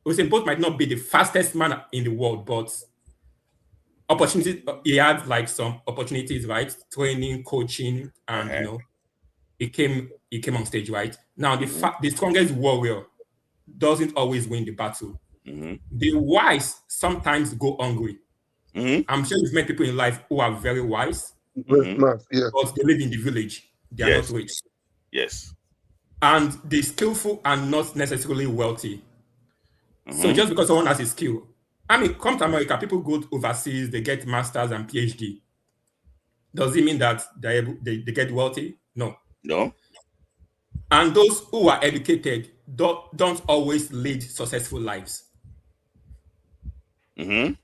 Speaker 9: Usain Bolt might not be the fastest man in the world, but opportunities, he had like some opportunities, right? Training, coaching, and he came on stage, right? Now the strongest warrior doesn't always win the battle. The wise sometimes go hungry. I'm sure you've met people in life who are very wise, but they live in the village. They are not rich.
Speaker 2: Yes.
Speaker 9: And the skillful are not necessarily wealthy. So just because someone has a skill, I mean, come to America, people go overseas, they get masters and PhD. Does it mean that they get wealthy? No.
Speaker 2: No.
Speaker 9: And those who are educated don't always lead successful lives. In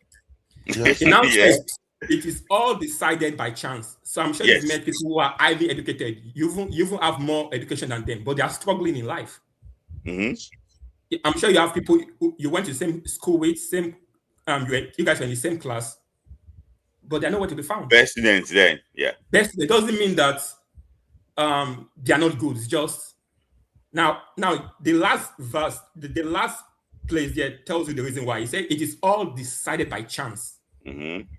Speaker 9: our case, it is all decided by chance. So I'm sure you've met people who are highly educated. You even have more education than them, but they are struggling in life. I'm sure you have people who you went to the same school with, you guys were in the same class, but they're nowhere to be found.
Speaker 2: Best students then,
Speaker 9: Best. It doesn't mean that they are not good. It's just now the last verse, the last place there tells you the reason why. He said it is all decided by chance,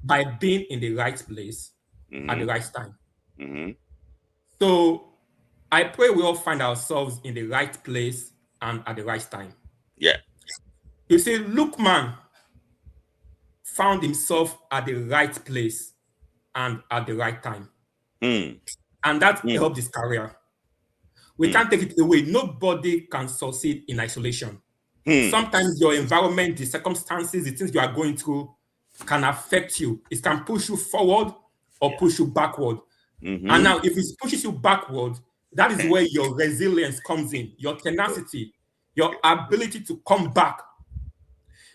Speaker 9: by being in the right place at the right time. So I pray we all find ourselves in the right place and at the right time. You see, Lukman found himself at the right place and at the right time. And that helped his career. We can't take it away. Nobody can succeed in isolation. Sometimes your environment, the circumstances, the things you are going through can affect you. It can push you forward or push you backward. And now if it pushes you backward, that is where your resilience comes in, your tenacity, your ability to come back.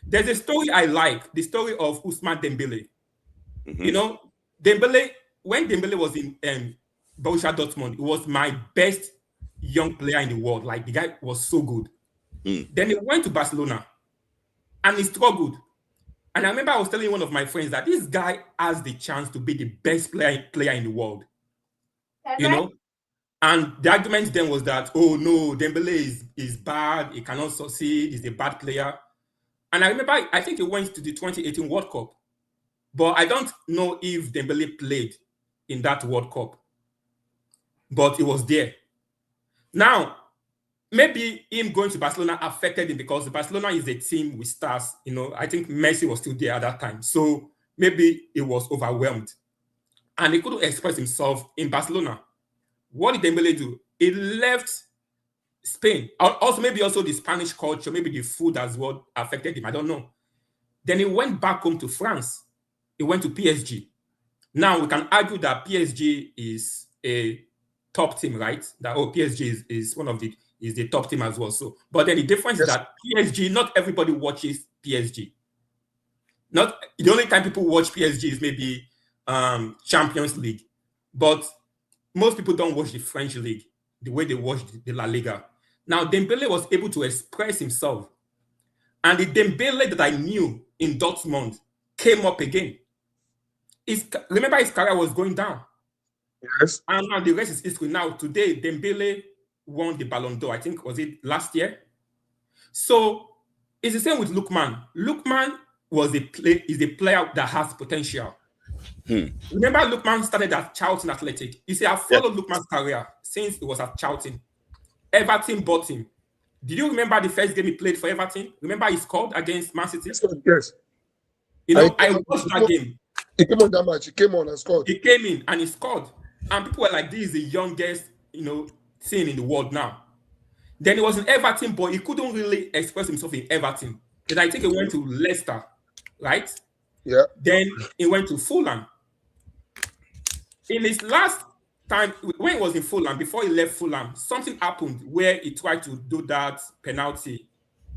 Speaker 9: There's a story I like, the story of Ousmane Dembele. You know, Dembele, when Dembele was in Borussia Dortmund, he was my best young player in the world. Like, the guy was so good. Then he went to Barcelona and he struggled. And I remember I was telling one of my friends that this guy has the chance to be the best player in the world. You know? And the argument then was that, oh no, Dembele is bad, he cannot succeed, he's a bad player. And I remember, I think he went to the 2018 World Cup. But I don't know if Dembele played in that World Cup. But he was there. Now, maybe him going to Barcelona affected him because Barcelona is a team with stars. You know, I think Messi was still there at that time. So maybe he was overwhelmed. And he couldn't express himself in Barcelona. What did Dembele do? He left Spain. Also, maybe also the Spanish culture, maybe the food as well affected him. I don't know. Then he went back home to France. He went to PSG. Now, we can argue that PSG is a top team, right? That, PSG is one of the top team as well. So, but then the difference is that PSG, not everybody watches PSG. Not the only time people watch PSG is maybe Champions League. But most people don't watch the French league the way they watch the La Liga. Now, Dembele was able to express himself. And the Dembele that I knew in Dortmund came up again. Remember, his career was going down.
Speaker 6: Yes.
Speaker 9: And now the rest is history. Now, today, Dembele won the Ballon d'Or. I think, was it last year? So, it's the same with Lukman. Lukman is a player that has potential. Remember, Lukman started at Charlton Athletic. You see, I followed Lukman's career since he was at Charlton. Everton bought him. Did you remember the first game he played for Everton? Remember he scored against Man City?
Speaker 6: Yes.
Speaker 9: You know, I watched that game.
Speaker 6: He came on that match. He came on and scored.
Speaker 9: He came in and he scored. And people were like, this is the youngest, team in the world now. Then he was in Everton, but he couldn't really express himself in Everton. Then I think he went to Leicester, right?
Speaker 6: Yeah.
Speaker 9: Then he went to Fulham. In his last time, when he was in Fulham, before he left Fulham, something happened where he tried to do that penalty,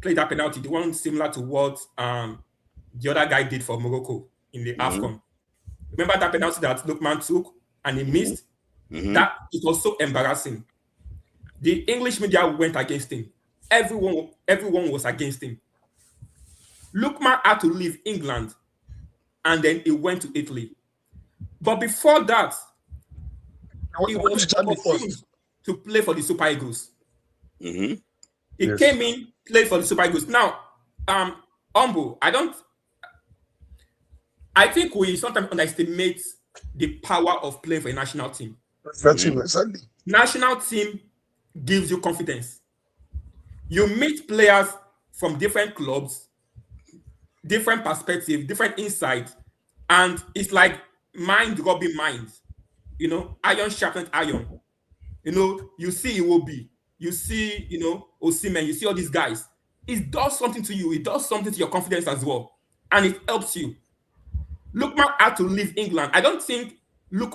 Speaker 9: play that penalty, the one similar to what the other guy did for Morocco in the AFCON. Remember that penalty that Lukman took and he missed? That it was so embarrassing. The English media went against him. everyone was against him. Lookman had to leave England, and then he went to Italy. But before that, he was opportune to play for the Super Eagles.
Speaker 2: Mm-hmm.
Speaker 9: He came in, played for the Super Eagles. Now, Umbo, I think we sometimes underestimate the power of playing for a national team.
Speaker 6: Exactly.
Speaker 9: National team gives you confidence. You meet players from different clubs, different perspectives, different insights, and it's like mind rubbing minds. You know, iron sharpens iron. You know, you see Iwobi, you see, Osimhen, you see all these guys. It does something to you. It does something to your confidence as well, and it helps you. Lookman had to leave England. I don't think because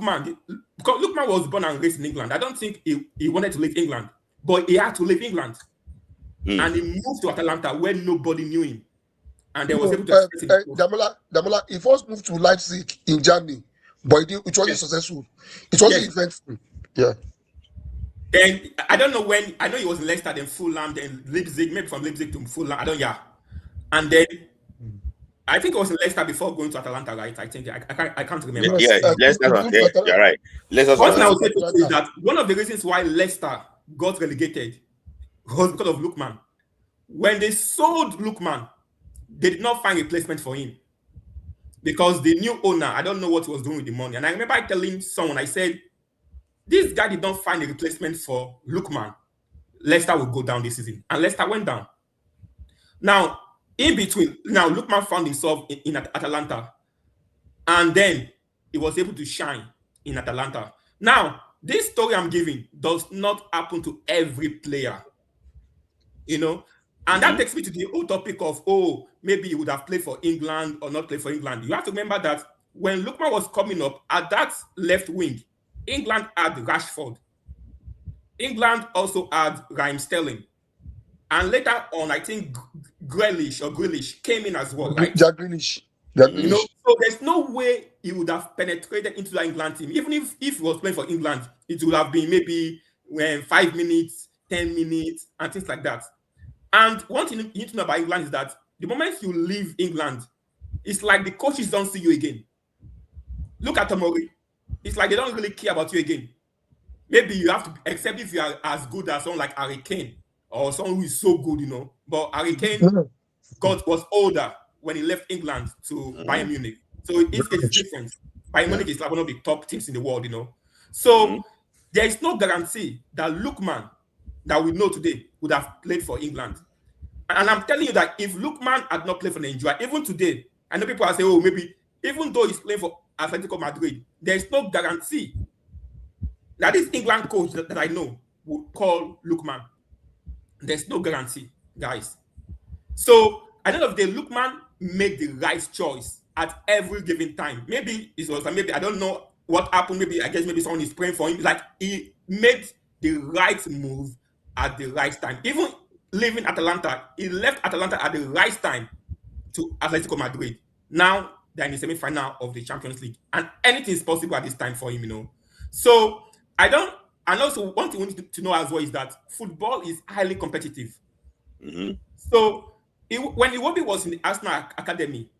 Speaker 9: Lookman was born and raised in England. I don't think he wanted to leave England, but he had to leave England. And he moved to Atalanta where nobody knew him. And they was able to
Speaker 6: Damola, he first moved to Leipzig in Germany, but it wasn't successful. It wasn't eventful. Yeah.
Speaker 9: Then I don't know when. I know he was in Leicester, then Fulham, then Leipzig, maybe from Leipzig to Fulham. And then I think it was in Leicester before going to Atalanta, right? I think I can't remember.
Speaker 2: Leicester. You're right.
Speaker 9: One thing I would say is that one of the reasons why Leicester got relegated was because of Lookman. When they sold Lookman, they did not find a replacement for him because the new owner, I don't know what he was doing with the money. And I remember telling someone, I said, this guy did not find a replacement for Lookman. Leicester will go down this season. And Leicester went down. Now, in between, Lookman found himself in Atalanta. And then he was able to shine in Atalanta. Now, this story I'm giving does not happen to every player. And that takes me to the whole topic of, maybe he would have played for England or not played for England. You have to remember that when Lookman was coming up, at that left wing, England had Rashford. England also had Raheem Sterling. And later on, I think Grealish came in as well, right?
Speaker 6: Jack Grealish.
Speaker 9: So there's no way he would have penetrated into the England team. Even if he was playing for England, it would have been maybe 5 minutes, 10 minutes, and things like that. And one thing you need to know about England is that the moment you leave England, it's like the coaches don't see you again. Look at Tomori. It's like they don't really care about you again. Maybe you have to, except if you are as good as someone like Ikenne or someone who is so good, But Ikenne was older when he left England to Bayern Munich. So it's different. Bayern Munich is like one of the top teams in the world, So there is no guarantee that Lookman that we know today would have played for England. And I'm telling you that if Lookman had not played for Nigeria, even today, I know people are saying, maybe even though he's playing for Atletico Madrid, there's no guarantee that this England coach that I know would call Lookman. There's no guarantee, guys. So at the end of the day, Lookman made the right choice at every given time. Maybe it was, I don't know what happened. Maybe someone is praying for him. Like, he made the right move at the right time. Even leaving Atalanta, he left Atalanta at the right time to Atletico Madrid. Now they're in the semi-final of the Champions League, and anything is possible at this time for him, So and also one thing we need to know as well is that football is highly competitive. So when Iwobi was in the Arsenal Academy,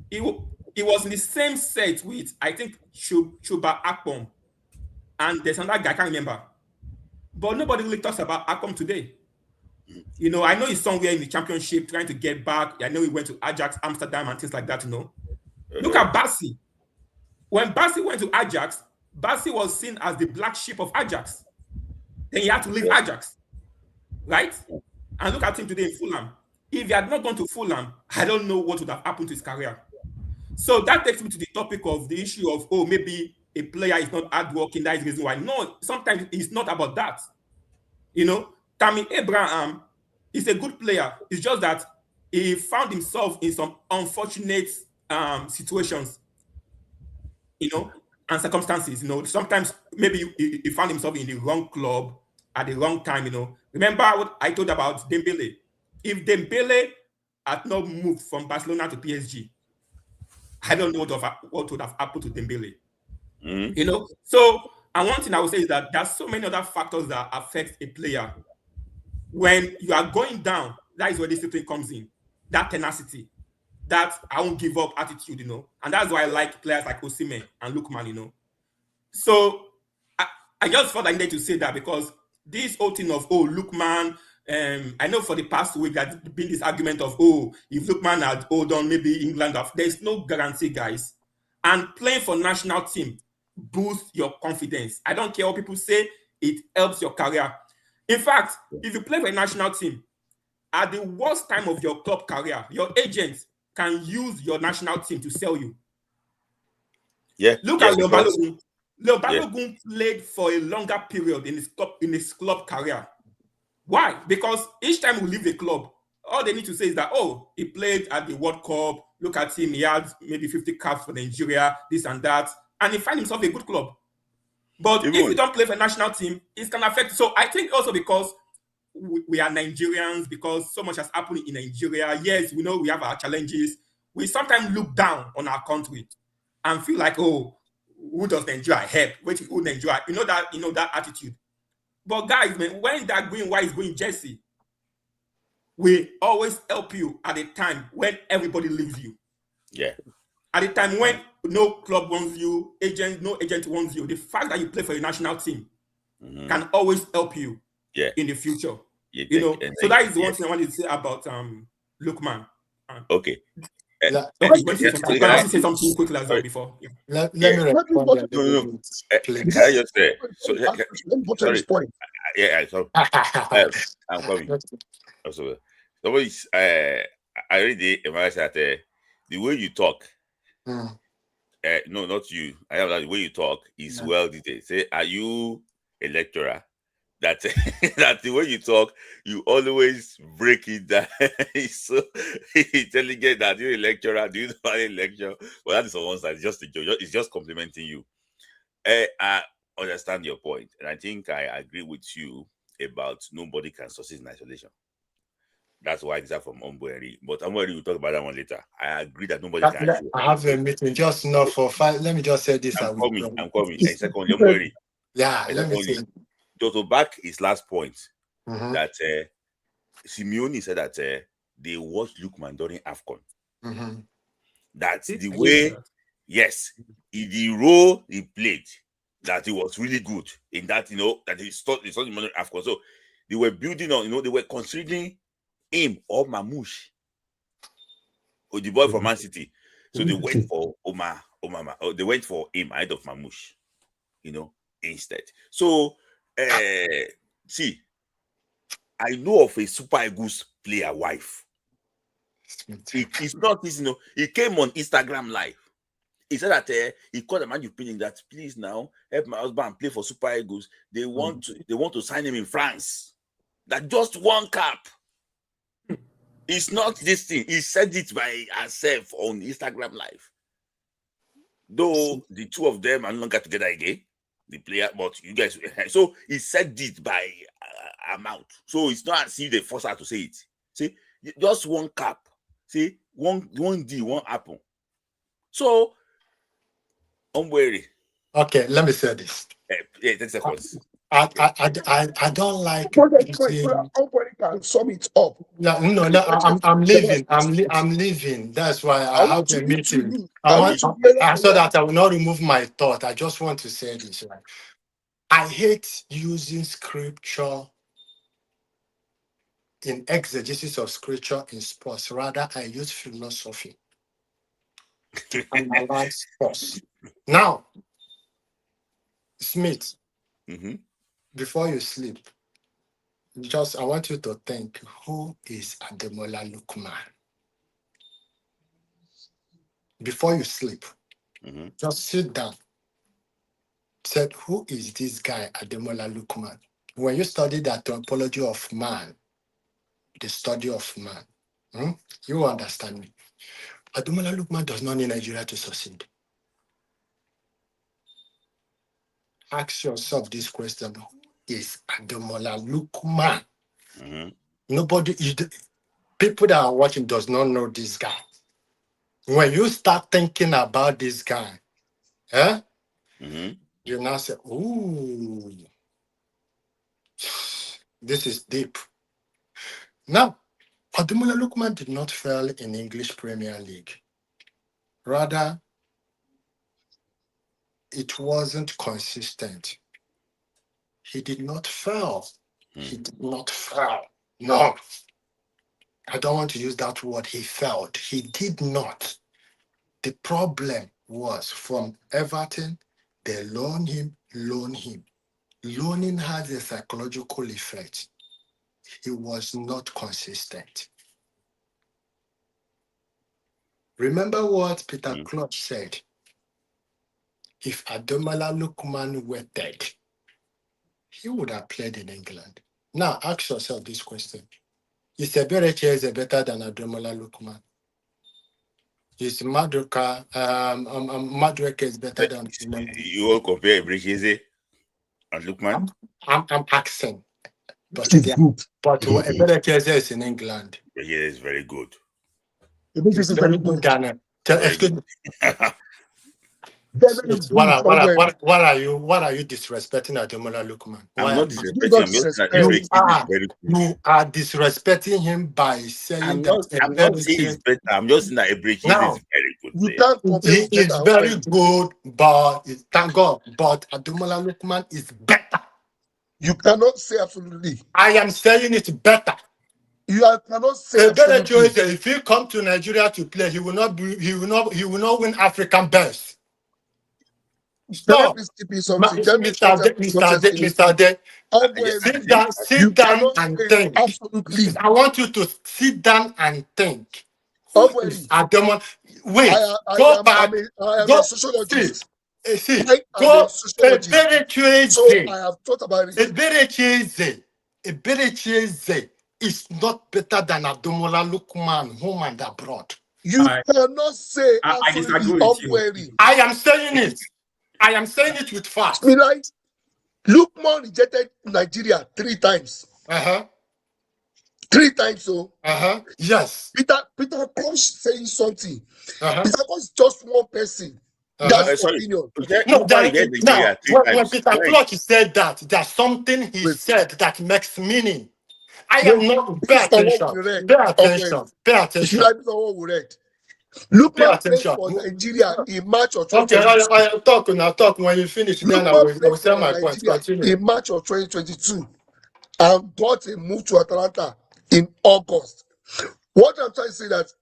Speaker 9: he was in the same set with, I think, Chuba Akpom, and there's another guy I can't remember. But nobody really talks about Akpom today. I know he's somewhere in the championship trying to get back. I know he went to Ajax Amsterdam and things like that, Look at Bassi. When Bassi went to Ajax, Bassi was seen as the black sheep of Ajax. Then he had to leave Ajax, right? And look at him today in Fulham. If he had not gone to Fulham, I don't know what would have happened to his career. So that takes me to the topic of the issue of, maybe a player is not hardworking, that is the reason why. No, sometimes it's not about that. Tammy Abraham is a good player. It's just that he found himself in some unfortunate situations, and circumstances. Sometimes maybe he found himself in the wrong club at the wrong time. Remember what I told about Dembele? If Dembele had not moved from Barcelona to PSG, I don't know what would have happened to Dembele. So, and one thing I would say is that there's so many other factors that affect a player when you are going down, that is where discipline comes in. That tenacity, that I won't give up attitude, and that's why I like players like Osimhen and Lookman, So I just thought I needed to say that because this whole thing of Lookman, I know for the past week there's been this argument of if Lookman had hold on, maybe England. There's no guarantee, guys. And playing for national team boosts your confidence. I don't care what people say; it helps your career. In fact, if you play for a national team, at the worst time of your club career, your agent can use your national team to sell you. Look at Leon Balogun. Leon Balogun played for a longer period in his club career. Why? Because each time we leave the club, all they need to say is that, he played at the World Cup. Look at him. He had maybe 50 caps for Nigeria, this and that. And he finds himself a good club. But if you don't play for a national team, it can affect. So I think also because we are Nigerians, because so much has happened in Nigeria. Yes, we know we have our challenges. We sometimes look down on our country and feel like, who does Nigeria help? Who Nigeria? You know that attitude. But guys, man, when that green white is going Jesse, we always help you at a time when everybody leaves you.
Speaker 2: Yeah.
Speaker 9: At the time when no club wants you, no agent wants you, the fact that you play for your national team can always help you in the future. So that is the one thing I wanted to say about Lookman.
Speaker 2: Okay.
Speaker 9: Can I say something quickly as well before?
Speaker 6: Let me respond.
Speaker 2: No. Can I just say?
Speaker 6: Let me put to this point.
Speaker 2: I'm coming. Also, I already emphasized that the way you talk. No, not you. I have that the way you talk is well detailed. Say, are you a lecturer? That the way you talk, you always break it down. It's so intelligent that you're a lecturer. Do you know any lecture? Well, that is on one side. It's just a joke. It's just complimenting you. I understand your point, and I think I agree with you about nobody can succeed in isolation. That's why it's from Ombweri. But Ombweri will talk about that one later. I agree that nobody can.
Speaker 7: I have a meeting just not for 5. Let me just say this.
Speaker 2: I'm coming. A second, Ombweri.
Speaker 7: Yeah, let me see.
Speaker 2: To back his last point, that Simeone said that they watched Lookman during AFCON. That's the way, yes, in the role he played, that he was really good in that, that he started during AFCON. So they were building on, they were considering him or Mamouche, or the boy from Man City. So they went for they went for him ahead of Mamouche, instead. So, see, I know of a Super Eagles player wife. It's not this, he came on Instagram Live. He said that he called a man opinion that please now help my husband play for Super Eagles. They want to sign him in France. That just one cap. It's not this thing. He said it by herself on Instagram Live. Though the two of them are no longer together again. The player, but you guys, so he said it by amount. So it's not as if they force her to say it. See, just one cap. See, one D, one apple. So, Ombweri.
Speaker 7: Okay, let me say this.
Speaker 2: 10 seconds.
Speaker 7: I don't like.
Speaker 6: Ombweri can sum it up.
Speaker 7: No. I'm leaving. I'm leaving. That's why I have a meeting. So that I will not remove my thought. I just want to say this. Right? I hate using scripture in exegesis of scripture in sports. Rather, I use philosophy to analyze sports. Now, Smith, before you sleep, I want you to think, who is Ademola Lookman? Before you sleep, just sit down. Said, who is this guy, Ademola Lookman? When you study the anthropology of man, the study of man, you understand me. Ademola Lookman does not need Nigeria to succeed. Ask yourself this question: who is Ademola Lookman? People that are watching does not know this guy. When you start thinking about this guy, you now say, ooh, this is deep. Now, Ademola Lookman did not fail in English Premier League. Rather, it wasn't consistent. He did not fail. He did not fail. No. I don't want to use that word. He failed. He did not. The problem was from Everton, they loan him. Loaning has a psychological effect. He was not consistent. Remember what Peter Clough said. If Ademola Lookman were dead, he would have played in England. Now ask yourself this question. Is Eberechi better than Ademola Lookman? Is Maduka is better than
Speaker 2: you will compare Eberechi and Lookman?
Speaker 7: I'm asking. But Eberechi is in England.
Speaker 2: Eberechi is very good.
Speaker 7: It's very good than excuse me. What are you disrespecting Ademola Lookman?
Speaker 2: I'm not disrespecting him.
Speaker 7: You are disrespecting him by saying
Speaker 2: I'm not saying he's better. I'm just saying that Eberechi is very good.
Speaker 6: You can't compare.
Speaker 7: He is very good, but thank God. But Ademola Lookman is better.
Speaker 6: You cannot say absolutely.
Speaker 7: I am saying it's better.
Speaker 6: Cannot say absolutely.
Speaker 7: If he come to Nigeria to play, he will not win African best. Stop. Mr. De, sit down and think.
Speaker 6: Absolutely.
Speaker 7: I want you to sit down and think. Ademola, wait, go back.
Speaker 6: I am a sociologist.
Speaker 7: Go.
Speaker 6: So I have thought about it.
Speaker 7: Eberechi is not better than Ademola Lookman, home and abroad.
Speaker 6: You cannot say
Speaker 9: I disagree with you.
Speaker 7: I am saying it. I am saying it with facts.
Speaker 6: Lookman rejected Nigeria 3 times. 3 times, so.
Speaker 7: Yes.
Speaker 6: Peter Koch saying something. Peter Koch is just one person. That's opinion.
Speaker 7: When Peter Koch said that, there's something he said that makes meaning. I am not. Pay attention.
Speaker 6: Lookman played for Nigeria in March of 2022.
Speaker 7: Okay, I'll talk. When you finish, then I will say my point. Continue.
Speaker 6: In March of 2022 and got a move to Atalanta in August. What I'm trying to say that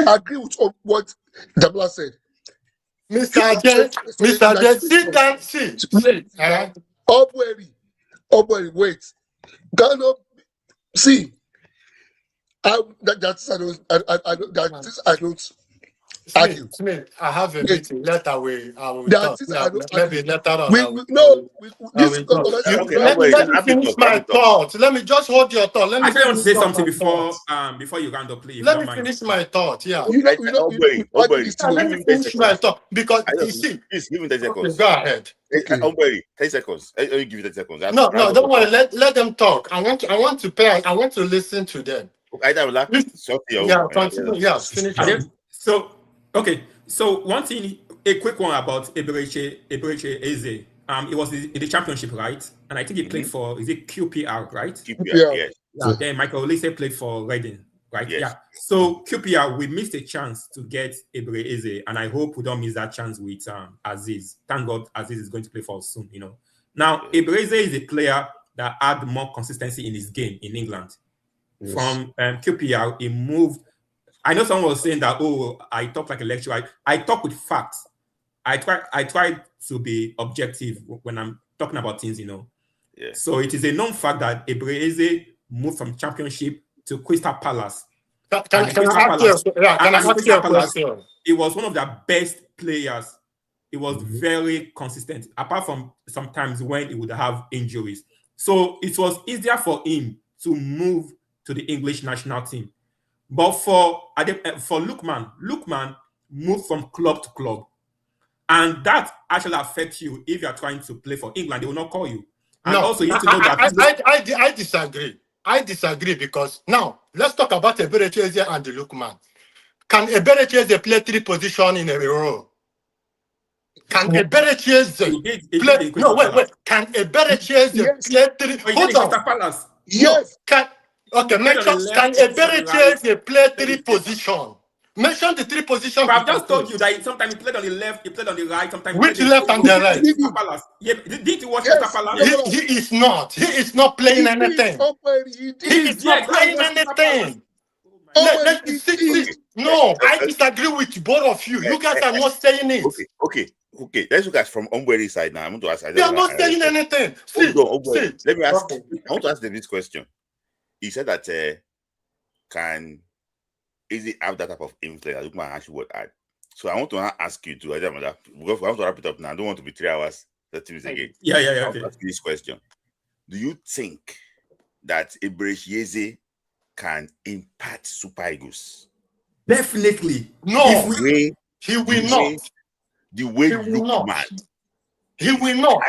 Speaker 6: I agree with what Dabla said.
Speaker 7: Mr. J, sit down, sit.
Speaker 6: Obweri, wait. Ghana, see. I don't argue.
Speaker 7: Smith, I have a meeting. Later I will talk. Maybe later on. Let me finish my thought. Let me just hold your thought.
Speaker 9: I want to say something before you round up, please.
Speaker 7: Let me finish my thought. Yeah.
Speaker 6: Let
Speaker 7: me finish my thought because you see.
Speaker 2: Please give me 30 seconds.
Speaker 7: Go ahead.
Speaker 2: 30 seconds. Let me give you 30 seconds.
Speaker 7: No, don't worry. Let them talk. I want to listen to them. Continue. Yeah, finish.
Speaker 9: So one thing, a quick one about Eberechi Eze. It was in the championship, right? And I think he played for, is it QPR, right?
Speaker 2: QPR, yes.
Speaker 9: So then Michael Olise played for Reading, right?
Speaker 2: Yes.
Speaker 9: Yeah. So QPR, we missed a chance to get Eberechi Eze, and I hope we don't miss that chance with Aziz. Thank God Aziz is going to play for us soon, Now, Eberechi Eze is a player that had more consistency in his game in England. Yes. From QPR, he moved. I know someone was saying that, I talk like a lecturer. I talk with facts. I try to be objective when I'm talking about things, Yeah. So it is a known fact that Eberechi moved from Championship to Crystal Palace.
Speaker 7: Can I ask you a question?
Speaker 9: He was one of the best players. He was very consistent, apart from sometimes when he would have injuries. So it was easier for him to move to the English national team. But for Lookman moved from club to club. And that actually affects you if you are trying to play for England. They will not call you. And also, you have to know that...
Speaker 7: I disagree. I disagree because now, let's talk about Eberechi Eze and the Lookman. Can Eberechi Eze play 3 positions in a row? Can Eberechi Eze play... No, wait. Can Eberechi Eze play 3...
Speaker 6: Hold on.
Speaker 9: Palace.
Speaker 6: Yes.
Speaker 7: Okay, mention can Eberechi play 3 position? Mention the 3 positions.
Speaker 9: I've just told you that sometimes he played on the left, he played on the right, sometimes
Speaker 7: which left and the right?
Speaker 9: Yeah, did you watch Crystal Palace?
Speaker 7: He is not. He is not playing anything. He is not playing anything. No, I disagree with both of you. You guys are not saying it.
Speaker 2: Okay. Let's look at from Ombweri's side now. I want to ask.
Speaker 7: They are not saying anything.
Speaker 2: Let me ask. I want to ask them this question. He said that can easy have that type of influence. Look, man, actually what add. So I want to ask you to because I want to wrap it up now. I don't want to be 3 hours. 30 minutes again.
Speaker 9: Yeah.
Speaker 2: I want to ask you this question. Do you think that Eberechi can impact Super Eagles?
Speaker 9: Definitely.
Speaker 7: No. He will not.
Speaker 2: The way Lookman.
Speaker 7: He will not.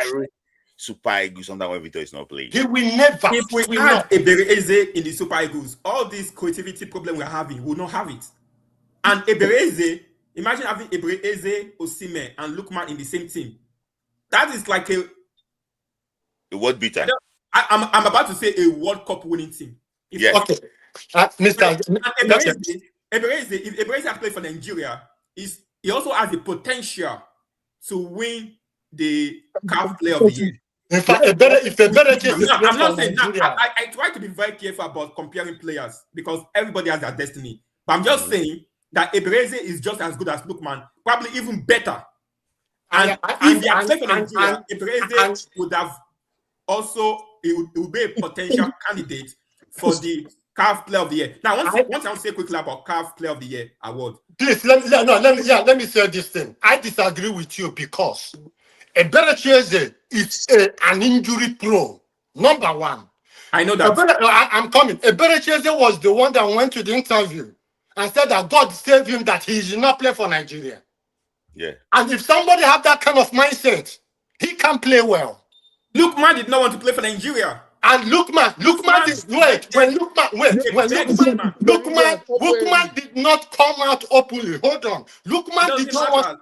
Speaker 2: Super Eagles under when Victor is not playing.
Speaker 7: He will never.
Speaker 9: If we had Eberechi in the Super Eagles, all this creativity problem we're having, we will not have it. And Eberechi, imagine having Eberechi, Osimhen, and Lookman in the same team. That is like a
Speaker 2: word beater.
Speaker 9: I'm about to say a World Cup winning team.
Speaker 2: Yes.
Speaker 7: Okay. Mr.
Speaker 9: Eberechi, if Eberechi has played for Nigeria, he also has the potential to win the CAF Player of the Year.
Speaker 7: In fact, I'm
Speaker 9: not saying that. I try to be very careful about comparing players because everybody has their destiny. But I'm just saying that Eberechi is just as good as Lookman, probably even better. And the aspect for Nigeria, Eberechi would have also it would be a potential candidate for the CAF Player of the Year. Now, once I'll say quickly about CAF Player of the Year award.
Speaker 7: Please let me say this thing. I disagree with you because Eberechi is an injury prone. Number one.
Speaker 9: I know that.
Speaker 7: I'm coming. Eberechi was the one that went to the interview and said that God saved him that he did not play for Nigeria.
Speaker 2: Yeah.
Speaker 7: And if somebody have that kind of mindset, he can play well.
Speaker 9: Lookman did not want to play for Nigeria.
Speaker 7: And Lookman did not come out openly. Hold on. Lookman did not want.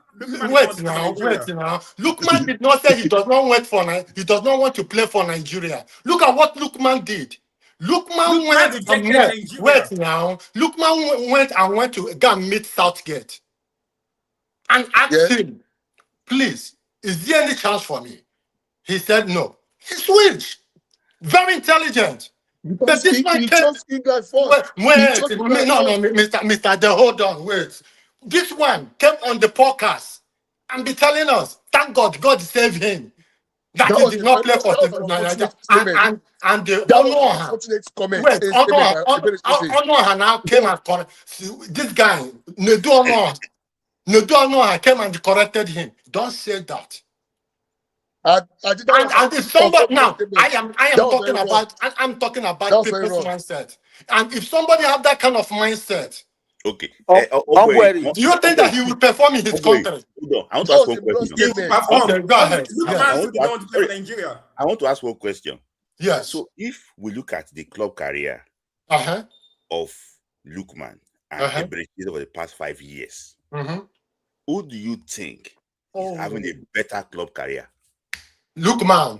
Speaker 7: Wait now. Lookman did not say he does not want to play for Nigeria. Look at what Lookman did. Lookman went to go and meet Southgate and asked him, please, is there any chance for me? He said no. He switched. Very intelligent. But this man Mr. Hold on, wait. This one came on the podcast and be telling us, thank God saved him. That he did not play for Nigeria. And the Honor now came and corrected this guy. Nedu came and corrected him. Don't say that. And if somebody now, I'm talking about people's mindset. And if somebody have that kind of mindset,
Speaker 2: okay.
Speaker 7: Do you think that he will perform in his country?
Speaker 2: I want to ask one question.
Speaker 7: Go ahead.
Speaker 2: I want to ask one question.
Speaker 7: Yes.
Speaker 2: So if we look at the club career of Lookman and Eberechi over the past 5 years, who do you think is having a better club career?
Speaker 7: Lookman.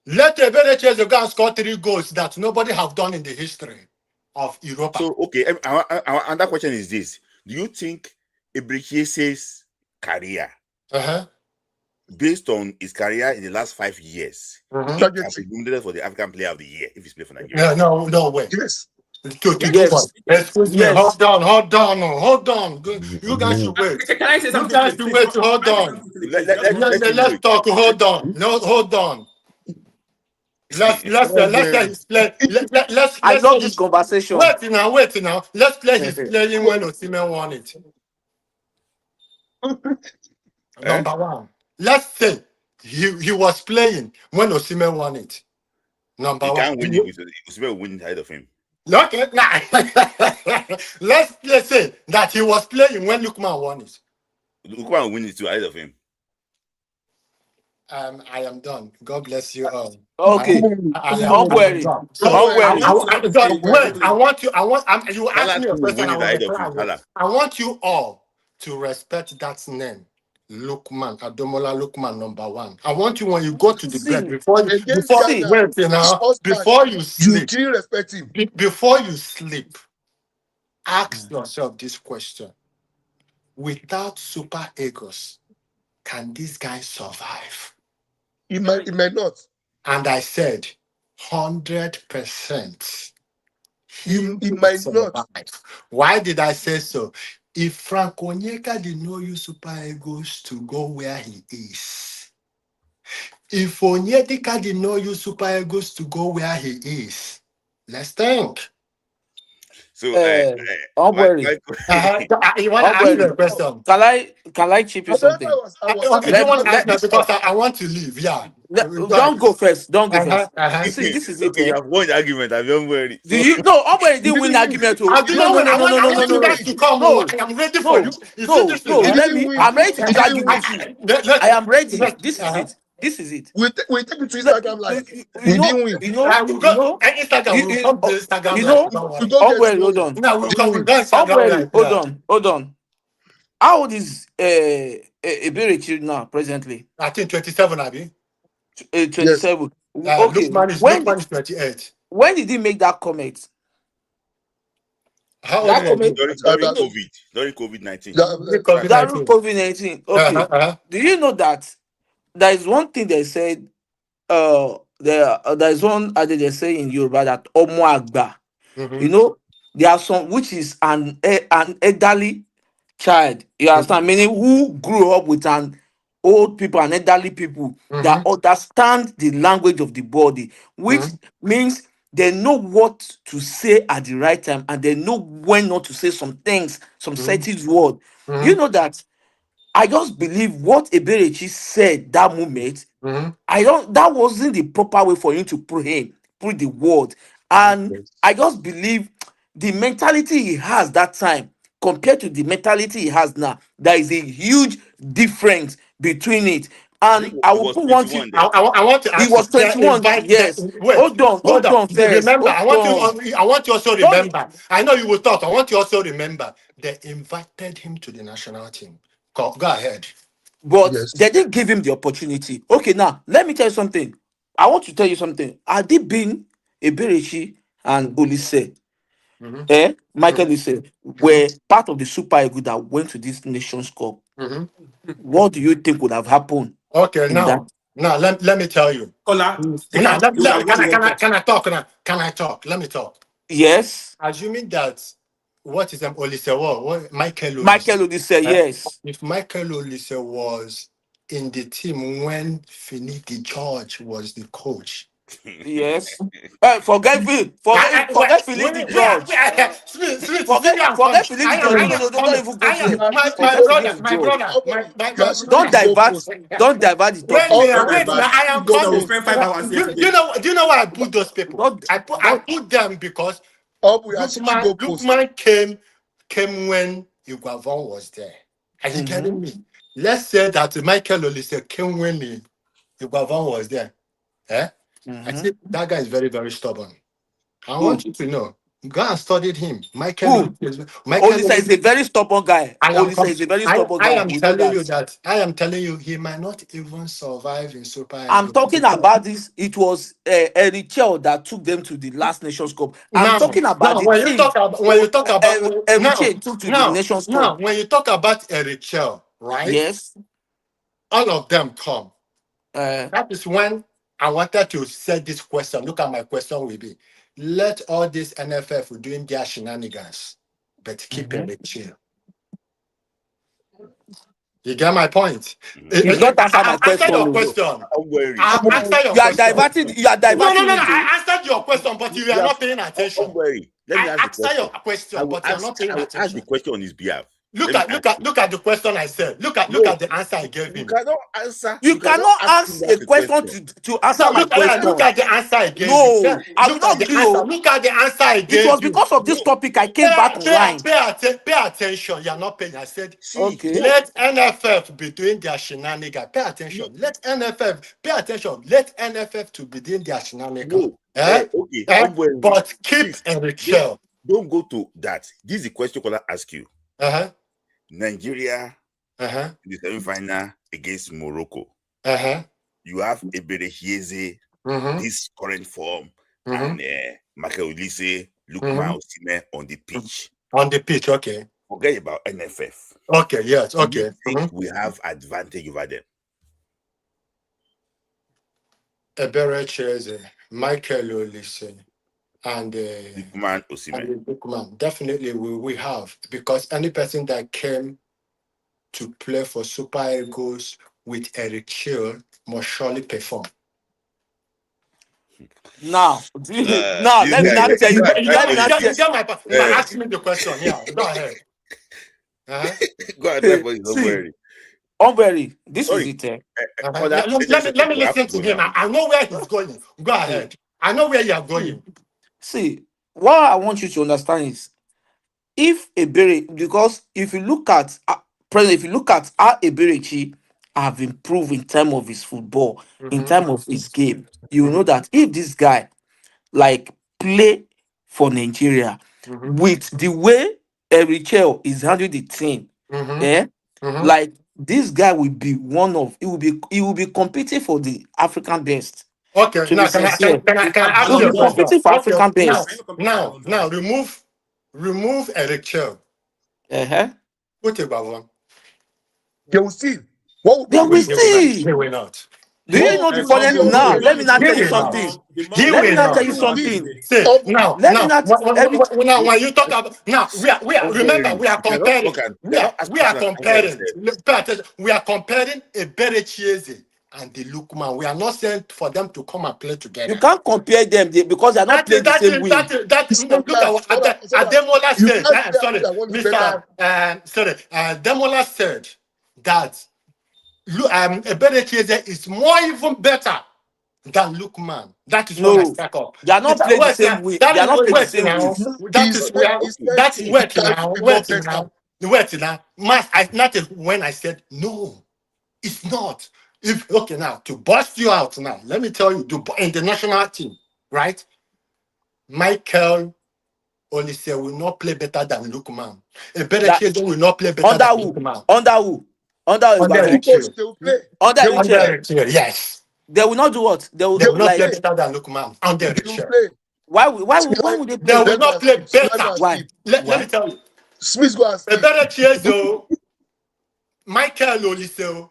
Speaker 7: Let Eberechi go and score 3 goals that nobody have done in the history of Europe.
Speaker 2: So, okay, another question is this. Do you think Eberechi's career, based on his career in the last 5 years, can be nominated for the African Player of the Year if he's playing for Nigeria?
Speaker 7: No way.
Speaker 6: Yes.
Speaker 7: Excuse me. Hold on. You guys should wait.
Speaker 9: Can I say something?
Speaker 7: You guys should wait. Hold on. Let's talk. Hold on. No, hold on. Let's play.
Speaker 8: I love this conversation.
Speaker 7: Wait now. Let's play his playing when Osimhen won it. Number one. Let's say he was playing when Osimhen won it. Number one.
Speaker 2: He can't win it. Osimhen will win ahead of him.
Speaker 7: Okay, let's say that he was playing when Lookman won it.
Speaker 2: Lookman will win it ahead of him.
Speaker 7: I am done. God bless you all.
Speaker 8: Okay. Don't worry.
Speaker 7: You asked me a question. I want you all to respect that name. Lukman, Adomola Lukman, number 1. I want you when you go to the bed
Speaker 6: against Ghana,
Speaker 7: before you
Speaker 6: you
Speaker 7: sleep,
Speaker 6: didn't respect him.
Speaker 7: Before you sleep, ask yourself this question: without Super Eagles, can this guy survive?
Speaker 6: He might not.
Speaker 7: And I said, 100%. He
Speaker 6: might not.
Speaker 7: Why did I say so? If Frank Onyeka did not use Super Eagles to go where he is, if Onyedika did not use Super Eagles to go where he is, let's think.
Speaker 2: So,
Speaker 8: don't worry.
Speaker 7: You want to ask me a question?
Speaker 8: Can I chip you something?
Speaker 7: I want to leave. Yeah.
Speaker 8: Don't go first. Don't go first. See, this is it.
Speaker 2: You have won the argument. Don't worry.
Speaker 8: Do you know? Nobody didn't win the argument.
Speaker 7: I want you guys to come.
Speaker 8: No,
Speaker 7: I am ready for you.
Speaker 8: No. Let me. I'm ready to argue with you. I am ready. This is it. This is it.
Speaker 6: We take it to Instagram live. We didn't win.
Speaker 8: Hold on. How old is Eberechi now, presently?
Speaker 7: I think 27, Abi.
Speaker 8: 27.
Speaker 7: Yes. Okay. Lukman is 28.
Speaker 8: When did he make that comment?
Speaker 7: How
Speaker 2: old is during COVID-19.
Speaker 8: During COVID-19. Okay. Do you know that there is one thing they said? There is one adage they say in Yoruba that Omo Agba. You know, there are some which is an elderly child. You understand? Meaning who grew up with an old people and elderly people that understand the language of the body, which means they know what to say at the right time and they know when not to say some things, some certain word. You know that I just believe what Eberechi said that moment. That wasn't the proper way for him to put the word. And I just believe the mentality he has that time compared to the mentality he has now, there is a huge difference between it. And I will put one thing.
Speaker 7: I want to ask.
Speaker 8: He was 21. Yes. Hold on. First.
Speaker 7: Remember, I want you also remember. I know you will talk. I want you also remember they invited him to the national team. Go ahead.
Speaker 8: But they didn't give him the opportunity. Okay, now let me tell you something. I want to tell you something. Had it been Eberechi and Olise, Michael Olise, were part of the Super Eagles that went to this Nations Cup, what do you think would have happened?
Speaker 7: Okay, now let me tell you. Can I talk? Let me talk.
Speaker 8: Yes.
Speaker 7: Assuming that what is Olise? Michael
Speaker 8: Olise, yes.
Speaker 7: If Michael Olise was in the team when Finidi George was the coach.
Speaker 8: Yes. Forget Finidi George. Forget Finidi George. Don't divert the topic.
Speaker 7: I am coming. Do you know why I put those people? I put them because Lukman came when Iguavon was there. Are you getting me? Let's say that Michael Olise came when Iguavon was there. I think that guy is very, very stubborn. I want you to know. Go and studied him. Michael
Speaker 8: Olise is a very stubborn guy. Olise is a very stubborn guy.
Speaker 7: I am telling you, he might not even survive in Super Eagles.
Speaker 8: I'm talking about this. It was Erichel that took them to the last Nations Cup. I'm talking about
Speaker 7: when you talk about
Speaker 8: Erichel took to the Nations Cup.
Speaker 7: Now, when you talk about Erichel, right?
Speaker 8: Yes.
Speaker 7: All of them come. That is when I wanted to set this question. Look at my question will be: let all this NFF doing their shenanigans, but keep it chill. You get my point?
Speaker 8: You don't answer my question. You are diverting. No.
Speaker 7: I answered your question, but you are not paying attention.
Speaker 2: Don't worry. Let me ask
Speaker 7: your question, but you are not paying attention.
Speaker 2: Ask the question on his behalf.
Speaker 7: Look at the question I said. Look at the answer I gave him.
Speaker 2: You cannot answer.
Speaker 8: You cannot ask a question to answer my question.
Speaker 7: Look at the answer I gave
Speaker 8: you. I will not do.
Speaker 7: Look at the answer I gave you.
Speaker 8: It was because of this topic I came back online.
Speaker 7: Pay attention. You are not paying. I said, let NFF be doing their shenanigans. Pay attention. Let NFF pay attention. Let NFF to be doing their shenanigans. But keep
Speaker 2: Don't go to that. This is the question I ask you. Nigeria in the semi-final against Morocco. You have Eberechieze, this current form, and Michael Olise, Lukman Osimhen on the pitch.
Speaker 7: On the pitch, okay.
Speaker 2: Forget about NFF.
Speaker 7: Okay, yes, okay.
Speaker 2: I think we have advantage over them.
Speaker 7: Eberechieze, Michael Olise, and
Speaker 2: Lukman Osimhen.
Speaker 7: Definitely we have, because any person that came to play for Super Eagles with Eric Chill must surely perform.
Speaker 8: Now, let me not tell you.
Speaker 7: Ask me the question. Yeah, go ahead.
Speaker 2: Go ahead,
Speaker 8: don't worry. This is it.
Speaker 7: Let me listen to him. I know where he's going. Go ahead. I know where you are going.
Speaker 8: See, what I want you to understand is, because if you look at how Eberechi have improved in terms of his football, in terms of his game, you know that if this guy like play for Nigeria with the way Erichel is handling the team, like this guy will be he will be competing for the African best.
Speaker 7: Okay, now can I ask you a question?
Speaker 8: Competing for African best.
Speaker 7: Now remove Erichel. Put it back one.
Speaker 6: They will see.
Speaker 8: They will see.
Speaker 7: They will not.
Speaker 8: Do you know the funny now? Let me not tell you something. Let me not tell you something.
Speaker 7: Now, when you talk about we are remember we are comparing. We are comparing. Pay attention. We are comparing Eberechieze and the Lukman. We are not saying for them to come and play together.
Speaker 8: You can't compare them because they are not playing the same way.
Speaker 7: Look at what Ademola said. Ademola said that Eberechieze is more even better than Lukman. That is what I stack up.
Speaker 8: They are not playing the same way. They are not playing the same way.
Speaker 7: That's wet now. Wet now. Not when I said no, it's not. Now to bust you out now, let me tell you, in the national team, right? Michael Olise will not play better than Lukman. Eberechieze will not play better than Lukman.
Speaker 8: Under who?
Speaker 7: Yes.
Speaker 8: They will not do what? They will
Speaker 7: not play better than Lukman. Under
Speaker 8: Why would they play?
Speaker 7: They will not play better.
Speaker 8: Why?
Speaker 7: Let me tell you.
Speaker 6: Smith go ask.
Speaker 7: Eberechieze, Michael Olise,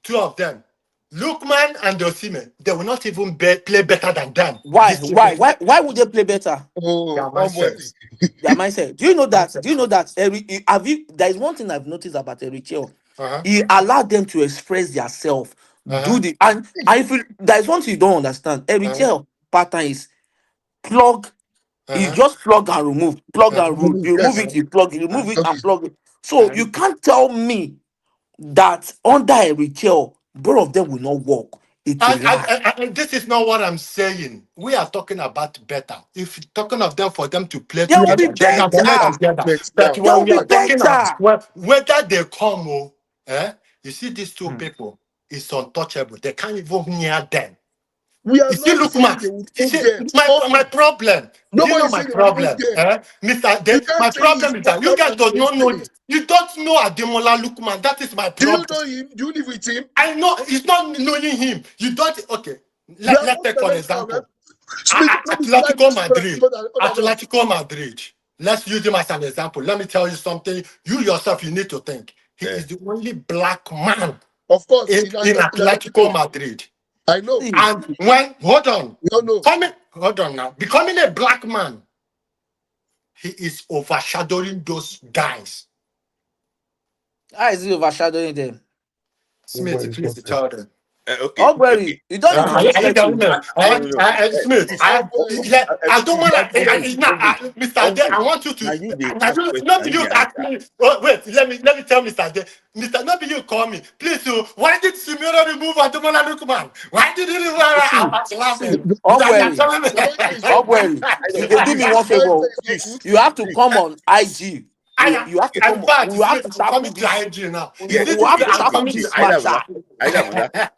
Speaker 7: two of them. Lukman and Osimhen, they will not even play better than them.
Speaker 8: Why would they play better?
Speaker 7: Their
Speaker 8: mindset. Do you know that? There is one thing I've noticed about Erichel. He allowed them to express themselves. And I feel there is one thing you don't understand. Erichel pattern is plug. He just plug and remove. Plug and remove. You remove it, you plug it, remove it and plug it. So you can't tell me that under Erichel, both of them will not work.
Speaker 7: This is not what I'm saying. We are talking about better. If you're talking of them for them to play
Speaker 8: they will be better.
Speaker 7: But when we are talking about whether they come, you see these two people, it's untouchable. They can't even near them.
Speaker 6: We are
Speaker 7: my problem. You know my problem, Mr. My problem is that you guys don't know. You don't know Ademola Lukman. That is my problem.
Speaker 6: Do you know him? Do you live with him?
Speaker 7: I know. It's not knowing him. You don't. Okay. Let's take for example. Atletico Madrid. Let's use him as an example. Let me tell you something. You yourself, you need to think. He is the only black man,
Speaker 6: of course,
Speaker 7: in Atletico Madrid.
Speaker 6: I know.
Speaker 7: And when hold on now. Becoming a black man, he is overshadowing those guys.
Speaker 8: How is he overshadowing them?
Speaker 7: Smith, please tell them.
Speaker 8: Okay. You don't need to
Speaker 7: Smith, I don't want to. Mr. Ade, I want you to. Not you ask me. Wait, let me tell Mr. Ade. Not you call me. Please, why did Simeone remove Ademola Lukman? Why did he remove?
Speaker 8: You can do me one favor. You have to come on IG You have to come. You have to start
Speaker 7: coming to Hygiene now.
Speaker 2: Yeah,
Speaker 8: you have to start putting this matter.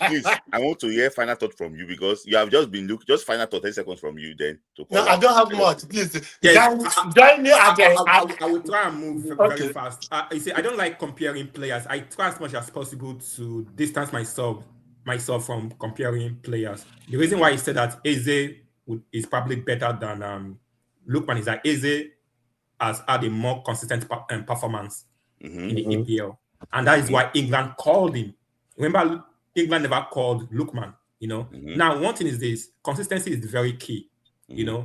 Speaker 2: Please, I want to hear final thought from you because you have just been just final thought 10 seconds from you then to call.
Speaker 7: No, I don't have much. Please,
Speaker 9: yes, I will try and move very fast. You see, I don't like comparing players. I try as much as possible to distance myself from comparing players. The reason why I said that Eze is probably better than Lookman is that Eze has had a more consistent performance in the EPL. And that is why England called him. Remember, England never called Lookman, you know. Now, one thing is this, consistency is very key, you know,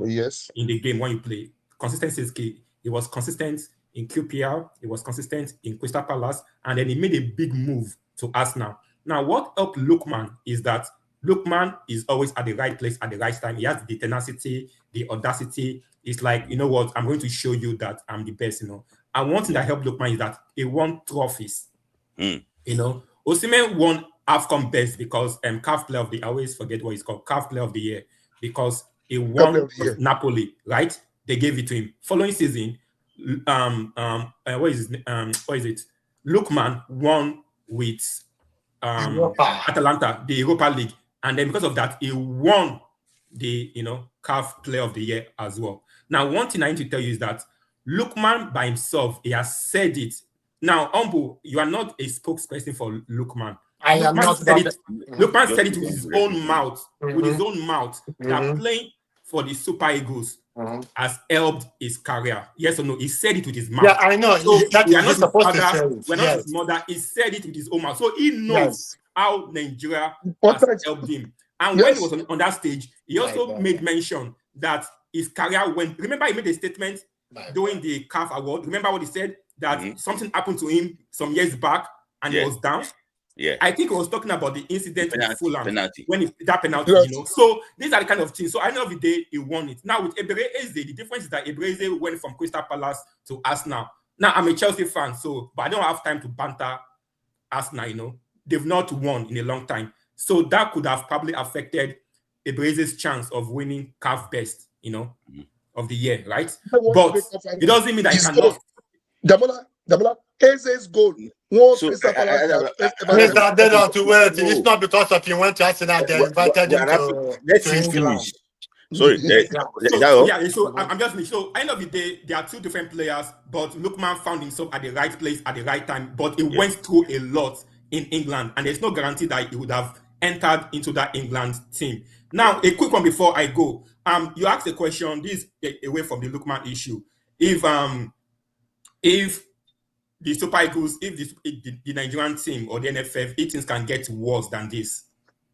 Speaker 9: in the game when you play. Consistency is key. He was consistent in QPR, he was consistent in Crystal Palace, and then he made a big move to Arsenal. Now, what helped Lookman is that Lookman is always at the right place at the right time. He has the tenacity, the audacity. It's like, you know what, I'm going to show you that I'm the best, you know. And one thing that helped Lookman is that he won trophies. You know, Osimhen won AFCON best because CAF Player of the, I always forget what it's called, CAF Player of the Year, because he won Napoli, right? They gave it to him. Following season, what is it? Lookman won with Atalanta, the Europa League, and then because of that, he won the CAF Player of the Year as well. Now, one thing I need to tell you is that Lookman by himself, he has said it. Now, Umbu, you are not a spokesperson for Lookman.
Speaker 7: I am not.
Speaker 9: Lookman said it with his own mouth. With his own mouth, that playing for the Super Eagles has helped his career. Yes or no? He said it with his mouth.
Speaker 7: Yeah, I know.
Speaker 9: So
Speaker 7: that
Speaker 9: we are
Speaker 7: is
Speaker 9: not his
Speaker 7: supposed
Speaker 9: father.
Speaker 7: to
Speaker 9: We're not his mother. He said it with his own mouth. So he knows how Nigeria has helped him. And when he was on that stage, he also made mention that his career went. Remember, he made a statement during the CAF Award. Remember what he said? That something happened to him some years back and he was down. Yeah, I think he was talking about the incident with Fulham when that penalty, you know. So these are the kind of things. So at the end of the day, he won it. Now with Ebereze, the difference is that Ebereze went from Crystal Palace to Arsenal. Now I'm a Chelsea fan, but I don't have time to banter Arsenal. You know, they've not won in a long time, so that could have probably affected Ebereze's chance of winning CAF Best, you know, of the year, right? But it doesn't mean that he cannot.
Speaker 6: Damola, Eze's goal. It's
Speaker 7: not because of you went to Arsenal, they invited him to.
Speaker 2: Let's finish. Sorry.
Speaker 9: So I'm just so end of the day, there are two different players, but Lookman found himself at the right place at the right time, but he went through a lot in England, and there's no guarantee that he would have entered into that England team. Now, a quick one before I go. You asked a question, this away from the Lookman issue. If the Super Eagles, if the Nigerian team or the NFF, things can get worse than this.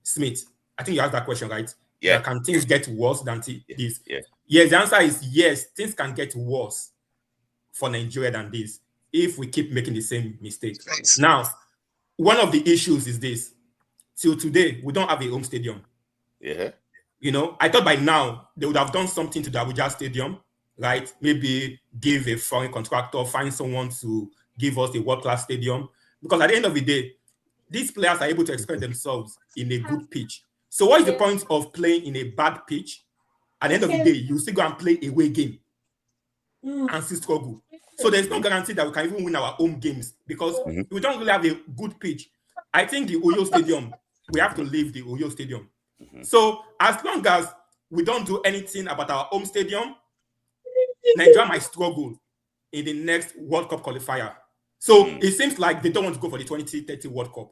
Speaker 9: Smith, I think you asked that question, right? Yeah. Can things get worse than this? Yeah. Yes, the answer is yes, things can get worse for Nigeria than this if we keep making the same mistakes. Thanks. Now, one of the issues is this. Till today, we don't have a home stadium.
Speaker 2: Yeah.
Speaker 9: You know, I thought by now they would have done something to the Abuja Stadium, right? Maybe give a foreign contractor, find someone to give us a world-class stadium. Because at the end of the day, these players are able to express themselves in a good pitch. So what is the point of playing in a bad pitch? At the end of the day, you still go and play a away game and still struggle. So there's no guarantee that we can even win our home games because we don't really have a good pitch. I think the Oyo Stadium, we have to leave the Oyo Stadium. So as long as we don't do anything about our home stadium, Nigeria might struggle in the next World Cup qualifier. So it seems like they don't want to go for the 2030 World Cup.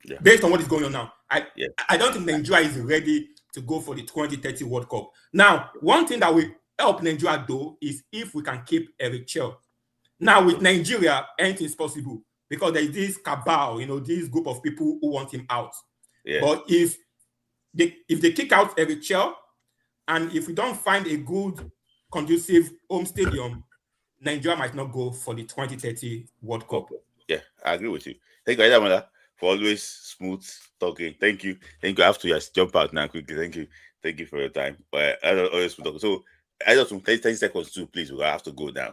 Speaker 9: Yeah. Based on what is going on now, I don't think Nigeria is ready to go for the 2030 World Cup. Now, one thing that will help Nigeria though is if we can keep Eric Chell. Now with Nigeria, anything is possible because there is this cabal, you know, this group of people who want him out. Yeah. But if they kick out Eric Chell, and if we don't find a good, conducive home stadium, Nigeria might not go for the 2030 World Cup.
Speaker 2: Yeah, I agree with you. Thank you, Adamala, for always smooth talking. Thank you. I have to just jump out now quickly. Thank you for your time. But I don't always talk. So I just want 30 seconds too, please. We have to go down.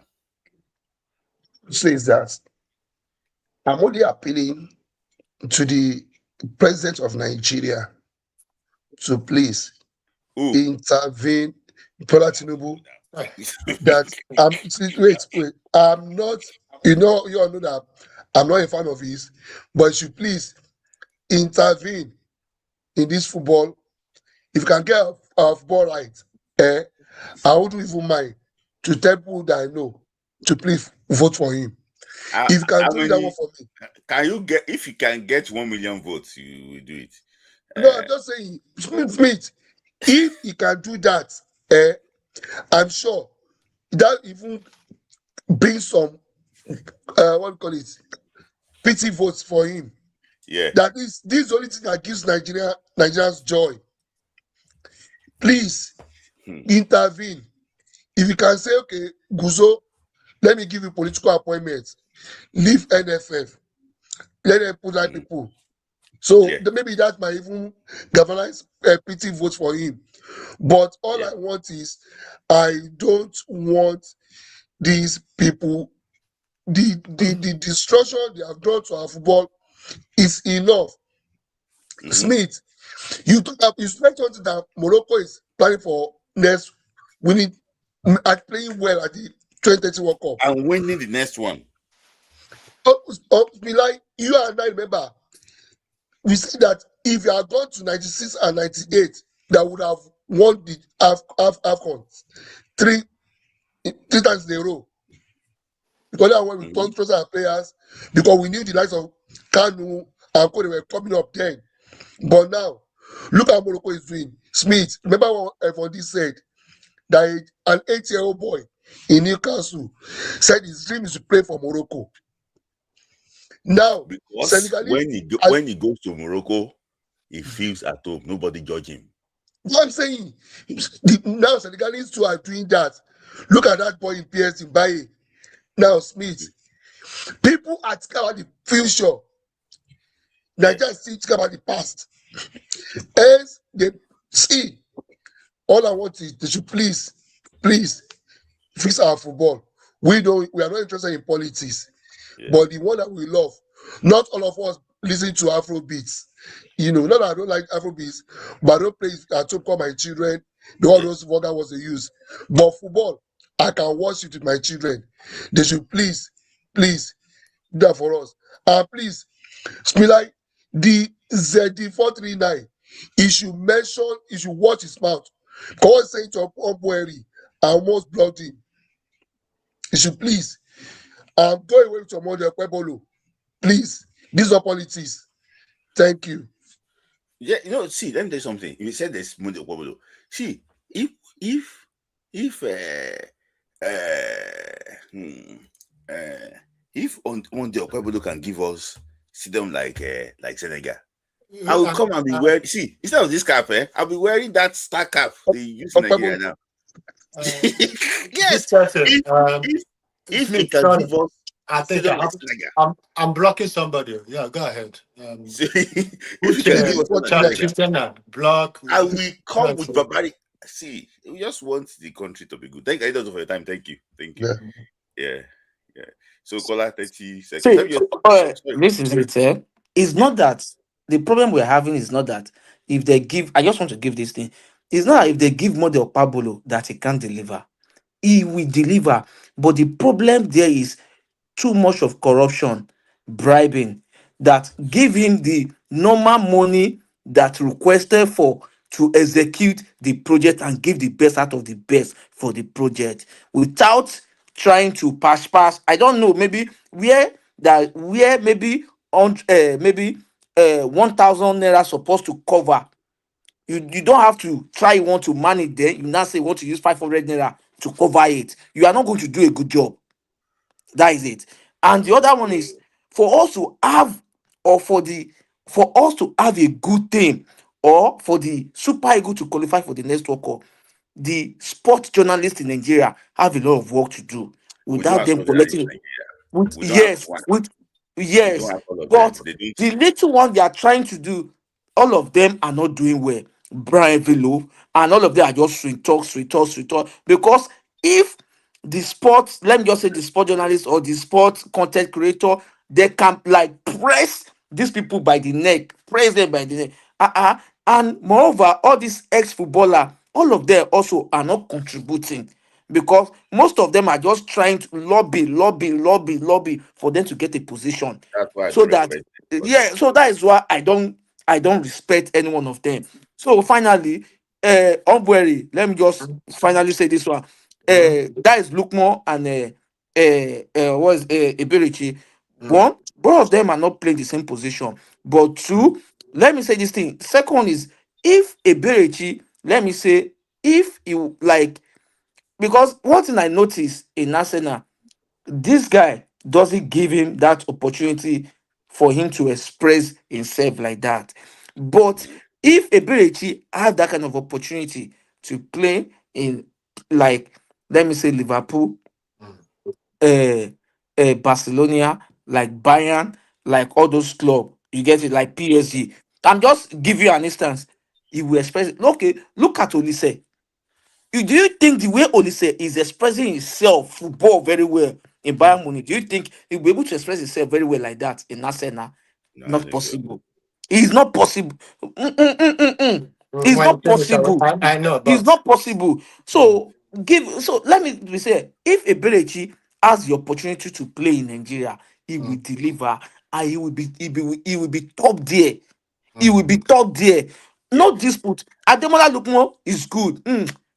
Speaker 6: Says that I'm only appealing to the president of Nigeria to please intervene. Bola Tinubu, that wait. I'm not. You all know that I'm not a fan of his, but you should please intervene in this football. If you can get our football right, I wouldn't even mind to tell people that I know to please vote for him. If you can do that one for me,
Speaker 2: can you get? If you can get 1 million votes, you will do it.
Speaker 6: No, I'm just saying, Smith. If he can do that, I'm sure that even brings some what do you call it, pity votes for him.
Speaker 2: Yeah.
Speaker 6: That is this only thing that gives Nigerians joy. Please intervene. If you can say, okay, Guzo, let me give you political appointments. Leave NFF. Let them put that people. So maybe that might even galvanize pity votes for him. But all I want is, I don't want these people. The destruction they have done to our football is enough. Smith, you spent something that Morocco is planning for next winning at playing well at the 2030 World Cup.
Speaker 2: And winning the next one.
Speaker 6: Like you and I remember, we said that if you had gone to 96 and 98, that would have won the AFCON three times in a row. Because that's when we trusted our players, because we knew the likes of Kanu and Cody were coming up then. But now, look at Morocco is doing. Smith, remember what FOD said? That an 8-year-old boy in Newcastle said his dream is to play for Morocco. Now,
Speaker 2: because
Speaker 6: Senegalese,
Speaker 2: when he goes to Morocco, he feels at home. Nobody judge him.
Speaker 6: What I'm saying, now Senegalese too are doing that. Look at that boy in PS in Baye. Now, Smith, people are talking about the future. Nigeria still talking about the past. As they see, all I want is they should please fix our football. We are not interested in politics, but the one that we love. Not all of us listen to Afro beats. Not that I don't like Afro beats, but I don't play at home. Call my children. All those vulgar words they use. But football, I can watch it with my children. They should please do that for us. And please, like the ZD439, he should watch his mouth. Because saying to Obueri, I almost blocked him. He should please go away with your mother, Kwebolo. Please, these are politics. Thank you.
Speaker 2: Yeah, see, let me tell you something. You said there's Monday Kwebolo. See, if one day Kwebolo can give us sit down like Senegal, I will come and be wearing. See, instead of this cap, I'll be wearing that star cap they use in Nigeria now. Yes, if he can give us.
Speaker 7: I think I'm blocking somebody. Yeah, go ahead. Block.
Speaker 2: I will come with barbaric. See, we just want the country to be good. Thank you for your time. Thank you. Yeah. So, Kola, 30 seconds.
Speaker 8: This is it. It's not that the problem we're having is not that if they give. I just want to give this thing. It's not if they give more than Pablo that he can't deliver. He will deliver, but the problem there is too much of corruption, bribing, that give him the normal money that requested for to execute the project and give the best out of the best for the project without trying to pass. I don't know, maybe where maybe on maybe 1,000 naira supposed to cover. You don't have to try. You want to manage there. You now say you want to use 500 naira to cover it. You are not going to do a good job. That is it. And the other one is for us to have, or for us to have a good team, or for the Super Eagles to qualify for the next World Cup. The sports journalists in Nigeria have a lot of work to do without them collecting. Yes, but the little one they are trying to do, all of them are not doing well. Brian Velo and all of them are just sweet talk. Because if the sports, let me just say the sport journalist or the sports content creator, they can like press these people by the neck, press them by the neck. And moreover, all these ex-footballer, all of them also are not contributing. because most of them are just trying to lobby for them to get a position.
Speaker 2: That's why I
Speaker 8: So
Speaker 2: don't
Speaker 8: that
Speaker 2: respect
Speaker 8: so that is why I don't respect any one of them. So finally, Obueri, let me just finally say this one. That is Lukman and was Eberichi. One, both of them are not playing the same position. But two, let me say this thing. Second is, if Eberichi, let me say, if you like, because one thing I noticed in Arsenal, this guy doesn't give him that opportunity for him to express himself like that. But if Eberechi have that kind of opportunity to play in, like, let me say Liverpool, Barcelona, like Bayern, like all those clubs, you get it, like PSG. I'm just give you an instance. He will express. Okay, look at Olise. Do you think the way Olise is expressing himself football very well in Bayern Munich, do you think he'll be able to express himself very well like that in Arsenal?
Speaker 2: No, I
Speaker 8: Not
Speaker 2: think so.
Speaker 8: possible. It's not possible. It's not possible.
Speaker 7: I know,
Speaker 8: It's
Speaker 7: but
Speaker 8: not possible. So let me be say, if Eberechi has the opportunity to play in Nigeria, he will deliver, and he will be top there. He will be top there. No dispute. Ademola Lookman is good.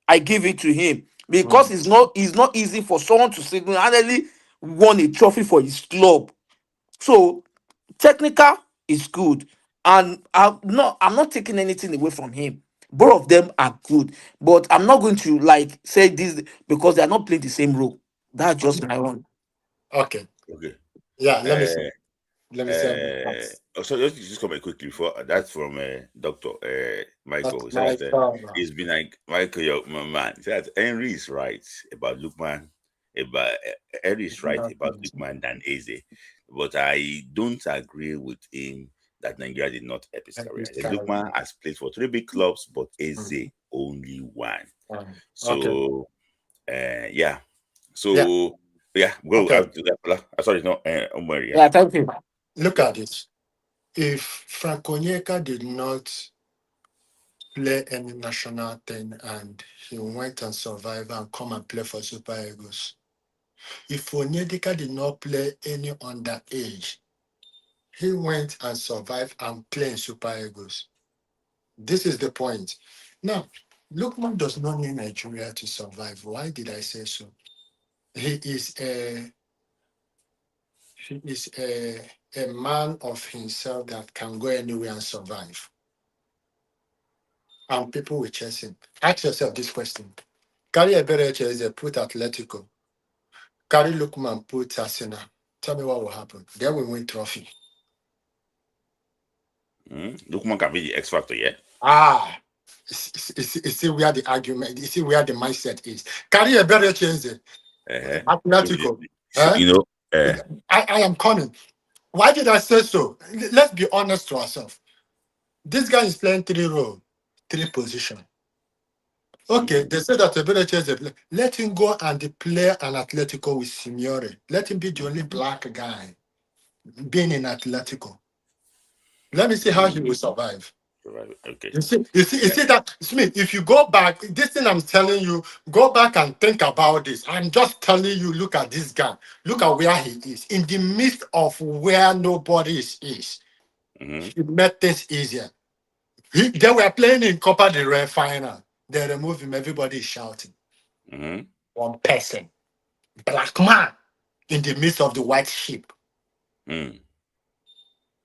Speaker 8: I give it to him because it's not easy for someone to single-handedly won a trophy for his club. So technical is good, and I'm not taking anything away from him. Both of them are good, but I'm not going to like say this because they are not playing the same role. That's just my own.
Speaker 7: okay.
Speaker 2: Okay.
Speaker 7: Yeah, let me see. Let me see.
Speaker 2: So just comment quickly before that's from Doctor Michael. He
Speaker 7: That's
Speaker 2: said
Speaker 7: my
Speaker 2: that
Speaker 7: father.
Speaker 2: it's been like Michael, your my man. He said that Henry is right about Lukman, about Henry is right about Lukman than Eze, but I don't agree with him that Nigeria did not help his career. Lukman has played for 3 big clubs, but Eze only one.
Speaker 7: Okay.
Speaker 2: So yeah.
Speaker 7: Yeah.
Speaker 2: So yeah, go
Speaker 7: Okay.
Speaker 2: after that. Sorry, no, Omar, yeah.
Speaker 8: Yeah, thank you.
Speaker 7: Look at it. If Franco Onyeka did not play any national thing and he went and survived and come and play for Super Eagles, if Onyedika did not play any underage, he went and survived and played in Super Eagles. This is the point. Now, Lukman does not need Nigeria to survive. Why did I say so? He is a man of himself that can go anywhere and survive. And people will chase him. Ask yourself this question. Carry a better chase, put Atletico. Carry Lukman, put Arsenal. Tell me what will happen. Then we win trophy.
Speaker 2: Lukman can be the X factor, yeah.
Speaker 7: See where the argument, you see where the mindset is. Carry a better chase, Atletico. I am coming. Why did I say so? Let's be honest to ourselves. This guy is playing 3 roles, 3 positions. Okay, they said that let him go and play an Atletico with Signore. Let him be the only black guy being in Atletico. Let me see how he will survive.
Speaker 2: Okay.
Speaker 7: You see that, Smith, if you go back, this thing I'm telling you, go back and think about this. I'm just telling you, look at this guy. Look at where he is. In the midst of where nobody is. He made things easier. They were playing in Copa del Rey final. They removed him. Everybody is shouting. One person, black man, in the midst of the white sheep.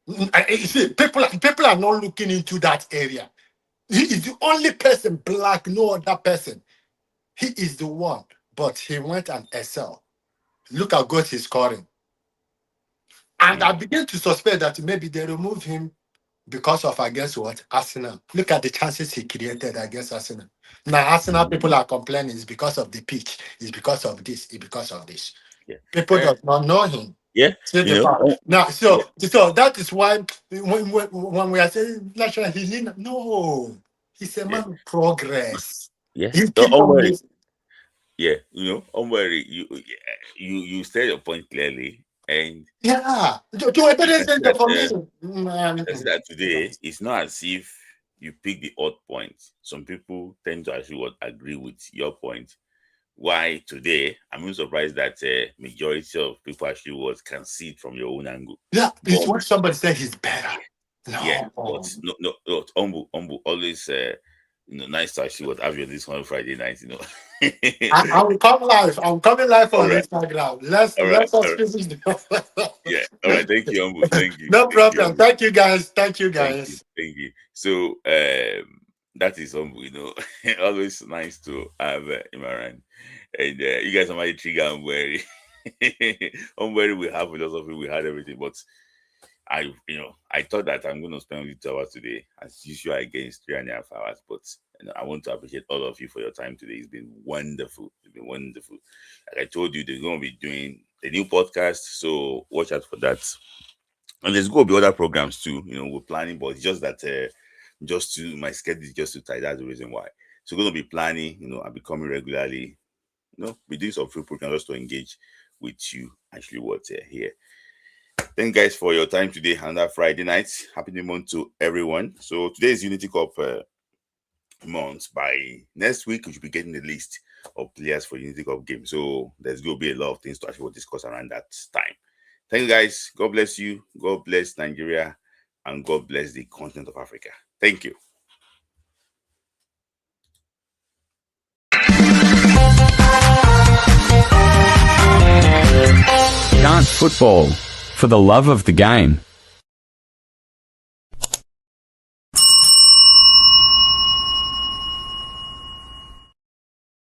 Speaker 7: You see, people are not looking into that area. He is the only person black, no other person. He is the one, but he went and excelled. Look how good he's scoring. And I begin to suspect that maybe they removed him because of, I guess what, Arsenal. Look at the chances he created against Arsenal. Now, Arsenal people are complaining it's because of the pitch, it's because of this, it's because of this.
Speaker 2: Yeah.
Speaker 7: People do not know him.
Speaker 2: Yeah.
Speaker 7: Now, so that is why when we are saying national, he's a man of progress.
Speaker 2: Yeah.
Speaker 7: He keep on moving.
Speaker 2: Yeah, you said your point clearly, and
Speaker 7: yeah,
Speaker 2: that today it's not as if you pick the odd point. Some people tend to actually agree with your point, why today I'm even surprised that majority of people actually can see it from your own angle.
Speaker 7: Yeah, it's what somebody said he's better. No.
Speaker 2: Yeah, but no, humble, always nice to actually have you this on Friday night,
Speaker 7: I will come live. I'm coming live on Instagram. Let's finish the
Speaker 2: yeah. All right. Thank you, humble. Thank you.
Speaker 7: No problem. Thank you, guys. Thank you.
Speaker 2: Thank you. So that is humble, always nice to have him around. And you guys are my trigger. I'm very we have philosophy, we had everything, but I thought that I'm going to spend only 2 hours today, as usual, against 3.5 hours. But I want to appreciate all of you for your time today. It's been wonderful. Like I told you, they're going to be doing a new podcast, so watch out for that. And there's going to be other programs too. We're planning, but it's just that my schedule is just too tight. That's the reason why. So we're going to be planning. I'll be coming regularly. Be doing some free programs just to engage with you. Actually, what's here. Thank you guys for your time today on that Friday night. Happy New Month to everyone. So today is Unity Cup month. By next week, we should be getting the list of players for Unity Cup game. So there's going to be a lot of things to actually discuss around that time. Thank you guys. God bless you. God bless Nigeria. And God bless the continent of Africa. Thank you.
Speaker 1: Dance football. For the love of the game.